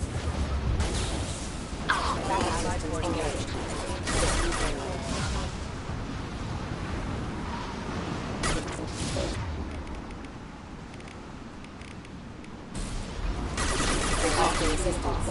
E: Battle systems engaged. System failure. Requesting assistance.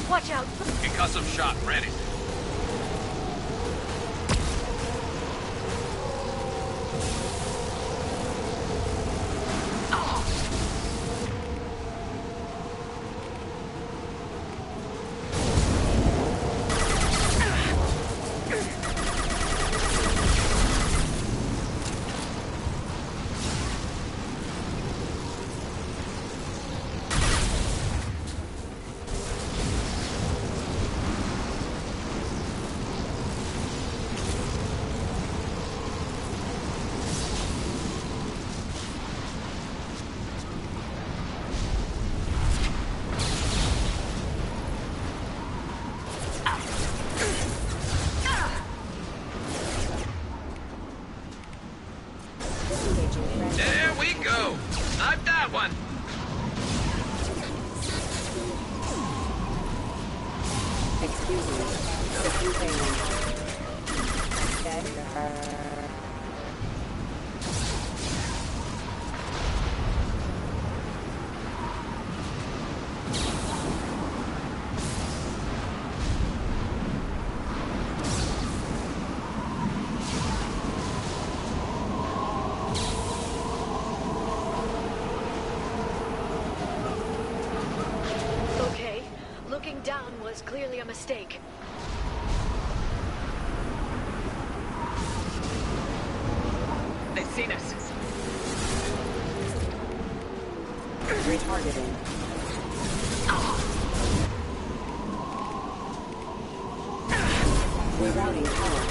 H: Watch out!
C: Concussive shot ready. There we go. I've got one.
E: Excuse me. System failure.
H: Okay, looking down was clearly a mistake.
U: They've seen us.
E: Retargeting. Rerouting power.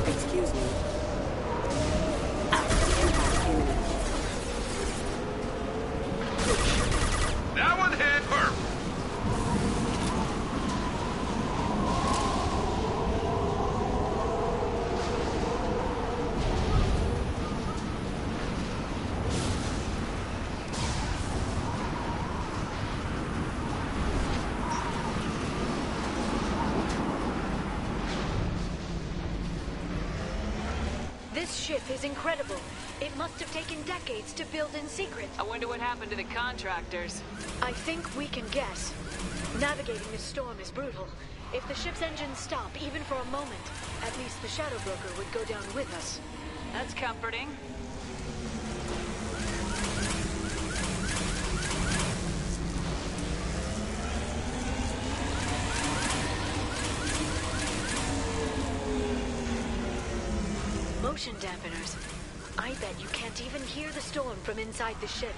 E: Excuse me. Impact imminent.
C: That one hit her.
H: This ship is incredible. It must have taken decades to build in secret.
U: I wonder what happened to the contractors.
H: I think we can guess. Navigating this storm is brutal. If the ship's engines stop, even for a moment, at least the Shadow Broker would go down with us.
U: That's comforting.
H: Motion dampeners. I bet you can't even hear the storm from inside the ship.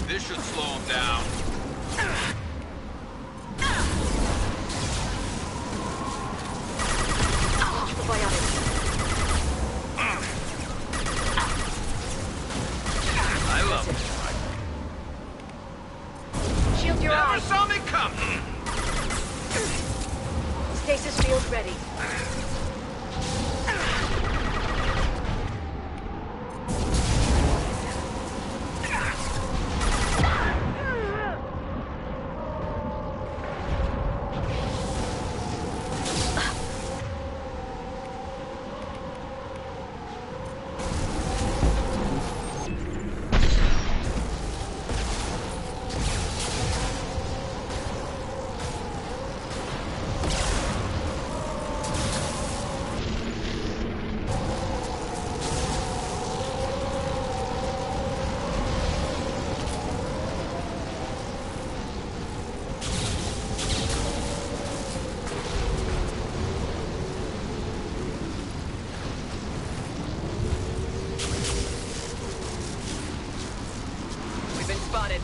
C: This should slow him down.
H: Watch the biotics.
C: I love it.
H: Shield your
C: Never
H: eyes.
C: saw me coming.
H: Stasis field ready.
K: Spotted.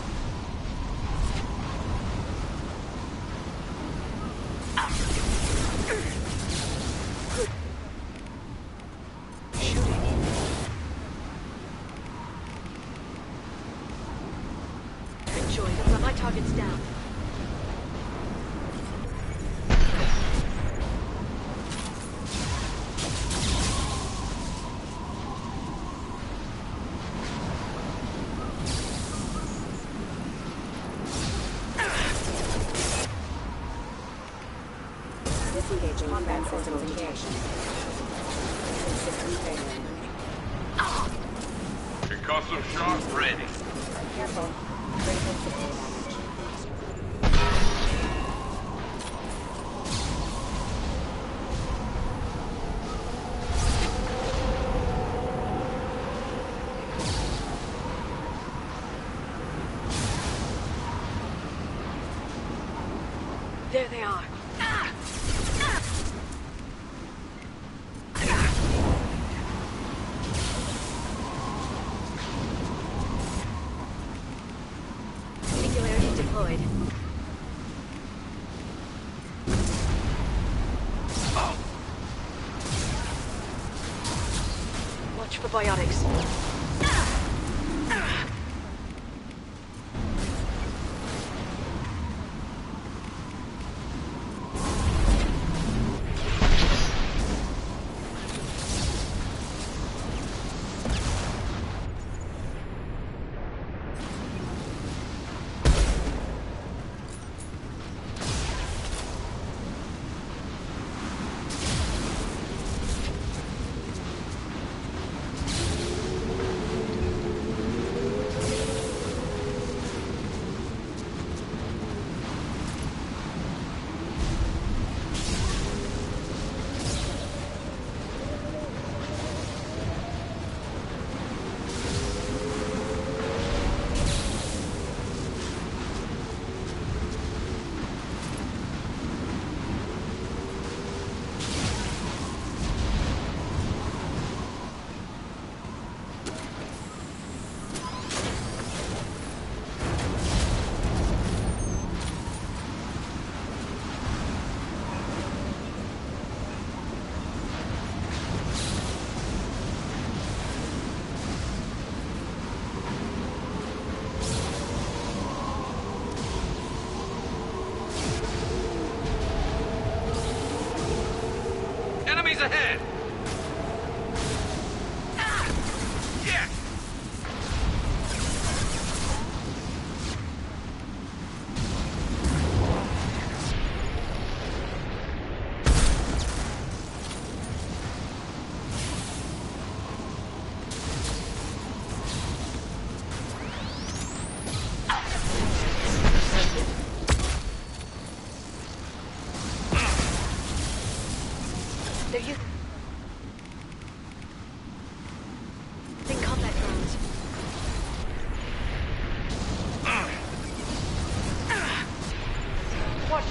H: Enjoy. My target's down.
E: Disengaging combat systems engaged. System failing.
C: Concussive shot ready.
E: Careful. Critical system damage.
H: There they are. Singularity deployed. Watch for biotics.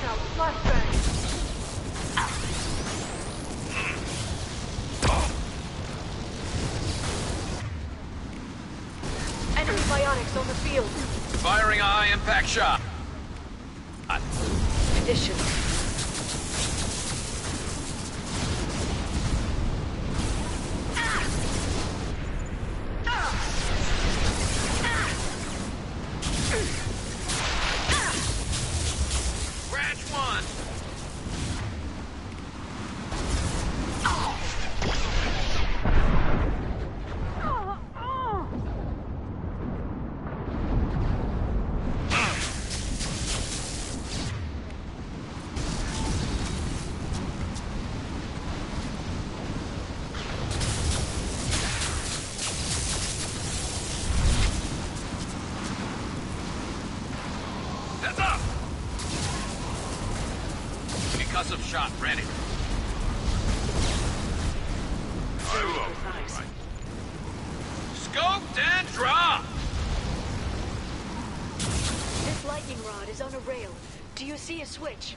S: out. Flashbang.
J: Enemy biotics on the field.
C: Firing a high-impact shot.
J: Condition.
C: Scratch one. Heads up! Concussive shot ready. Scoped and dropped!
J: This lightning rod is on a rail. Do you see a switch?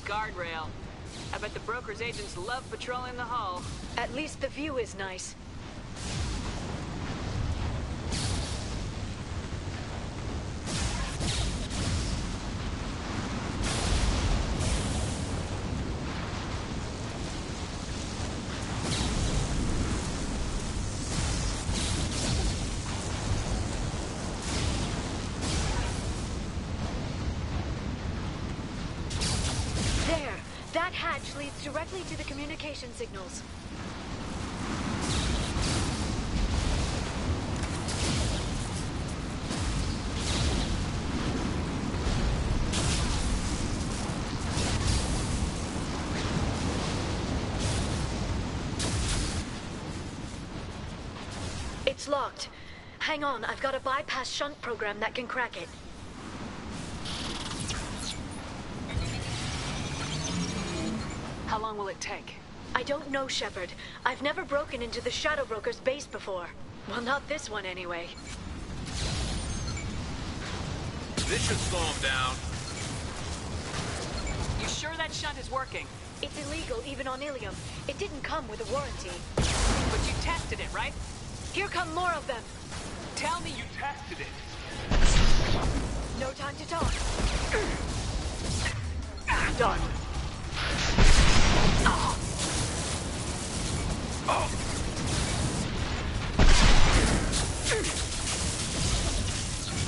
U: Guardrail. I bet the broker's agents love patrolling the hull.
J: At least the view is nice. That hatch leads directly to the communication signals. It's locked. Hang on, I've got a bypass shunt program that can crack it.
U: How long will it take?
J: I don't know, Shepard. I've never broken into the Shadow Broker's base before. Well, not this one anyway.
C: This should slow him down.
U: You sure that shunt is working?
J: It's illegal, even on Ilium. It didn't come with a warranty.
U: But you tested it, right?
J: Here come more of them.
U: Tell me you tested it.
J: No time to talk.
U: Done.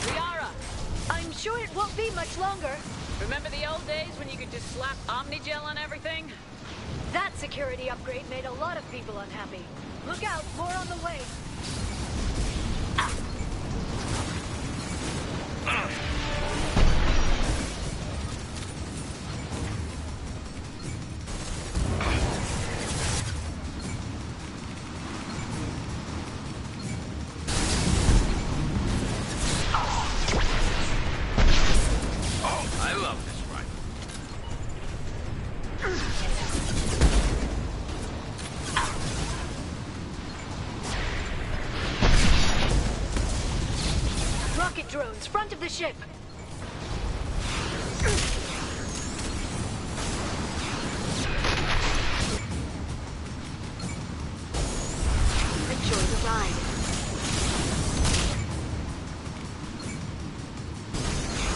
J: Liara! I'm sure it won't be much longer.
U: Remember the old days when you could just slap Omnigel on everything?
J: That security upgrade made a lot of people unhappy. Look out, more on the way.
C: I love this rifle.
J: Rocket drones, front of the ship. Enjoy the ride.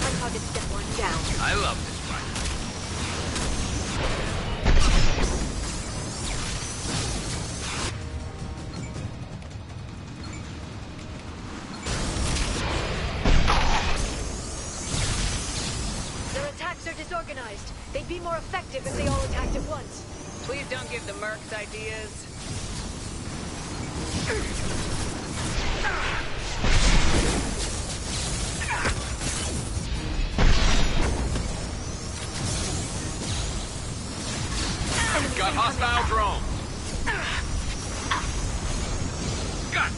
J: Untarget step one down.
C: I love this rifle.
J: Their attacks are disorganized. They'd be more effective if they all attacked at once.
U: Please don't give the mercs ideas.
C: got hostile drones. Gotcha.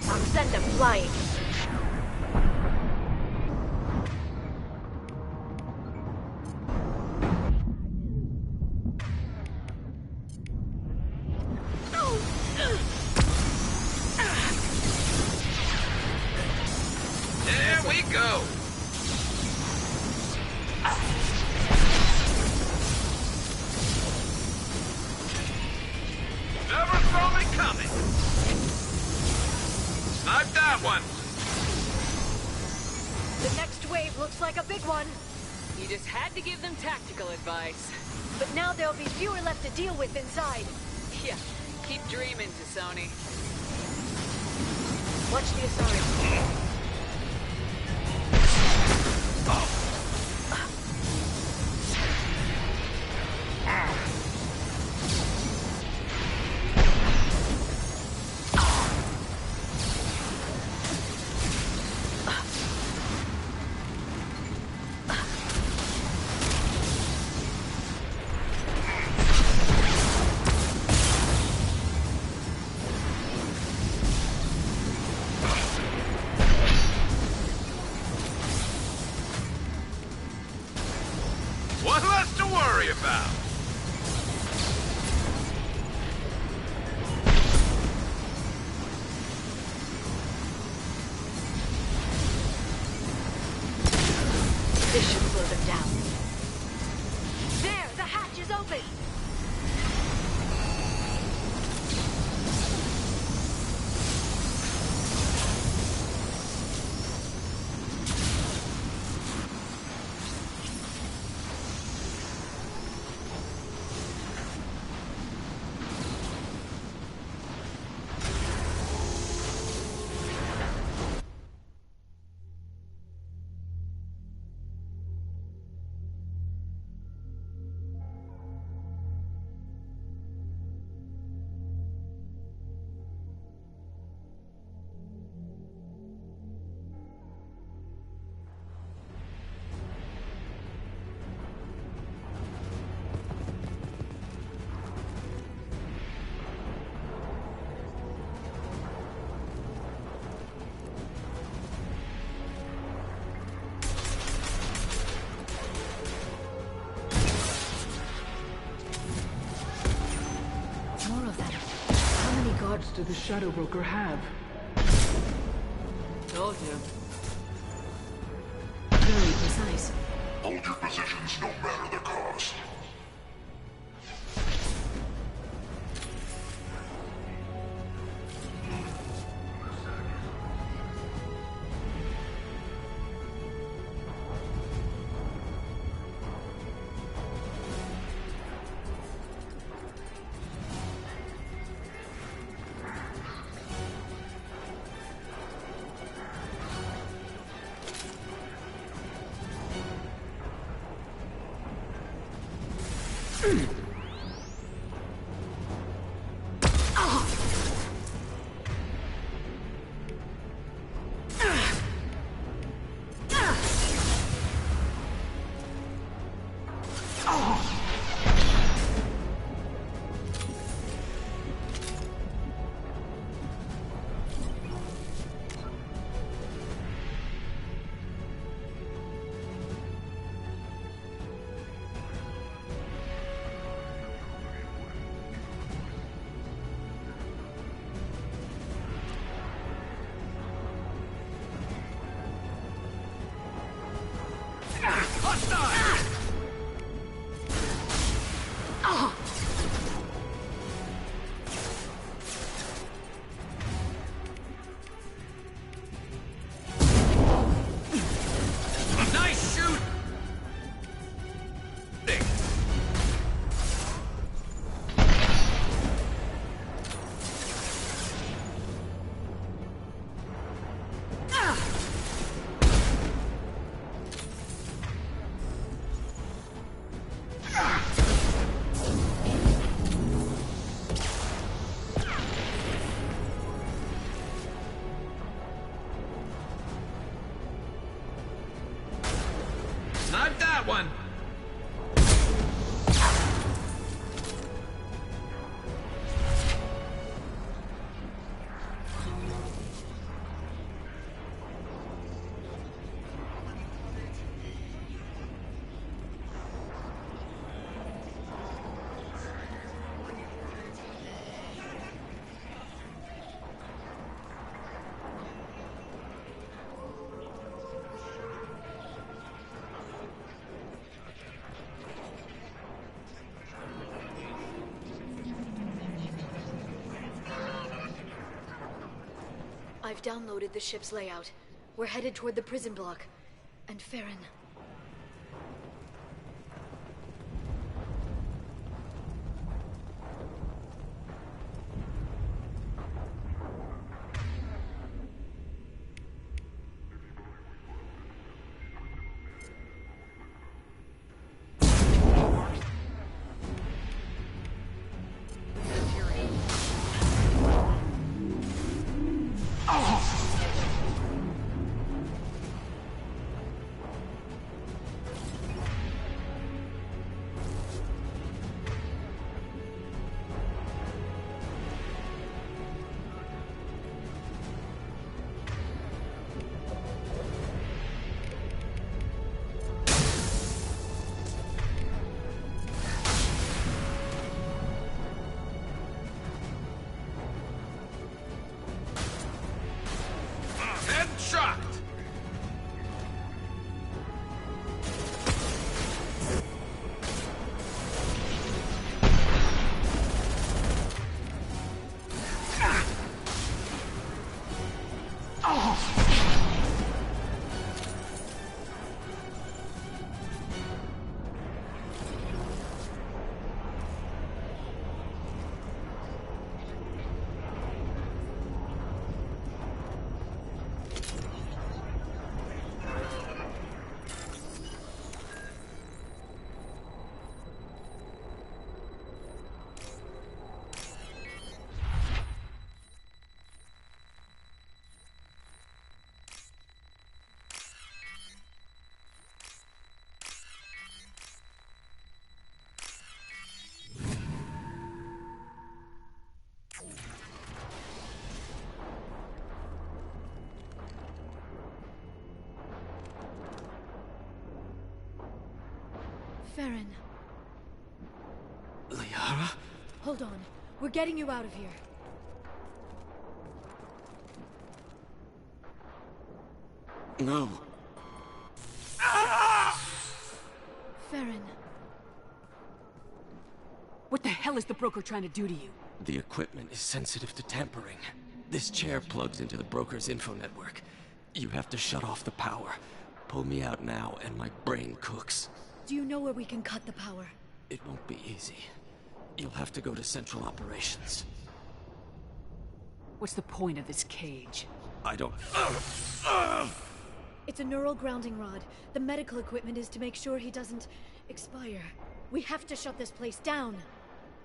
F: I'll send them flying.
C: There we go. Never saw me coming. Snipe that one.
F: The next wave looks like a big one.
U: You just had to give them tactical advice.
F: But now there'll be fewer left to deal with inside.
U: Yeah, keep dreaming, Sony.
F: Watch the Asari.
C: What less to worry about?
F: This should slow them down. There, the hatch is open.
O: guards did the Shadow Broker have?
U: Told you.
H: Very precise.
D: Hold your positions no matter the cost.
C: one!
J: I've downloaded the ship's layout. We're headed toward the prison block. And Farron. Farron.
I: Liara?
J: Hold on. We're getting you out of here.
I: No.
J: Farron.
U: What the hell is the broker trying to do to you?
I: The equipment is sensitive to tampering. This chair plugs into the broker's info network. You have to shut off the power. Pull me out now and my brain cooks.
J: Do you know where we can cut the power?
I: It won't be easy. You'll have to go to Central Operations.
U: What's the point of this cage?
I: I don't...
J: It's a neural grounding rod. The medical equipment is to make sure he doesn't expire. We have to shut this place down.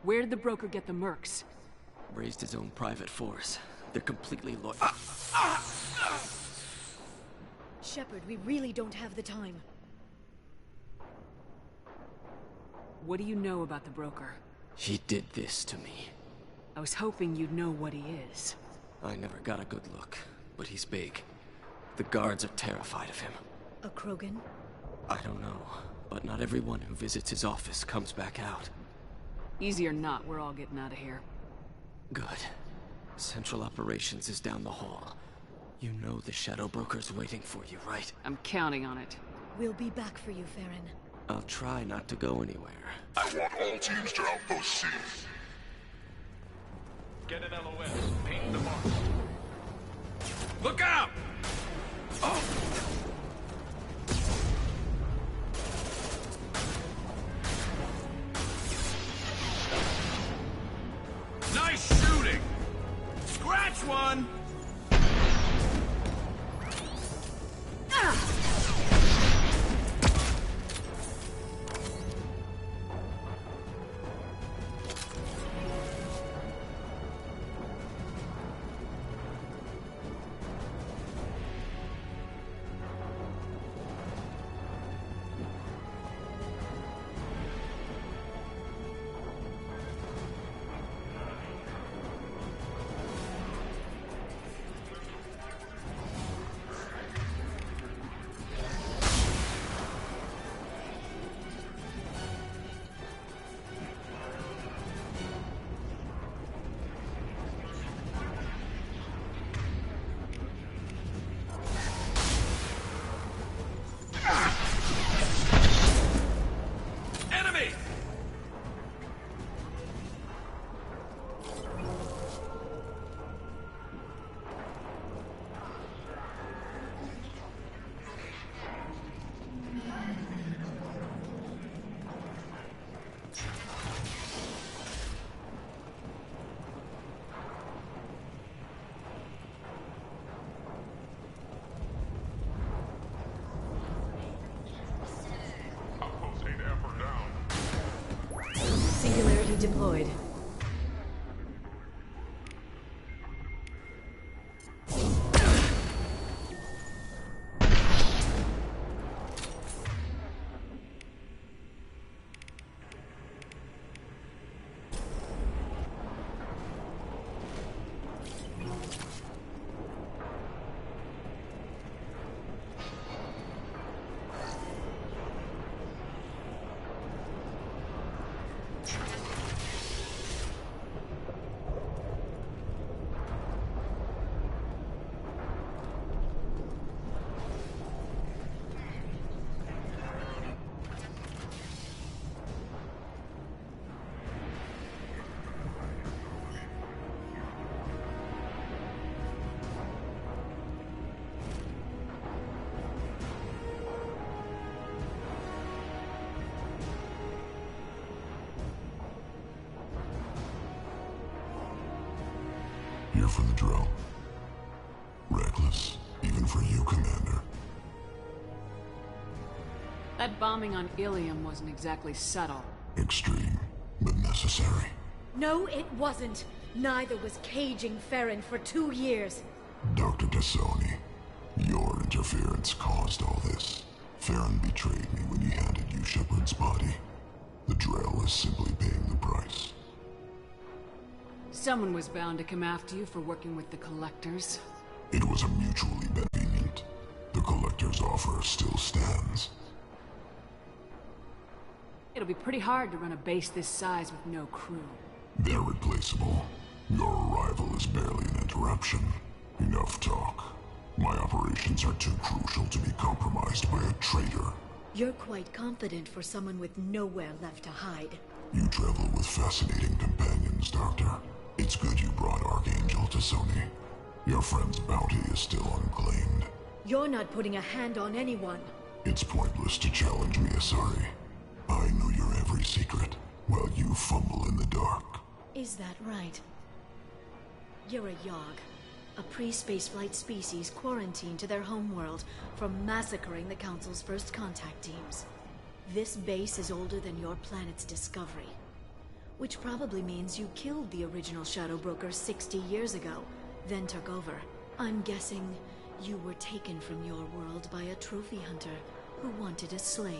U: Where did the broker get the mercs?
I: Raised his own private force. They're completely loyal.
J: Shepard, we really don't have the time.
U: What do you know about the broker?
I: He did this to me.
U: I was hoping you'd know what he is.
I: I never got a good look, but he's big. The guards are terrified of him.
J: A Krogan?
I: I don't know, but not everyone who visits his office comes back out.
U: Easy or not, we're all getting out of here.
I: Good. Central Operations is down the hall. You know the Shadow Broker's waiting for you, right?
U: I'm counting on it.
J: We'll be back for you, Farron.
I: I'll try not to go anywhere.
D: I want all teams to Outpost C.
A: Get an LOS. Paint the mark.
C: Look out! Oh! Nice shooting! Scratch one!
D: for the drill. Reckless, even for you, Commander.
U: That bombing on Ilium wasn't exactly subtle.
D: Extreme, but necessary.
J: No, it wasn't. Neither was caging Farron for 2 years.
D: Dr. T'Soni, your interference caused all this. Farron betrayed me when he handed you Shepard's body. The Drell is simply paying the price.
U: Someone was bound to come after you for working with the Collectors.
D: It was a mutually convenient. The Collector's offer still stands.
U: It'll be pretty hard to run a base this size with no crew.
D: They're replaceable. Your arrival is barely an interruption. Enough talk. My operations are too crucial to be compromised by a traitor.
J: You're quite confident for someone with nowhere left to hide.
D: You travel with fascinating companions, Doctor. It's good you brought Archangel T'Soni. Your friend's bounty is still unclaimed.
J: You're not putting a hand on anyone.
D: It's pointless to challenge me, Asari. I know your every secret, while you fumble in the dark.
J: Is that right? You're a Yogg, a pre-spaceflight species quarantined to their homeworld from massacring the Council's first contact teams. This base is older than your planet's discovery, which probably means you killed the original Shadow Broker 60 years ago, then took over. I'm guessing you were taken from your world by a trophy hunter who wanted a slave.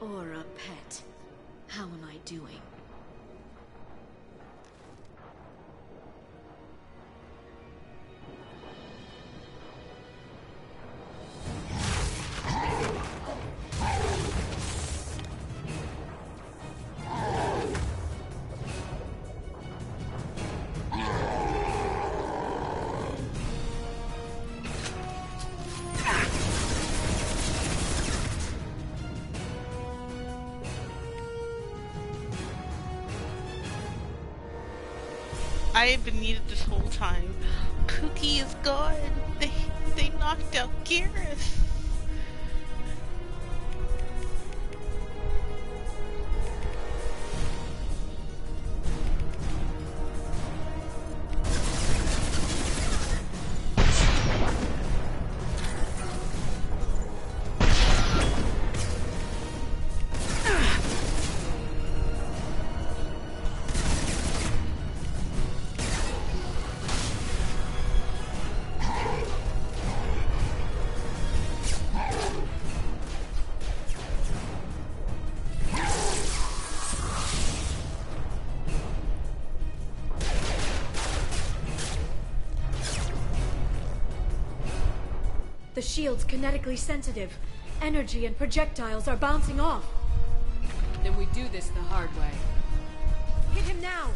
J: Or a pet. How am I doing?
B: I have been needed this whole time. Pookie is gone. They knocked out Garrus.
J: The shield's kinetically sensitive. Energy and projectiles are bouncing off.
U: Then we do this the hard way.
J: Hit him now!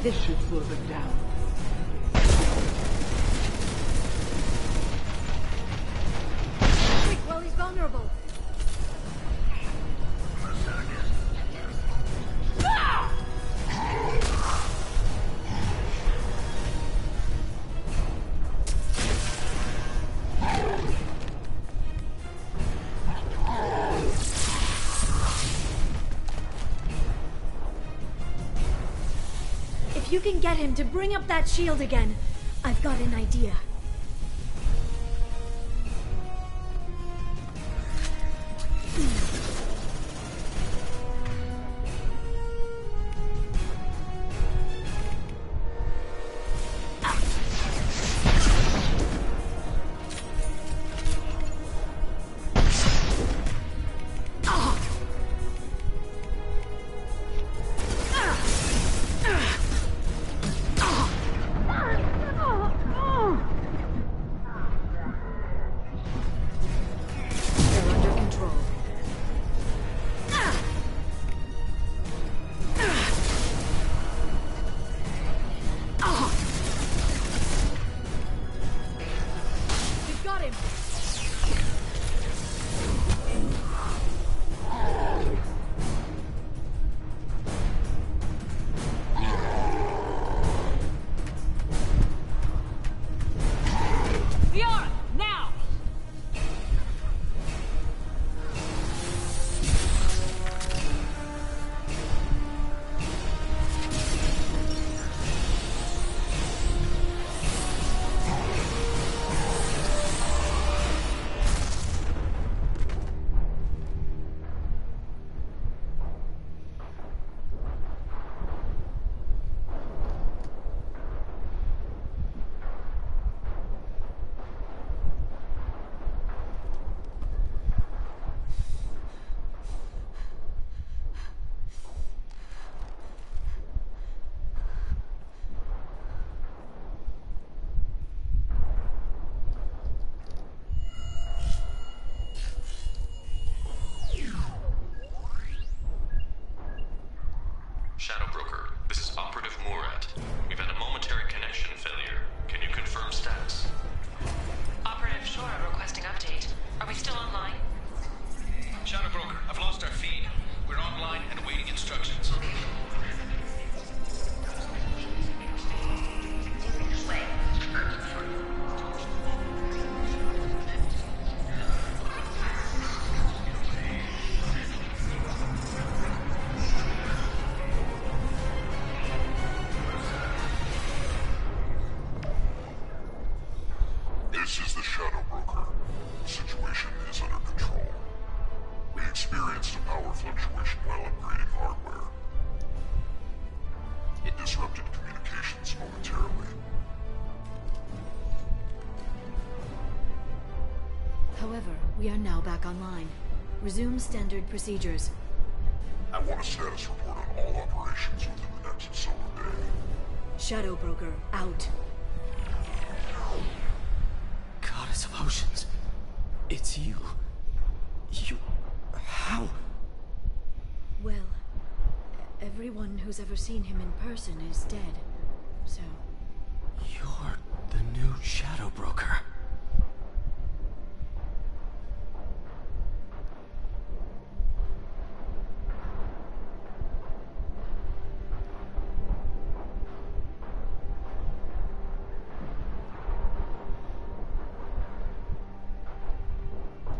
S: This should slow them down.
J: Quick, while he's vulnerable. If you can get him to bring up that shield again, I've got an idea. However, we are now back online. Resume standard procedures.
D: I want a status report on all operations within the next solar day.
J: Shadow Broker, out.
O: Goddess of Oceans. It's you. You... how?
J: Well, everyone who's ever seen him in person is dead, so...
O: You're the new Shadow Broker.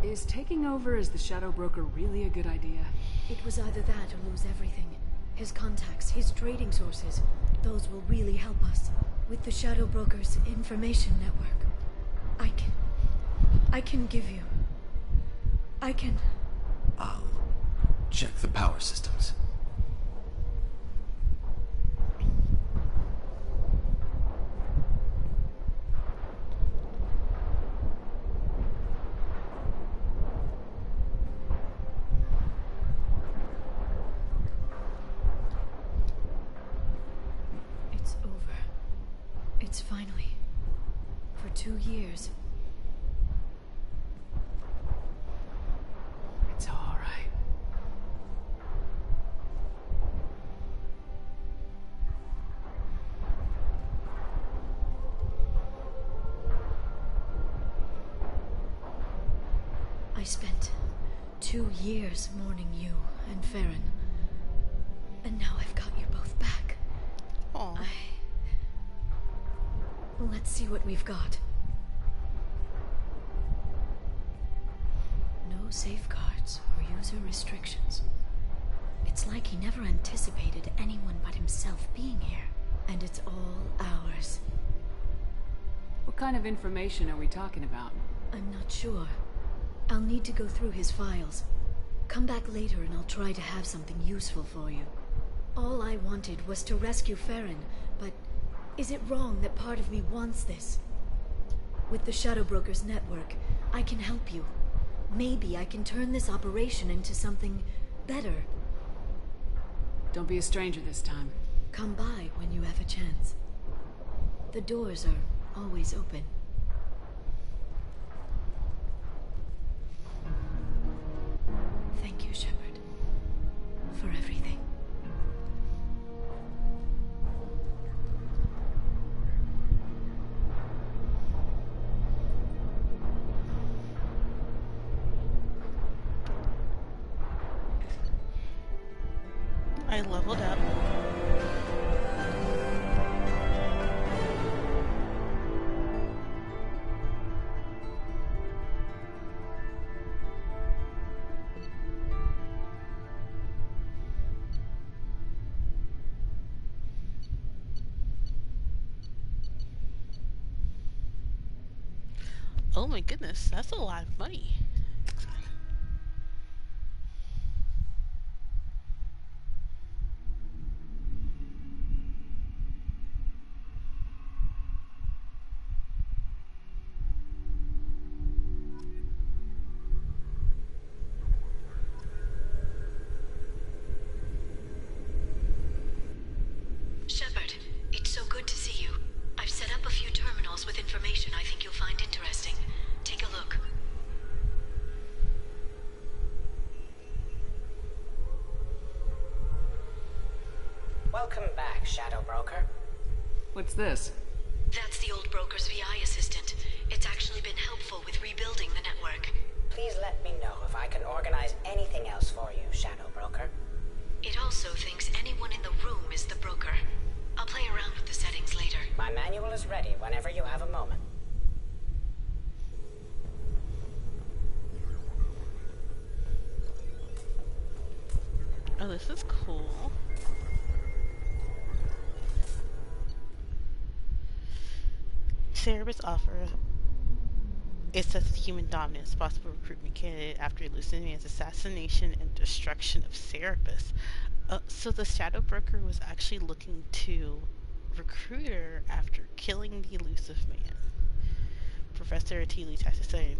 U: Is taking over as the Shadow Broker really a good idea?
J: It was either that or lose everything. His contacts, his trading sources, those will really help us. With the Shadow Broker's information network, I can give you...
O: I'll check the power systems.
J: It's over. It's finally. For 2 years.
U: It's all right.
J: I spent 2 years mourning you and Farron. And now I've got you both back.
B: Aww.
J: Let's see what we've got. No safeguards or user restrictions. It's like he never anticipated anyone but himself being here. And it's all ours.
U: What kind of information are we talking about?
J: I'm not sure. I'll need to go through his files. Come back later and I'll try to have something useful for you. All I wanted was to rescue Farron, but is it wrong that part of me wants this? With the Shadow Broker's network, I can help you. Maybe I can turn this operation into something better.
U: Don't be a stranger this time.
J: Come by when you have a chance. The doors are always open. Thank you, Shepard, for everything.
B: I leveled up. Oh my goodness, that's a lot of money.
H: Shepard, it's so good to see you. I've set up a few terminals with information I think you'll find interesting. Take a look.
E: Welcome back, Shadow Broker.
U: What's this?
H: That's the old broker's VI assistant. It's actually been helpful with rebuilding the network.
E: Please let me know if I can organize anything else for you, Shadow Broker.
H: It also thinks anyone in the room is the broker. I'll play around with the settings later.
E: My manual is ready whenever you have a moment.
B: Oh, this is cool. Cerebus offers assess human dominance, possible recruitment candidate after Lucinia's assassination and destruction of Cerebus. So the Shadow Broker was actually looking to recruit her after killing the elusive man. Professor Attili has to say.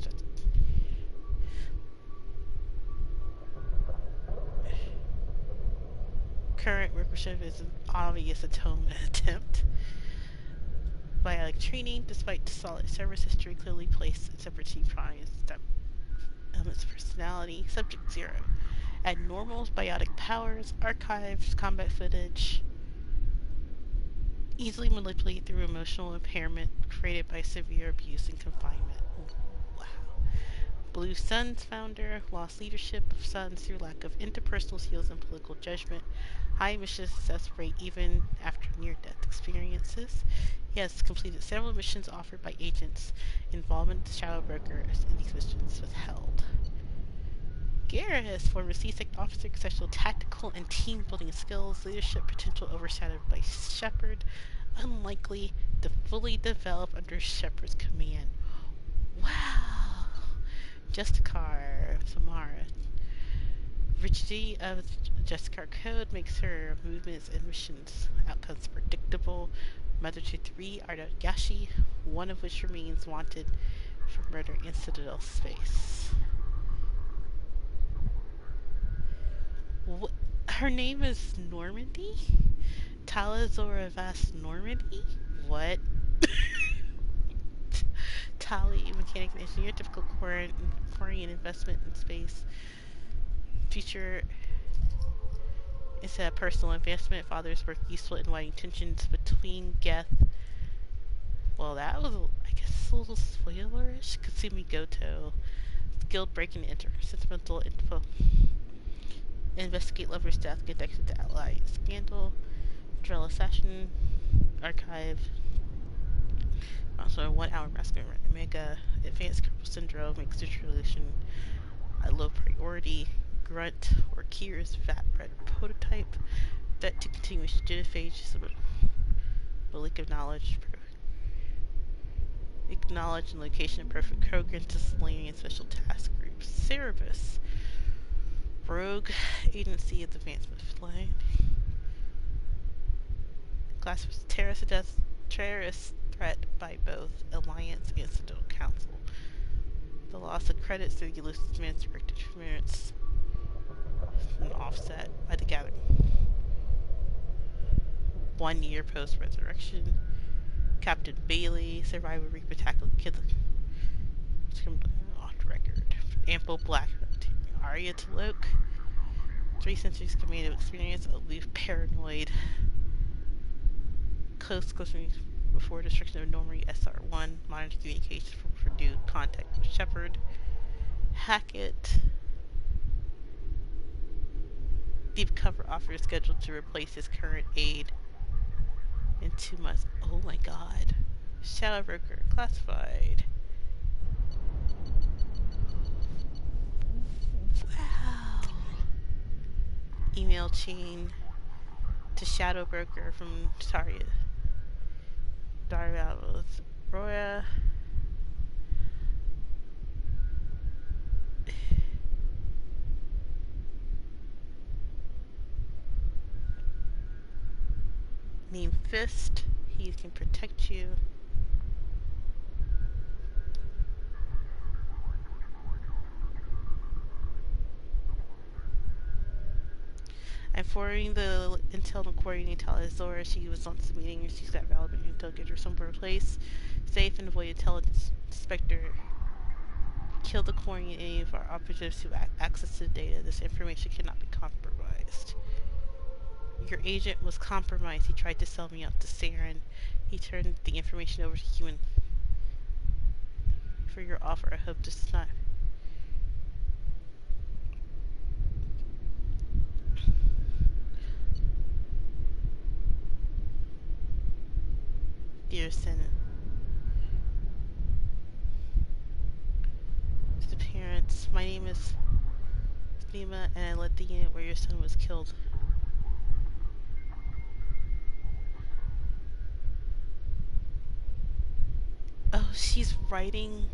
B: Current workmanship is an obvious atonement attempt. Biotic training, despite solid service history, clearly placed in separate team primes. Element's personality. Subject 0. Abnormal biotic powers, archives, combat footage. Easily manipulated through emotional impairment created by severe abuse and confinement. Wow. Blue Suns founder, lost leadership of Suns through lack of interpersonal skills and political judgment. High mission success rate even after near-death experiences. He has completed several missions offered by agents. Involvement with Shadow Brokers in these missions withheld. Garrus, former C-Sect officer, exceptional tactical and team-building skills, leadership potential overshadowed by Shepard, unlikely to fully develop under Shepard's command. Wow! Justicar, Samara. Rigidity of Justicar code makes her movements and missions outcomes predictable. Mother to 3 are Yashi, one of which remains wanted for murder in Citadel space. Her name is Normandy? Tala Zora Vast Normandy? What? Tali, mechanic and engineer, typical Korean investment in space. Future is a personal investment. Father's work useful in widening tensions between Geth. Well, that was, I guess, a little spoilerish. Kasumi Goto. Skilled breaking into sentimental info. Investigate lover's death connected to ally scandal. Drell assassin. Archive. Also, a 1 hour massacre. Omega. Advanced cripple syndrome. Makes situation a low priority. Grunt or Kier's vat bread prototype. Threat to continuous genophage. A leak of knowledge. Acknowledge and location of perfect Krogan to Solarian special task groups. Cerebus. Rogue Agency of Advancement Flight. Class was terrorist threat by both Alliance and Citadel Council. The loss of credits through the Ulysses Man's directed interference and offset by the Gathering. 1 year post-resurrection. Captain Bailey, Survivor Reaper Tackle Kid. Off the record. Ample Black. Arya T'Loak. 3 centuries command of experience, aloof, paranoid. Close before destruction of Normally SR1. Modern communications for new contact with Shepard. Hackett. Deep cover offer is scheduled to replace his current aide in 2 months. Oh my god. Shadow Broker classified. Wow. Email chain to Shadow Broker from Daria Roya. Name Fist. He can protect you. I'm forwarding the intel to coordinating Tala Zora. She was on the meeting and she's got valid intel. Get her somewhere place safe and avoid intelligence inspector. Kill the coordinating any of our operatives who access to the data. This information cannot be compromised. Your agent was compromised. He tried to sell me out to Saren. He turned the information over to human. For your offer, I hope this is not. Dear Senate. To the parents, my name is Nima, and I led the unit where your son was killed. Oh, she's writing.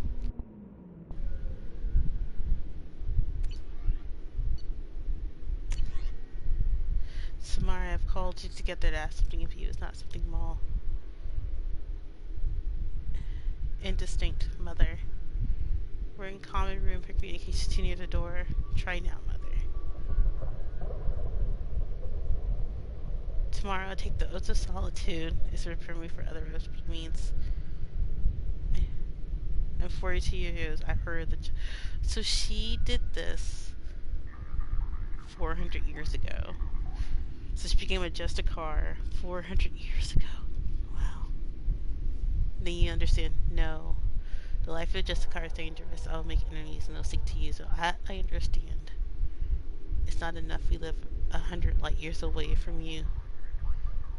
B: Samara, I've called you together to ask something of you. It's not something small. Indistinct, mother. We're in common room for communication too near the door. Try now, mother. tomorrow I'll take the oath of solitude. It's to prepare me for other oaths, which means in 42 years I heard that. So she did this 400 years ago. So she became a Justicar 400 years ago. Wow. Then you understand, no. The life of a Justicar is dangerous. I will make enemies and they'll seek to use it. I understand. It's not enough we live 100 light years away from you.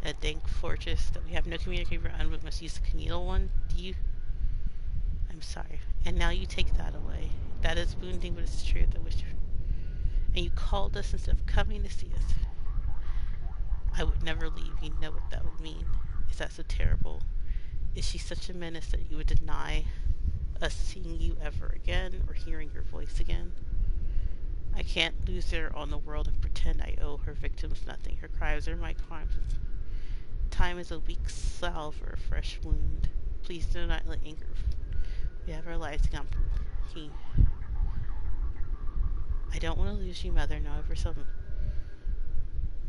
B: A dank fortress that we have no communication around, but must use the communal one. Do you? I'm sorry. And now you take that away. That is wounding, but it's truth. I wish you. And you called us instead of coming to see us. I would never leave. You know what that would mean. Is that so terrible? Is she such a menace that you would deny us seeing you ever again or hearing your voice again? I can't lose her on the world and pretend I owe her victims nothing. Her crimes are my crimes. Time is a weak salve for a fresh wound. Please do not let anger. We have our lives to complete. I don't want to lose you, Mother. Now over some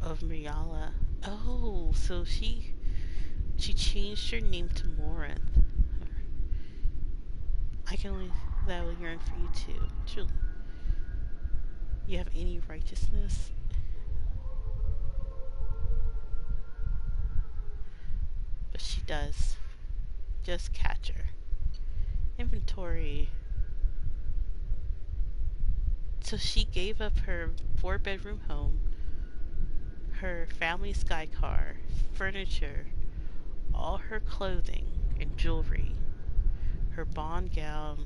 B: of Miriala. Oh, so she changed her name to Morinth. I can only that will yearn for you too. Truly. You have any righteousness? But she does. Just catch her. Inventory. So she gave up her 4-bedroom home, her family sky car, furniture, all her clothing and jewelry, her bond gown.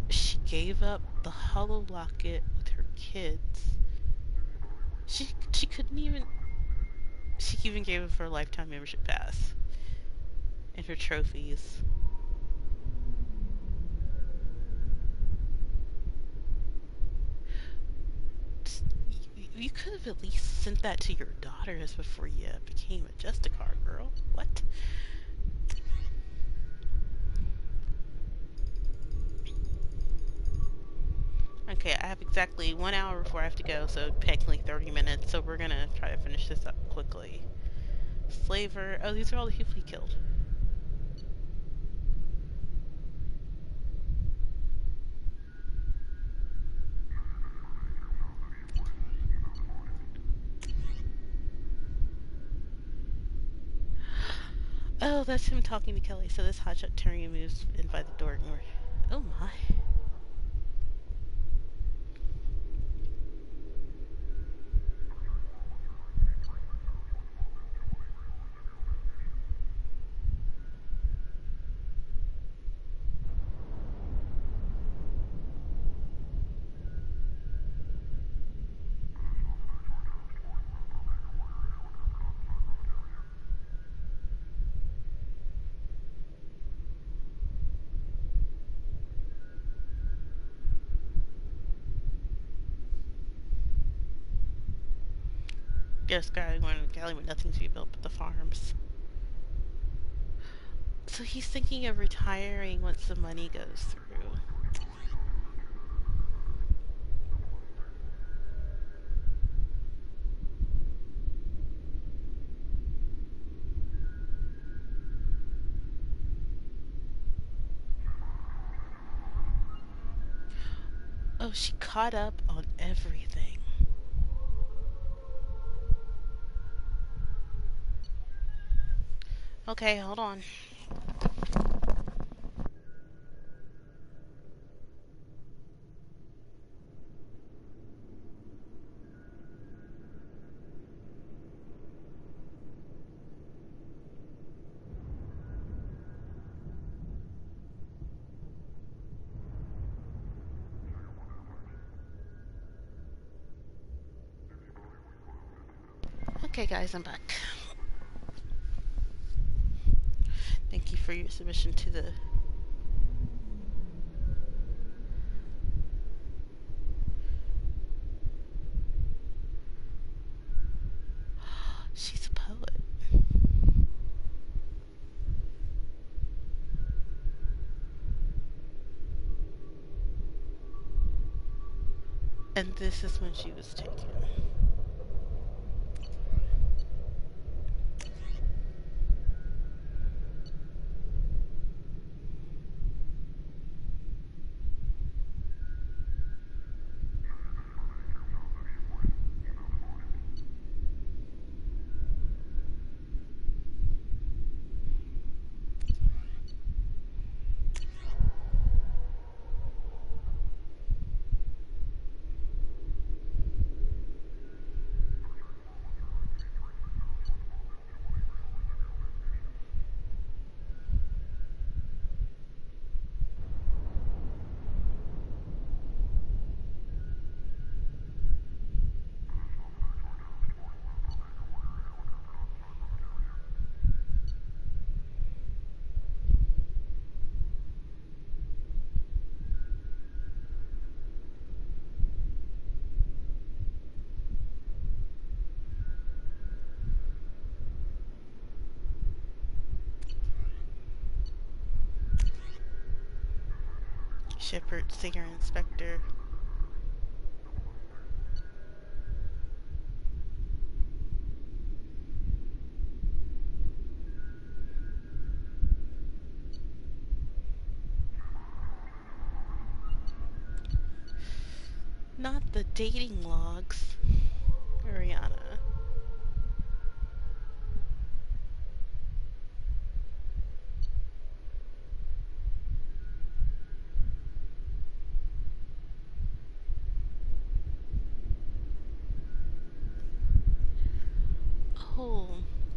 B: She gave up the hollow locket with her kids. She couldn't even. She even gave up her lifetime membership pass and her trophies. You could have at least sent that to your daughters before you became a Justicar, girl. What? Okay, I have exactly 1 hour before I have to go, so technically 30 minutes, so we're gonna try to finish this up quickly. Slaver. Oh, these are all the people he killed. Oh, that's him talking to Kelly. So this hotshot Tyrion moves in by the door. Oh my. Yes, Galley with nothing to be built but the farms. So he's thinking of retiring once the money goes through. Oh, she caught up on everything. Okay, hold on. Okay guys, I'm back. Thank you for your submission to the she's a poet. And this is when she was taken. Shepard, Singer, Inspector. Not the dating logs. Ariana.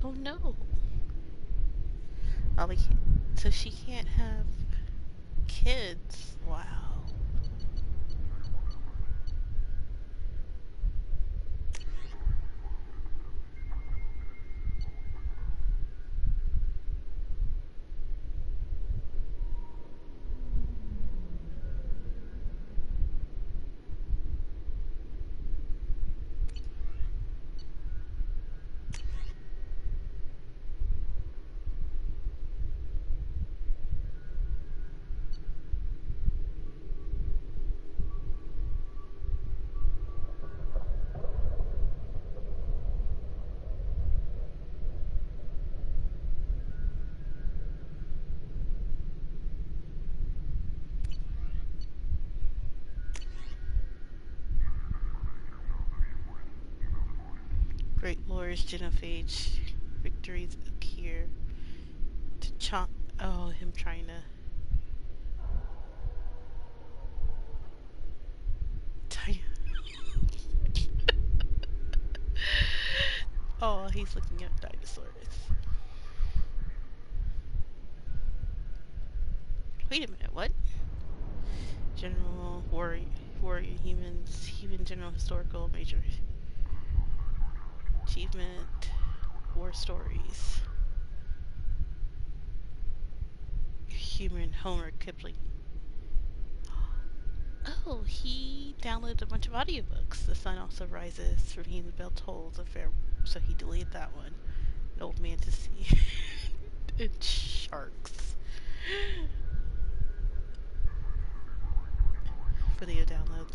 B: Oh no. Oh, we can't. So she can't have kids. Wow. Great Lords, Genophage, victories appear. To oh, him trying to. Oh, he's looking at dinosaurs. Wait a minute, what? General, warrior humans, human general historical major achievement, war stories. Human Homer Kipling. Oh, he downloaded a bunch of audiobooks. The sun also rises from human bell tolls a fair, so he deleted that one. An old man to see. And sharks. Video download.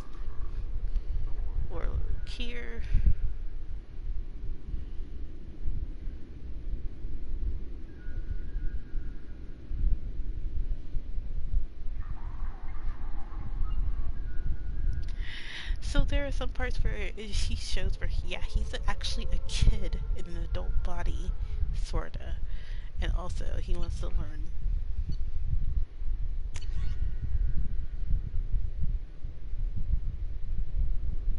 B: Warlord Kier. So there are some parts where he shows where, yeah, he's actually a kid in an adult body, sorta. And also, he wants to learn.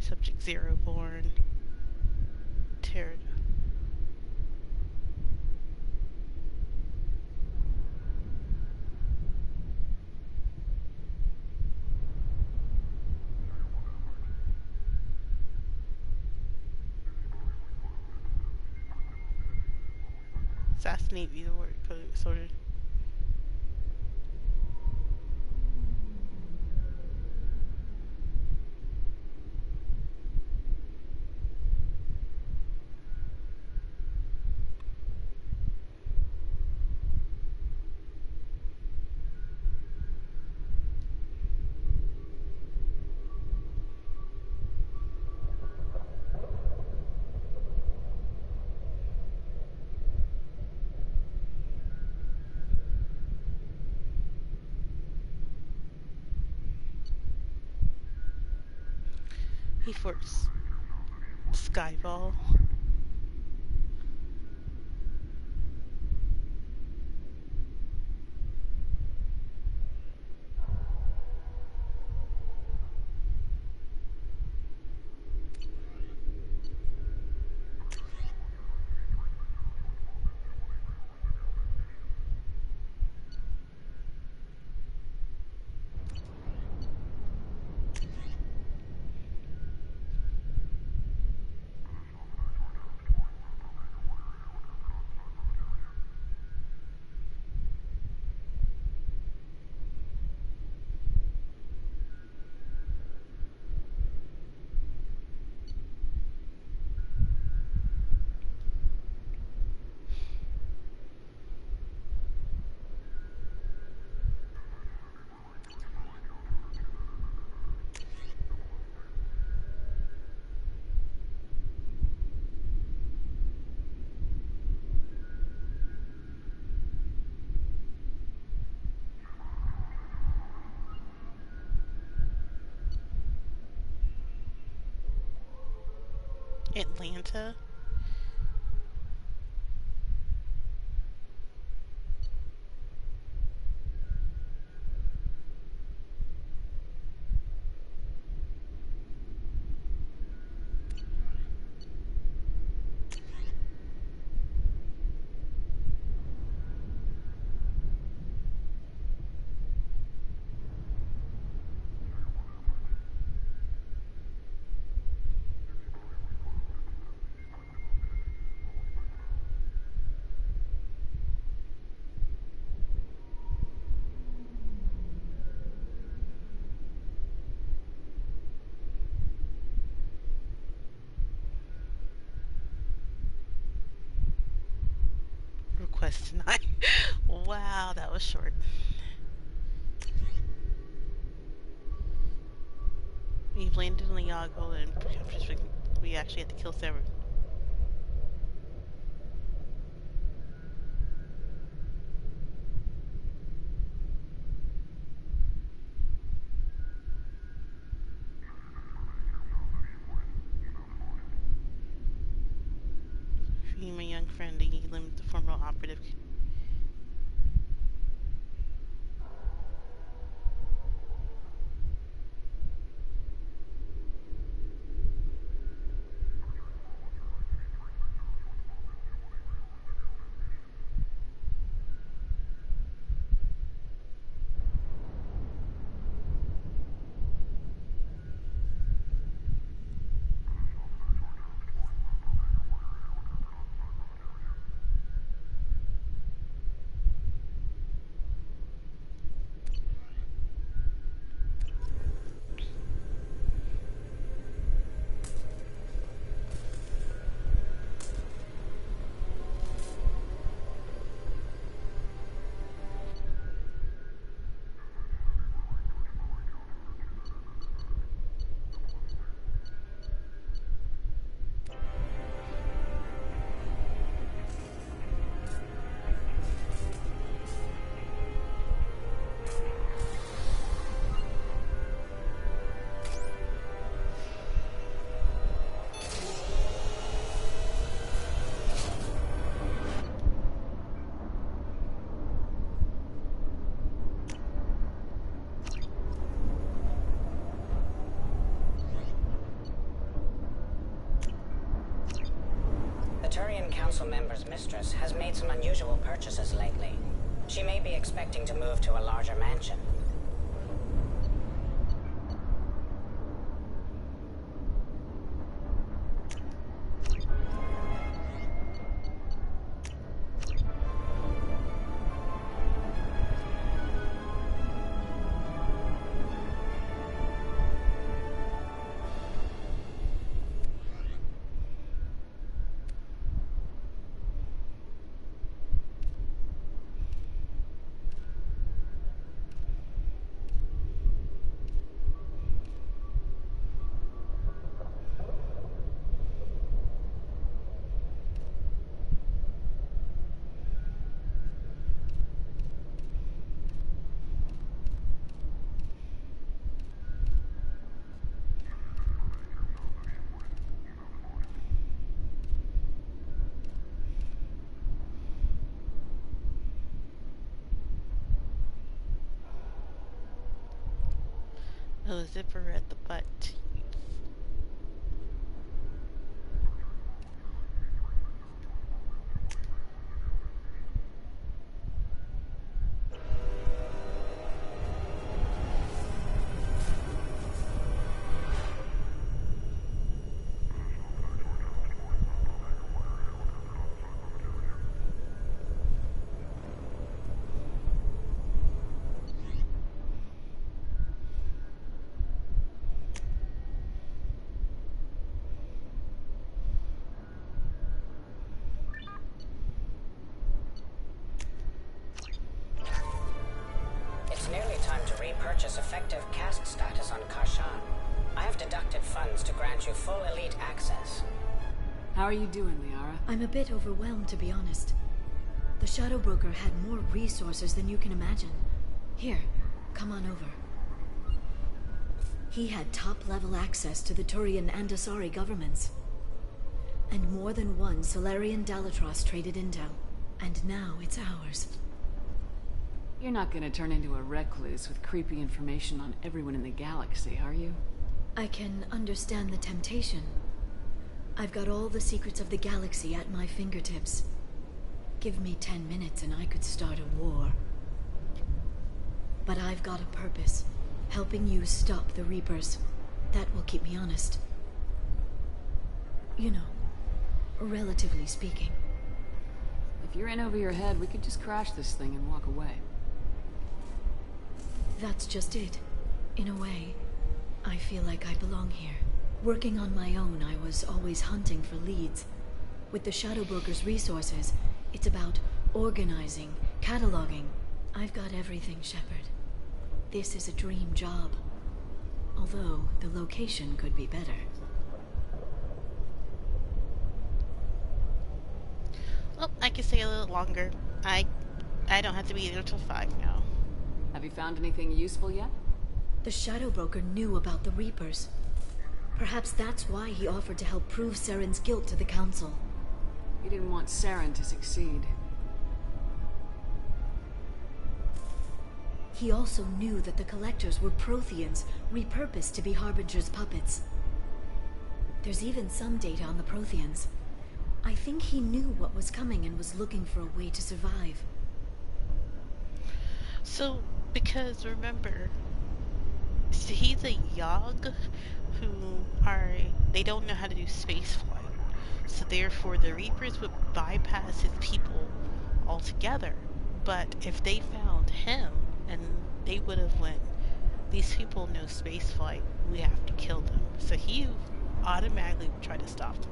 B: Subject Zero born. Terror. Assassinate me, the word sorted. He forced Skyball. Atlanta? Request denied. Wow, that was short. We've landed on Iago and we actually had to kill Sever. Free my young friend, he limit the former operative.
E: Turian Council member's mistress has made some unusual purchases lately. She may be expecting to move to a larger mansion.
B: Oh, zipper at the butt. Purchase effective caste status on Karshan. I have deducted funds to grant you full elite access.
J: How are you doing, Liara? I'm a bit overwhelmed, to be honest. The Shadow Broker had more resources than you can imagine. Here, come on over. He had top-level access to the Turian and Asari governments. And more than one Solarian Dalatros traded intel. And now it's ours.
U: You're not gonna turn into a recluse with creepy information on everyone in the galaxy, are you?
J: I can understand the temptation. I've got all the secrets of the galaxy at my fingertips. Give me 10 minutes and I could start a war. But I've got a purpose. Helping you stop the Reapers. That will keep me honest. You know, relatively speaking.
U: If you're in over your head, we could just crash this thing and walk away.
J: That's just it. In a way, I feel like I belong here. Working on my own, I was always hunting for leads. With the Shadow Broker's resources, it's about organizing, cataloging. I've got everything, Shepard. This is a dream job. Although, the location could be better.
B: Well, I can stay a little longer. I don't have to be there till 5 now.
U: Have you found anything useful yet?
J: The Shadow Broker knew about the Reapers. Perhaps that's why he offered to help prove Saren's guilt to the Council.
U: He didn't want Saren to succeed.
J: He also knew that the Collectors were Protheans, repurposed to be Harbinger's puppets. There's even some data on the Protheans. I think he knew what was coming and was looking for a way to survive.
B: So, because remember, he's a Yogg who they don't know how to do spaceflight. So therefore the Reapers would bypass his people altogether. But if they found him, and they would have went, these people know spaceflight, we have to kill them. So he automatically would try to stop them.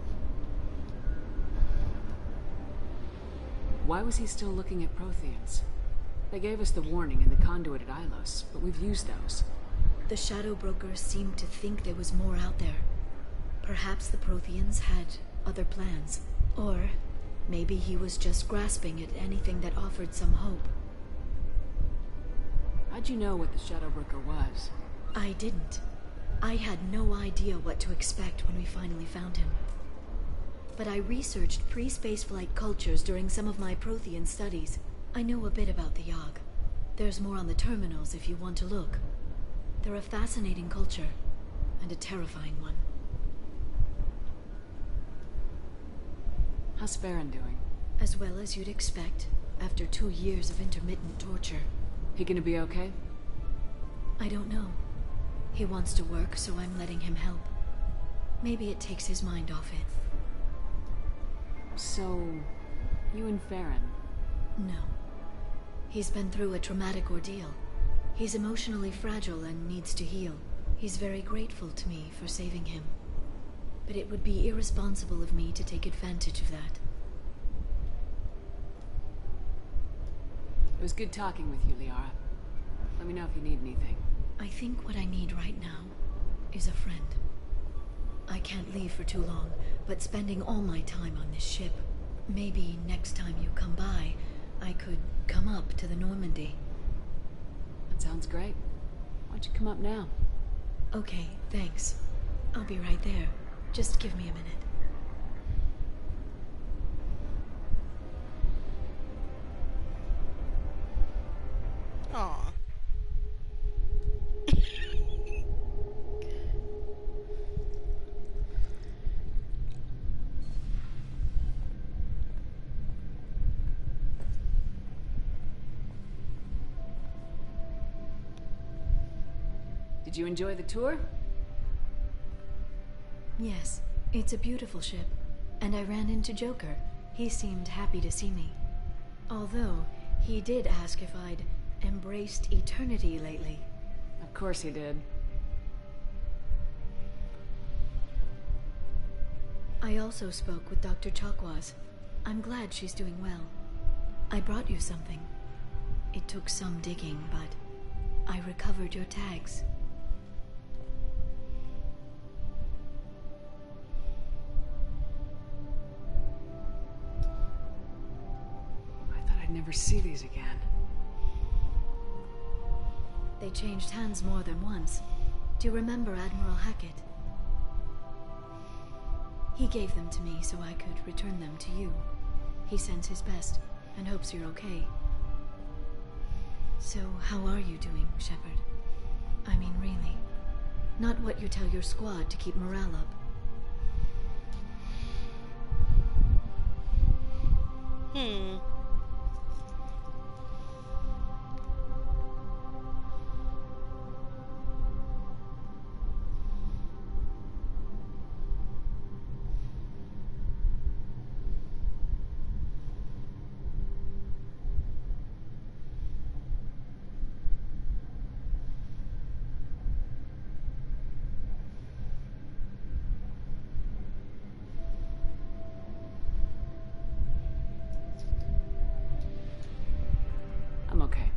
U: Why was he still looking at Protheans? They gave us the warning in the conduit at Ilos, but we've used those.
J: The Shadow Brokers seemed to think there was more out there. Perhaps the Protheans had other plans. Or maybe he was just grasping at anything that offered some hope.
U: How'd you know what the Shadow Broker was?
J: I didn't. I had no idea what to expect when we finally found him. But I researched pre-spaceflight cultures during some of my Prothean studies. I know a bit about the Yogg. There's more on the terminals if you want to look. They're a fascinating culture, and a terrifying one.
U: How's Farron doing?
J: As well as you'd expect, after 2 years of intermittent torture.
U: He gonna be okay?
J: I don't know. He wants to work, so I'm letting him help. Maybe it takes his mind off it.
U: So, you and Farron?
J: No. He's been through a traumatic ordeal. He's emotionally fragile and needs to heal. He's very grateful to me for saving him. But it would be irresponsible of me to take advantage of that.
U: It was good talking with you, Liara. Let me know if you need anything.
J: I think what I need right now is a friend. I can't leave for too long, but spending all my time on this ship. Maybe next time you come by, I could come up to the Normandy.
U: That sounds great. Why don't you come up now?
J: Okay, thanks. I'll be right there. Just give me a minute.
B: Aww.
U: Did you enjoy the tour?
J: Yes, it's a beautiful ship. And I ran into Joker. He seemed happy to see me. Although, he did ask if I'd embraced eternity lately.
U: Of course he did.
J: I also spoke with Dr. Chakwas. I'm glad she's doing well. I brought you something. It took some digging, but I recovered your tags.
U: I'd never see these again.
J: They changed hands more than once. Do you remember Admiral Hackett? He gave them to me so I could return them to you. He sends his best and hopes you're okay. So, how are you doing, Shepard? I mean, really. Not what you tell your squad to keep morale up.
U: I'm okay.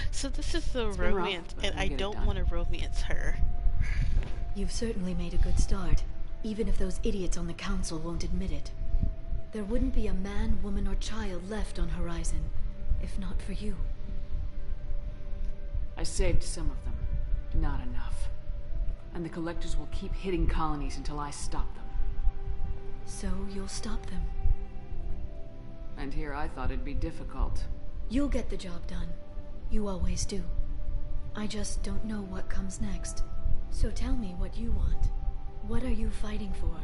B: So this is the romance, and I don't want to romance her.
J: You've certainly made a good start, even if those idiots on the council won't admit it. There wouldn't be a man, woman, or child left on Horizon, if not for you.
U: I saved some of them. Not enough. And the Collectors will keep hitting colonies until I stop them.
J: So you'll stop them?
U: And here I thought it'd be difficult.
J: You'll get the job done. You always do. I just don't know what comes next. So tell me what you want. What are you fighting for?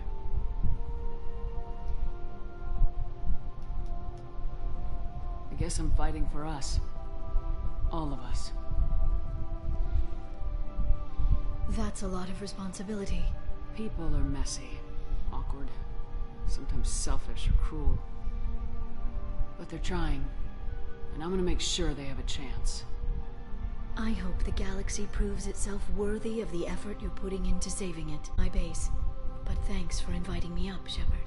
U: I guess I'm fighting for us. All of us.
J: That's a lot of responsibility.
U: People are messy, awkward, sometimes selfish or cruel. But they're trying, and I'm gonna make sure they have a chance.
J: I hope the galaxy proves itself worthy of the effort you're putting into saving it. My base. But thanks for inviting me up, Shepard.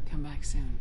U: Come back soon.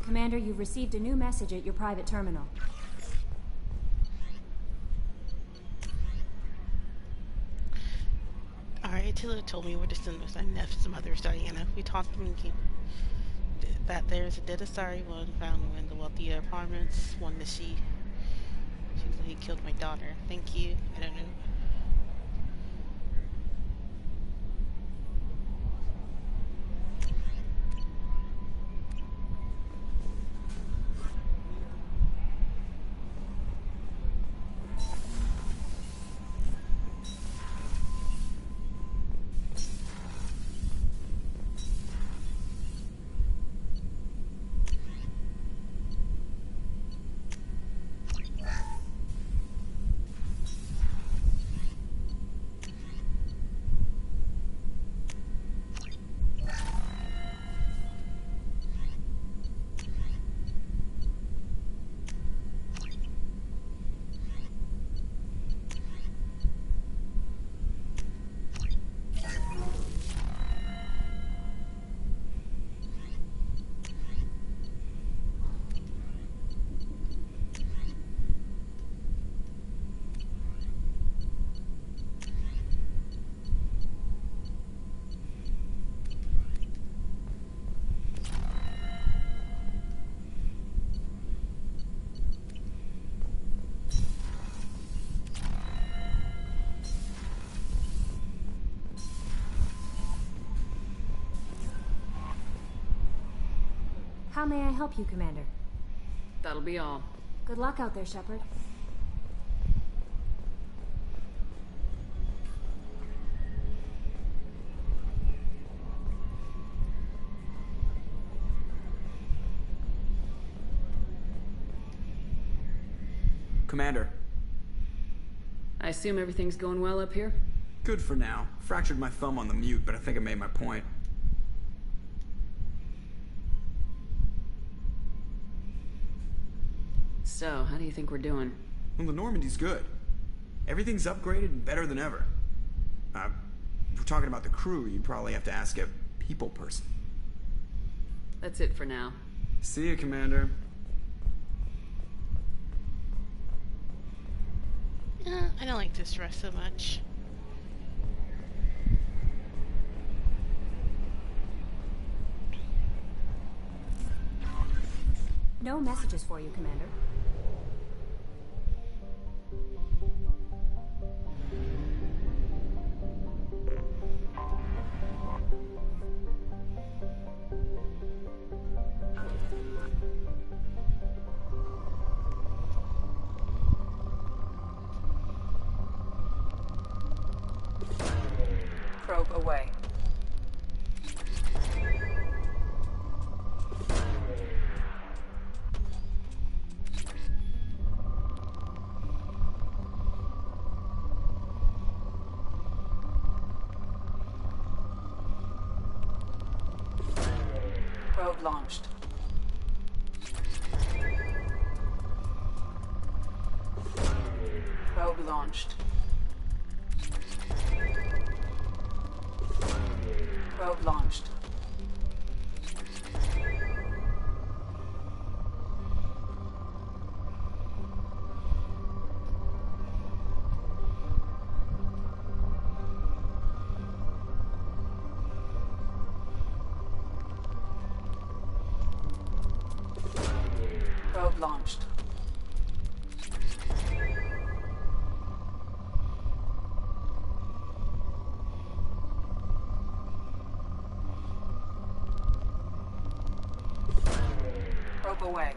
M: Commander, you've received a new message at your private terminal.
B: Alright, Attila told me where to send my Neff's mother's Diana. We talked that there's a dead Asari one found in the wealthy apartments. One that she said he killed my daughter. Thank you. I don't know.
M: How may I help you, Commander?
U: That'll be all.
M: Good luck out there, Shepard.
R: Commander.
U: I assume everything's going well up here?
P: Good for now. Fractured my thumb on the mute, but I think I made my point.
U: So, how do you think we're doing?
P: Well, the Normandy's good. Everything's upgraded and better than ever. If we're talking about the crew, you'd probably have to ask a people person.
U: That's it for now.
P: See you, Commander.
B: I don't like this dress so much.
M: No messages for you, Commander.
N: Probe away. Probe launched. Probe launched. Probe launched. Probe launched. Probe away.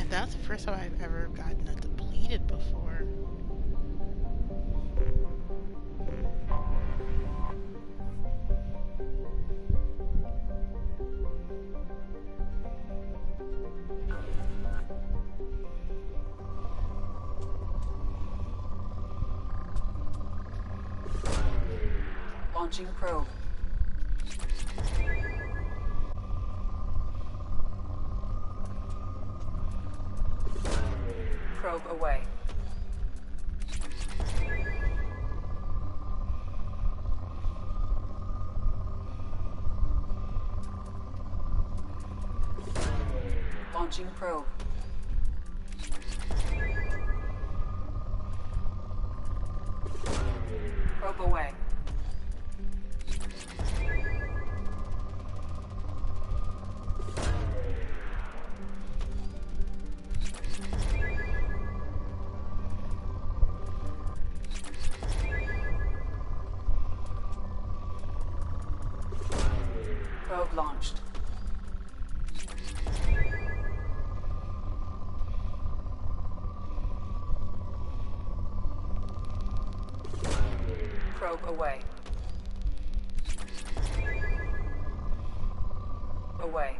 B: That's the first time I've ever gotten a depleted before.
N: Launching probe. Probe away. Launching probe. Probe away. Probe launched. Probe away. Away.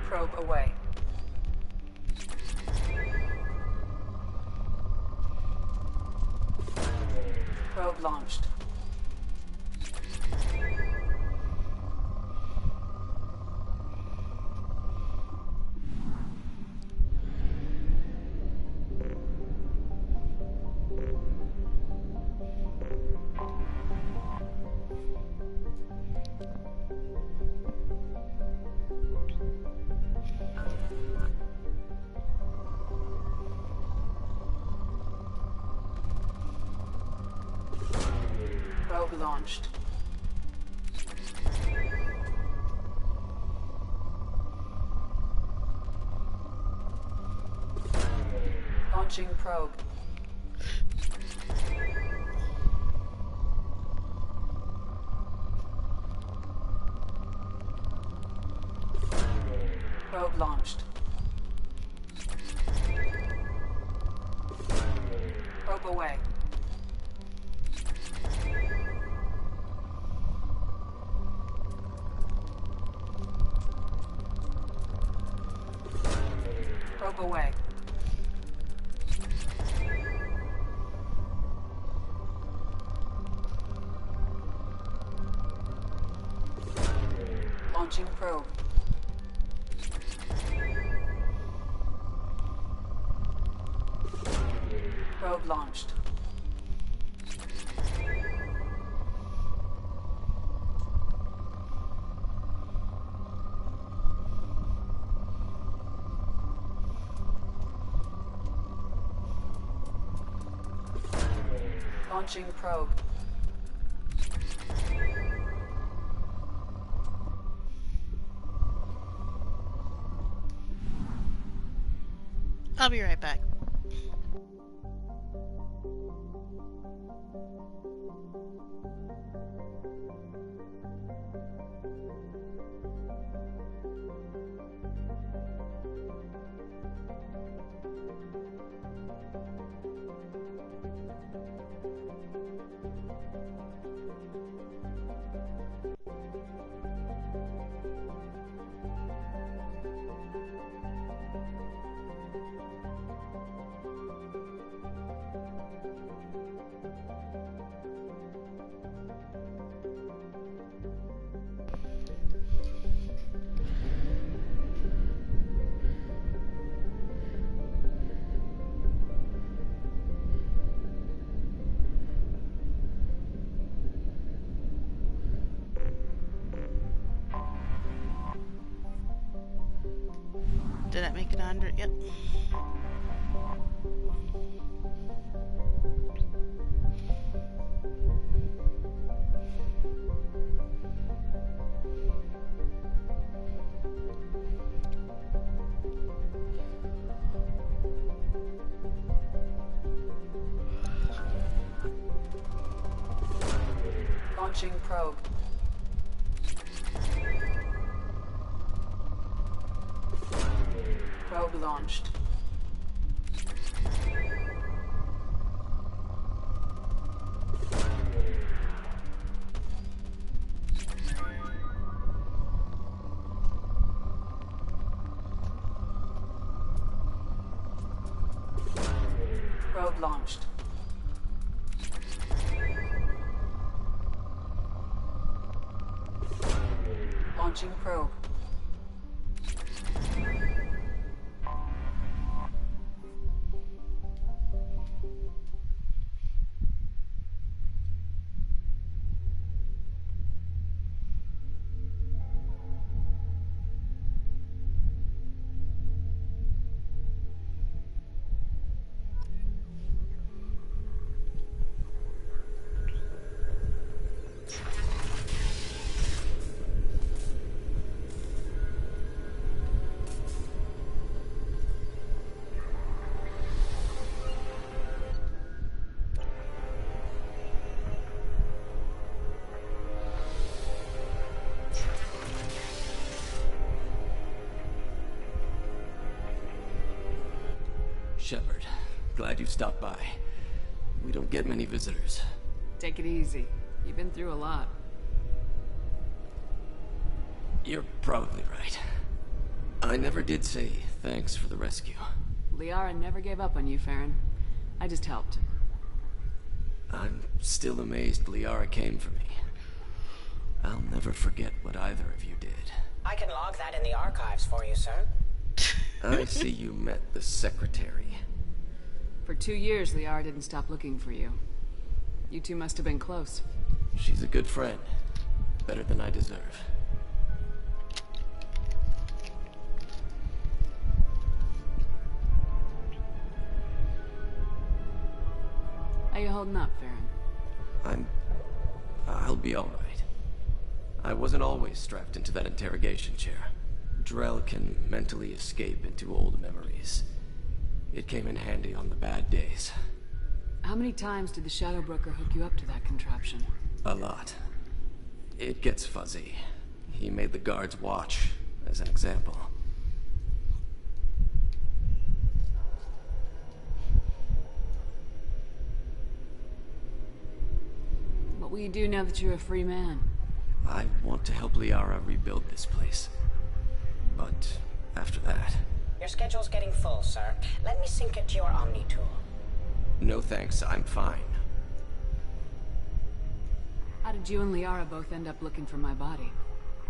N: Probe away. Probe launched.
U: Probe launched. Launching probe. Probe launched. Probe away. Probe away. Launching probe. Probe launched. Launching probe.
B: I'll be right back. Did that make it 100? Yep.
U: Launching probe. Probe launched. Probe launched. Launching probe.
O: Shepard, glad you stopped by. We don't get many visitors.
U: Take it easy. You've been through a lot.
O: You're probably right. I never did say thanks for the rescue.
U: Liara never gave up on you, Farron. I just helped.
O: I'm still amazed Liara came for me. I'll never forget what either of you did.
E: I can log that in the archives for you, sir.
O: I see you met the secretary.
U: For 2 years, Liara didn't stop looking for you. You two must have been close.
O: She's a good friend. Better than I deserve.
U: How you holding up, Farron?
O: I'm I'll be alright. I wasn't always strapped into that interrogation chair. Drell can mentally escape into old memories. It came in handy on the bad days.
U: How many times did the Shadow Broker hook you up to that contraption?
O: A lot. It gets fuzzy. He made the guards watch, as an example.
U: What will you do now that you're a free man?
O: I want to help Liara rebuild this place. But after that...
E: Your schedule's getting full, sir. Let me sync it to your Omni tool.
O: No thanks, I'm fine.
U: How did you and Liara both end up looking for my body?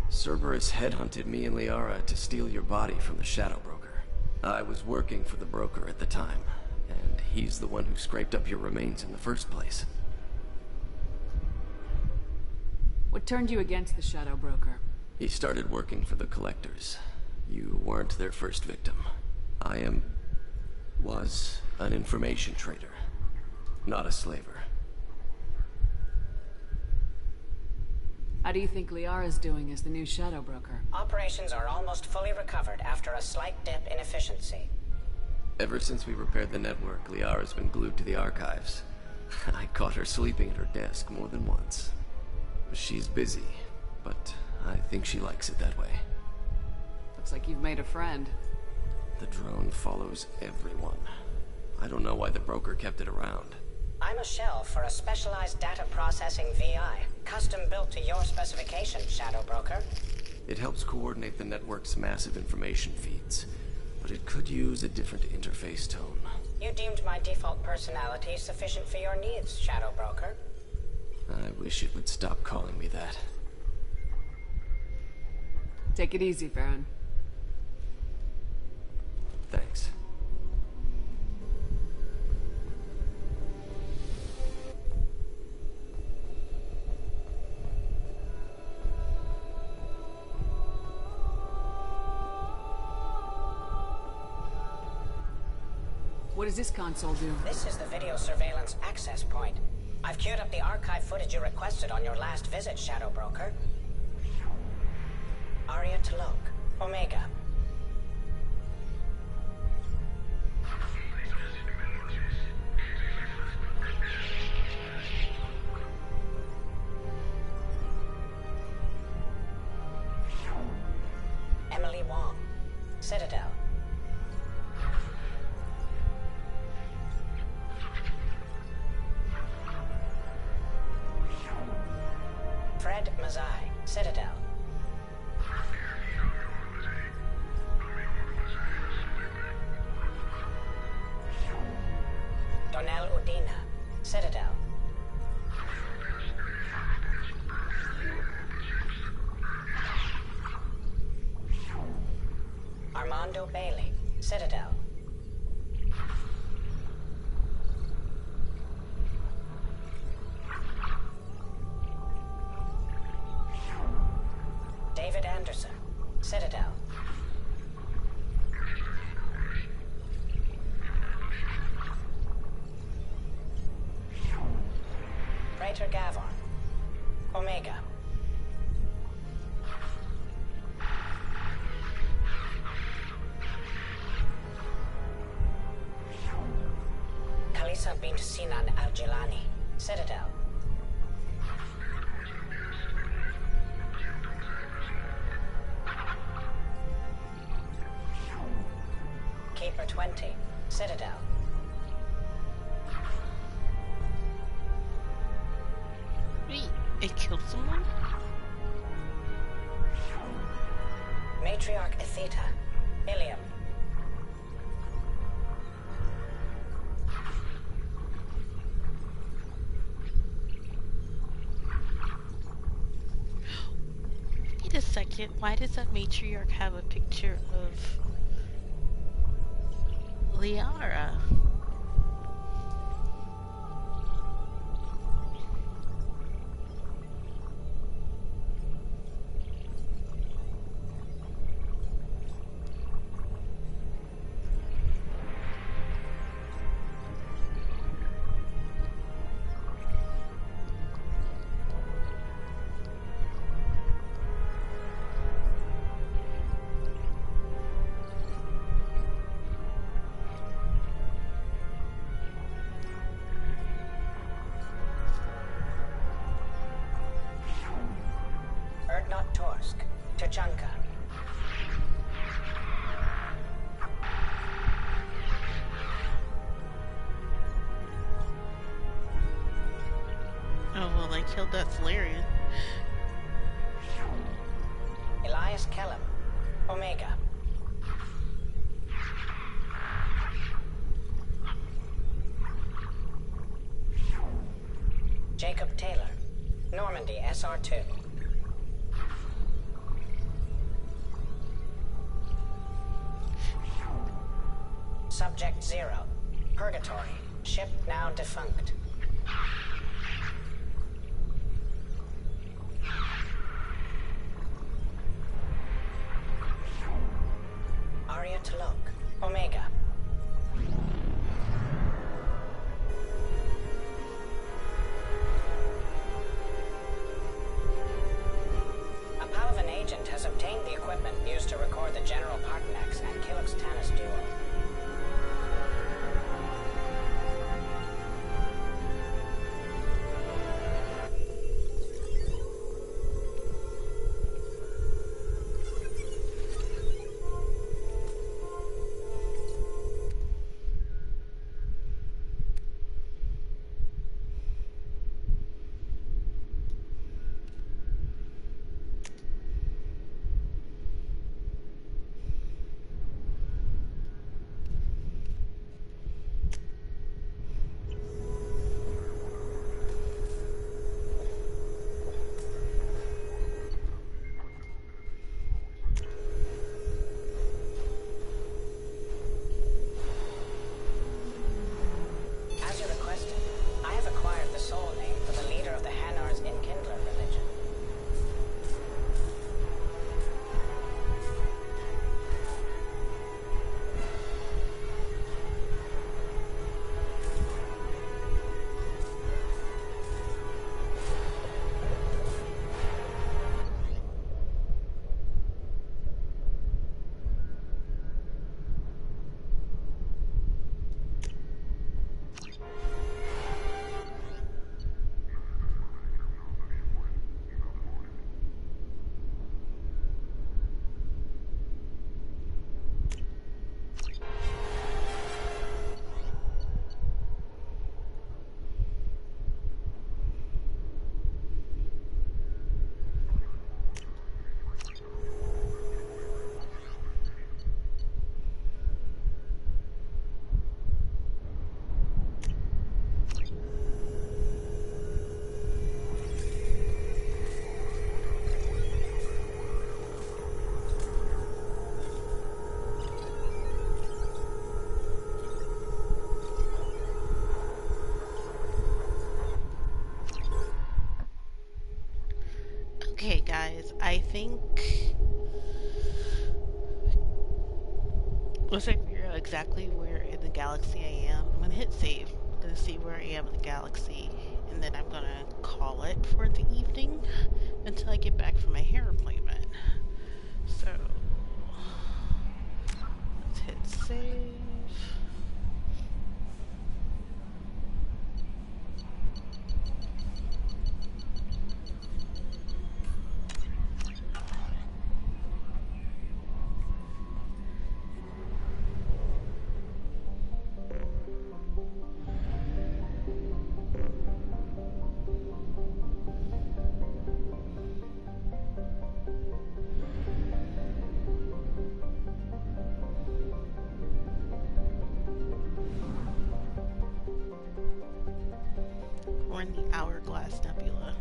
O: Cerberus headhunted me and Liara to steal your body from the Shadow Broker. I was working for the broker at the time, and he's the one who scraped up your remains in the first place.
U: What turned you against the Shadow Broker?
O: He started working for the Collectors. You weren't their first victim. I was an information trader, not a slaver.
U: How do you think Liara's doing as the new Shadow Broker?
E: Operations are almost fully recovered after a slight dip in efficiency.
O: Ever since we repaired the network, Liara's been glued to the archives. I caught her sleeping at her desk more than once. She's busy, but I think she likes it that way.
U: Looks like you've made a friend.
O: The drone follows everyone. I don't know why the broker kept it around.
E: I'm a shell for a specialized data processing VI, custom built to your specification, Shadow Broker.
O: It helps coordinate the network's massive information feeds, but it could use a different interface tone.
E: You deemed my default personality sufficient for your needs, Shadow Broker.
O: I wish it would stop calling me that.
U: Take it easy, Farron.
O: Thanks.
U: What does this console do?
E: This is the video surveillance access point. I've queued up the archive footage you requested on your last visit, Shadow Broker. Aria T'Loak, Omega. Emily Wong, Citadel. Fred Mazai, Citadel. Donnell Udina, Citadel. Armando Bailey, Citadel. David Anderson, Citadel. Praetor Gavon, Omega. Kalisa bint Sinan Al-Jilani, Citadel. Keeper 20, Citadel.
B: Wait, it killed someone?
E: Matriarch Atheta, Ilium.
B: Wait a second, why does that matriarch have a picture of Liara?
E: Tachanka.
B: Oh, well, I killed that Solarian.
E: Elias Kellum, Omega. Jacob Taylor, Normandy SR2. Subject 0, Purgatory, ship now defunct. Arya Talok, Omega. A Palavan agent has obtained the equipment used to record the General Partonax and Kilix Tanis duel.
B: Okay, guys, I think once I figure out exactly where in the galaxy I am, I'm gonna hit save. I'm gonna see where I am in the galaxy, and then I'm gonna call it for the evening until I get back from my hair appointment. So let's hit save. We're in the Hourglass Nebula.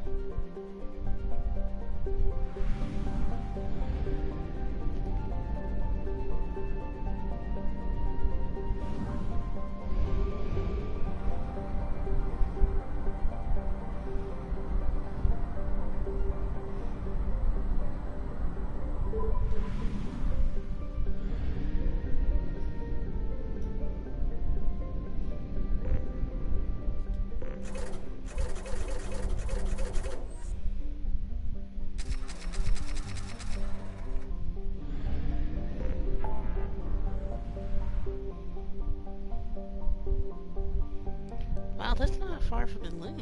B: Wow, that's not far from the loom.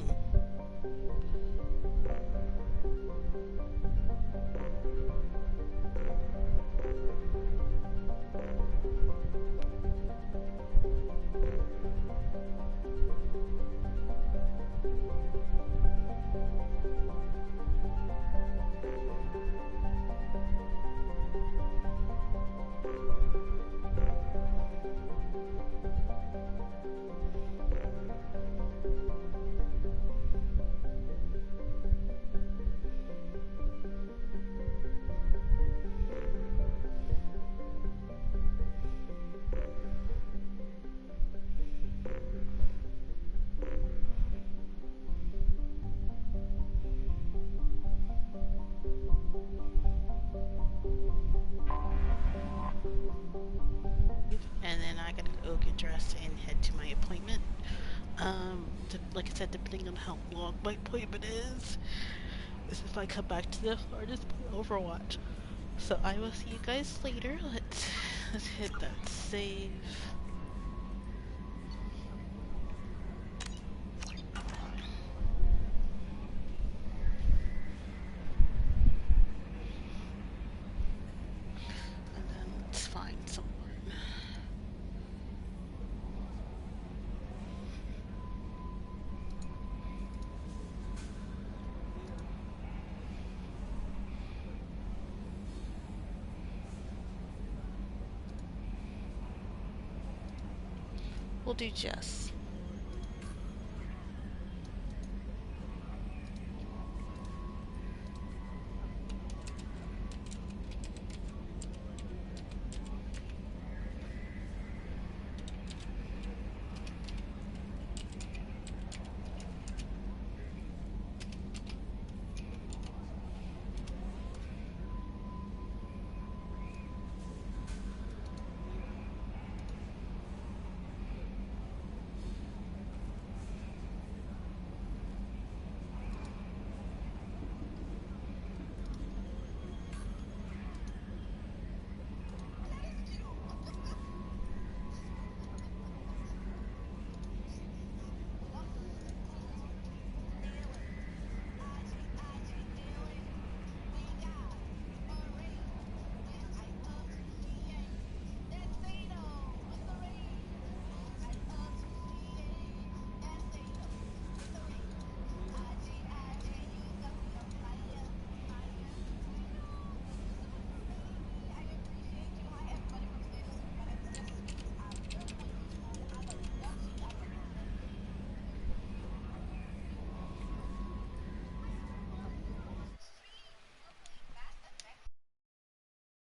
B: And then I gotta go get dressed and head to my appointment. Like I said, depending on how long my appointment is if I come back to the hardest Overwatch. So I will see you guys later. Let's hit that save. And then let's find someone. We'll do Jess.